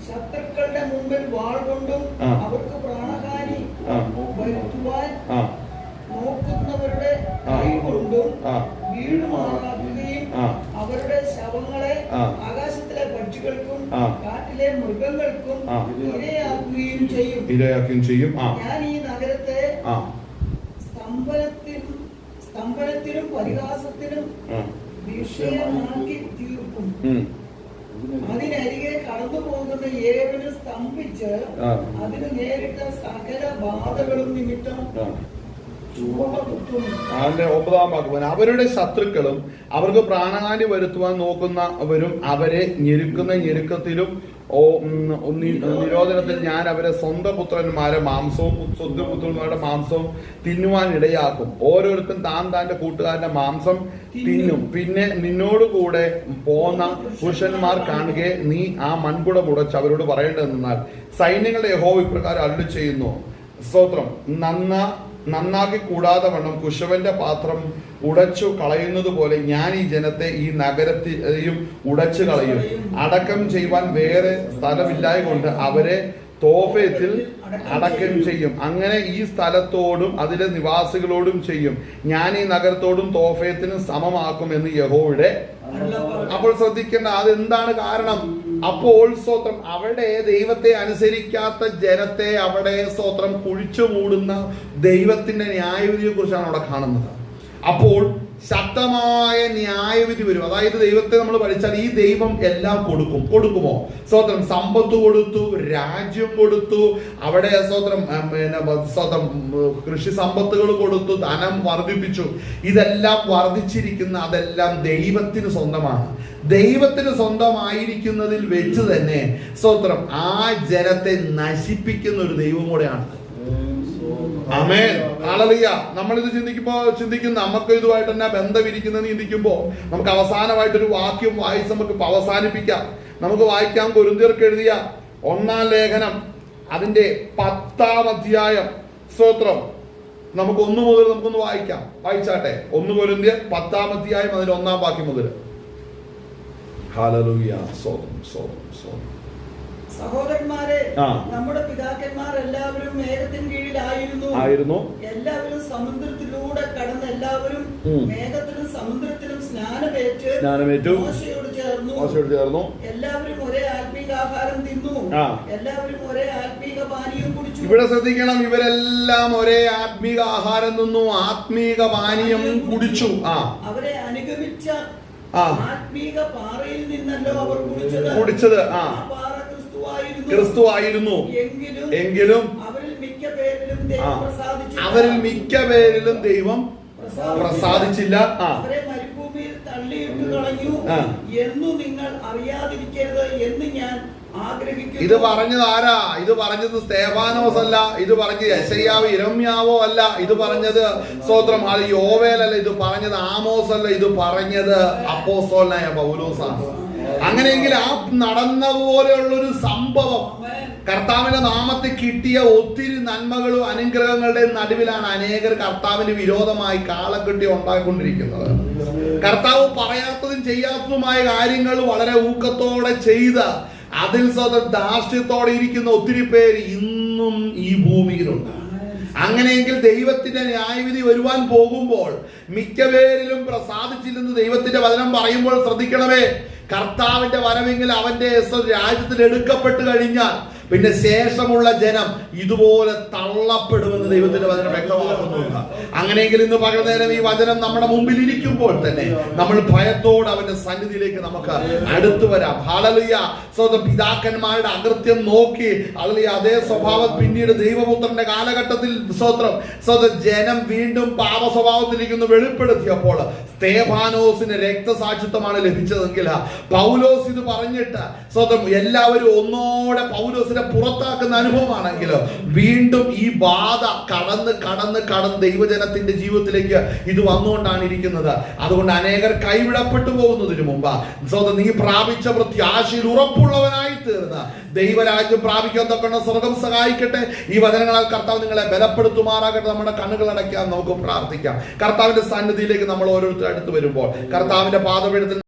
ശത്രുക്കളുടെ മുമ്പിൽ വാൾ കൊണ്ടും അവർക്ക് പ്രാണഹാനി വരുത്തുവാൻ നോക്കുന്നവരുടെ കൈ കൊണ്ടും വീടുമാറാക്കുകയും അവരുടെ ശവങ്ങളെ ആകാശത്തിലെ പക്ഷികൾക്കും കാട്ടിലെ മൃഗങ്ങൾക്കും ഇരയാക്കുകയും ചെയ്യും. ഞാൻ ഈ നഗരത്തെ സ്തംഭനത്തിനും പരിഹാസത്തിനും വിഷയമാക്കി തീർക്കും. അതിനരികെ കടന്നു പോകുന്ന ഏവന് സ്തംഭിച്ച് അതിന് നേരിട്ട സകല ബാധകളും നിമിത്തം അതിന്റെ 9-ാം വാക്യം, അവരുടെ ശത്രുക്കളും അവർക്ക് പ്രാണഹാനി വരുത്തുവാൻ നോക്കുന്നവരും അവരെ ഞെരുക്കത്തിലും നിരോധനത്തിൽ ഞാൻ അവരെ സ്വന്തം പുത്രന്മാരുടെ മാംസവും തിന്നുവാൻ ഇടയാക്കും. ഓരോരുത്തരും താന്റെ കൂട്ടുകാരന്റെ മാംസം തിന്നും. പിന്നെ നിന്നോടുകൂടെ പോന്ന പുരുഷന്മാർ കാണുകെ നീ ആ മൺകുടം ഉടച്ച് അവരോട് പറയേണ്ടതെന്നാൽ സൈന്യങ്ങളുടെ യഹോവ ഇപ്രകാരം അരുളി ചെയ്യുന്നു, സ്തോത്രം, നന്നാക്കി കൂടാതെ വണ്ണം കുശവന്റെ പാത്രം ഉടച്ചു കളയുന്നത് പോലെ ഞാൻ ഈ ജനത്തെ ഈ നഗരത്തെയും ഉടച്ചു കളയും. അടക്കം ചെയ്യുവാൻ വേറെ സ്ഥലമില്ലായകൊണ്ട് അവരെ തോഫേത്തിൽ അടക്കം ചെയ്യും. അങ്ങനെ ഈ സ്ഥലത്തോടും അതിലെ നിവാസികളോടും ചെയ്യും. ഞാൻ ഈ നഗരത്തോടും തോഫേത്തിനും സമമാക്കും എന്ന് യഹോവയുടെ. അപ്പോൾ ശ്രദ്ധിക്കേണ്ട, അതെന്താണ് കാരണം? അപ്പോൾ സ്തോത്രം, അവിടെ ദൈവത്തെ അനുസരിക്കാത്ത ജനത്തെ അവിടെ സ്തോത്രം കുഴിച്ചു മൂടുന്ന ദൈവത്തിന്റെ ന്യായവിധിയെ കുറിച്ചാണ് അവിടെ കാണുന്നത്. അപ്പോൾ ശക്തമായ ന്യായവിധി വരും. അതായത് ദൈവത്തെ നമ്മൾ പഠിച്ചാൽ ഈ ദൈവം എല്ലാം കൊടുക്കുമോ? സ്തോത്രം, സമ്പത്ത് കൊടുത്തു, രാജ്യം കൊടുത്തു, അവിടെ സ്തോത്രം കൃഷി സമ്പത്തുകൾ കൊടുത്തു, ധനം വർദ്ധിപ്പിച്ചു. ഇതെല്ലാം വർദ്ധിച്ചിരിക്കുന്ന അതെല്ലാം ദൈവത്തിന് സ്വന്തമാണ്. ദൈവത്തിന് സ്വന്തമായിരിക്കുന്നതിൽ വെച്ച് തന്നെ സ്തോത്രം ആ ജനത്തെ നശിപ്പിക്കുന്ന ഒരു ദൈവം കൂടെയാണ്. ആമേൻ, ഹല്ലേലൂയ. നമ്മളിത് ചിന്തിക്കുന്ന നമുക്ക് ഇതുമായിട്ട് തന്നെ ബന്ധമിരിക്കുന്നത് ചിന്തിക്കുമ്പോൾ നമുക്ക് അവസാനമായിട്ടൊരു വാക്യം വായിച്ച് നമുക്ക് അവസാനിപ്പിക്കാം. നമുക്ക് വായിക്കാം കൊരിന്ത്യർക്ക് എഴുതിയ 1-ാം ലേഖനം അതിന്റെ 10-ാം അധ്യായം. സ്തോത്രം, നമുക്ക് 1 മുതൽ നമുക്കൊന്ന് വായിച്ചാട്ടെ. 1 കൊരിന്ത്യർ 10-ാം അധ്യായം അതിന്റെ 1-ാം വാക്യം മുതൽ. ഹല്ലേലൂയ, സ്തോത്രം, സ്തോത്രം, സ്തോത്രം. സഹോദരന്മാരെ, നമ്മുടെ പിതാക്കന്മാർ എല്ലാവരും മേഘത്തിന് കീഴിലായിരുന്നു. എല്ലാവരും സമുദ്രത്തിലൂടെ കടന്ന് എല്ലാവരും മേഘത്തിലും സമുദ്രത്തിലും സ്നാനമേറ്റു മോശയോട് ചേർന്നു. എല്ലാവരും ഒരേ ആത്മീക ആഹാരം തിന്നു, എല്ലാവരും ഒരേ ആത്മീക പാനീയം കുടിച്ചു. ഇവിടെ ശ്രദ്ധിക്കണം, ഇവരെല്ലാം ഒരേ ആത്മീക ആഹാരം തിന്നു, ആത്മീക പാനീയം കുടിച്ചു. അവരെ അനുഗമിച്ച ആത്മീക പാറയിൽ നിന്നല്ലോ അവർ കുടിച്ചത്. ക്രിസ്തു ആയിരുന്നു. എങ്കിലും അവരിൽ മിക്ക പേരിലും ദൈവം പ്രസാദിച്ചില്ല. അവരെ മരുഭൂമിയിൽ തള്ളിയിട്ട് കളഞ്ഞു എന്നു നിങ്ങൾ അറിയാതിരിക്കരുത് എന്ന് ഞാൻ ആഗ്രഹിക്കുന്നു. ഇത് പറഞ്ഞത് ആരാ? ഇത് പറഞ്ഞത് സ്തേഫാനോസ് അല്ല, ഇത് പറഞ്ഞത് യെശയ്യാവ് യിരെമ്യാവോ അല്ല, ഇത് പറഞ്ഞത് സ്തോത്രം അത് യോവേൽ അല്ല, ഇത് പറഞ്ഞത് ആമോസ് അല്ല, ഇത് പറഞ്ഞത് അപ്പോസ്തലനായ പൗലോസാണ്. അങ്ങനെയെങ്കിൽ ആ നടന്നതുപോലെയുള്ളൊരു സംഭവം കർത്താവിന്റെ നാമത്തിൽ കിട്ടിയ ഒത്തിരി നന്മകളും അനുഗ്രഹങ്ങളുടെയും നടുവിലാണ് അനേകർ കർത്താവിന് വിരോധമായി കാളക്കെട്ടി ഉണ്ടായിക്കൊണ്ടിരിക്കുന്നത്. കർത്താവ് പറയാത്തതും ചെയ്യാത്തതുമായ കാര്യങ്ങൾ വളരെ ഊക്കത്തോടെ ചെയ്ത് അതിൽ സ്വന്തം ധാർഷ്ട്യത്തോടെ ഇരിക്കുന്ന ഒത്തിരി പേര് ഇന്നും ഈ ഭൂമിയിലുണ്ട്. അങ്ങനെയെങ്കിൽ ദൈവത്തിന്റെ ന്യായവിധി വരുവാൻ പോകുമ്പോൾ മിക്കപേരിലും പ്രസാദിച്ചില്ലെന്ന് ദൈവത്തിന്റെ വചനം പറയുമ്പോൾ ശ്രദ്ധിക്കണമേ. കർത്താവിന്റെ വരവെങ്കിൽ അവന്റെ രാജ്യത്തിൽ എടുക്കപ്പെട്ട് കഴിഞ്ഞാൽ പിന്നെ ശേഷമുള്ള ജനം ഇതുപോലെ തള്ളപ്പെടുമെന്ന് ദൈവത്തിന്റെ വചനം വ്യക്തമാക്കുന്നുണ്ട്. അങ്ങനെയെങ്കിൽ ഇന്ന് പകൽ നേരം ഈ വചനം നമ്മുടെ മുമ്പിൽ ഇരിക്കുമ്പോൾ തന്നെ നമ്മൾ ഭയത്തോടെ അവന്റെ സന്നിധിയിലേക്ക് നമുക്ക് അടുത്തു വരാം. ഹല്ലേലൂയ. സ്വന്തം പിതാക്കന്മാരുടെ അകൃത്യം നോക്കി ഹല്ലേലൂയ അതേ സ്വഭാവം പിന്നീട് ദൈവപുത്രന്റെ കാലഘട്ടത്തിൽ സ്വന്തം ജനം വീണ്ടും പാപ സ്വഭാവത്തിലേക്ക് വെളിപ്പെടുത്തിയപ്പോൾ സ്തേഫാനോസിന് രക്തസാക്ഷിത്വമാണ് ലഭിച്ചതെങ്കിൽ പൗലോസ് ഇത് പറഞ്ഞിട്ട് സ്വന്തം എല്ലാവരും ഒന്നോടെ പൗലോസിനെ പുറത്താക്കുന്ന അനുഭവമാണെങ്കിലോ വീണ്ടും ഈ ബാധ കടന്ന് ദൈവജനത്തിന്റെ ജീവിതത്തിലേക്ക് ഇത് വന്നുകൊണ്ടാണ് ഇരിക്കുന്നത്. അതുകൊണ്ട് അനേകർ കൈവിടപ്പെട്ടു പോകുന്നതിന് മുമ്പ് സ്വന്തം നീ പ്രാപിച്ച പ്രത്യാശയിൽ ഉറപ്പുള്ളവനായി തീർന്ന ദൈവരാജ്യം പ്രാപിക്കാൻ തക്ക സ്വർഗം സഹായിക്കട്ടെ. ഈ വചനങ്ങളാൽ കർത്താവ് നിങ്ങളെ ബലപ്പെടുത്തുമാറാകട്ടെ. നമ്മുടെ കണ്ണുകൾ അടയ്ക്കാൻ നമുക്ക് പ്രാർത്ഥിക്കാം. കർത്താവിന്റെ സന്നിധിയിലേക്ക് നമ്മൾ ഓരോരുത്തർ അടുത്ത് വരുമ്പോൾ കർത്താവിന്റെ പാദപീഠത്തിൽ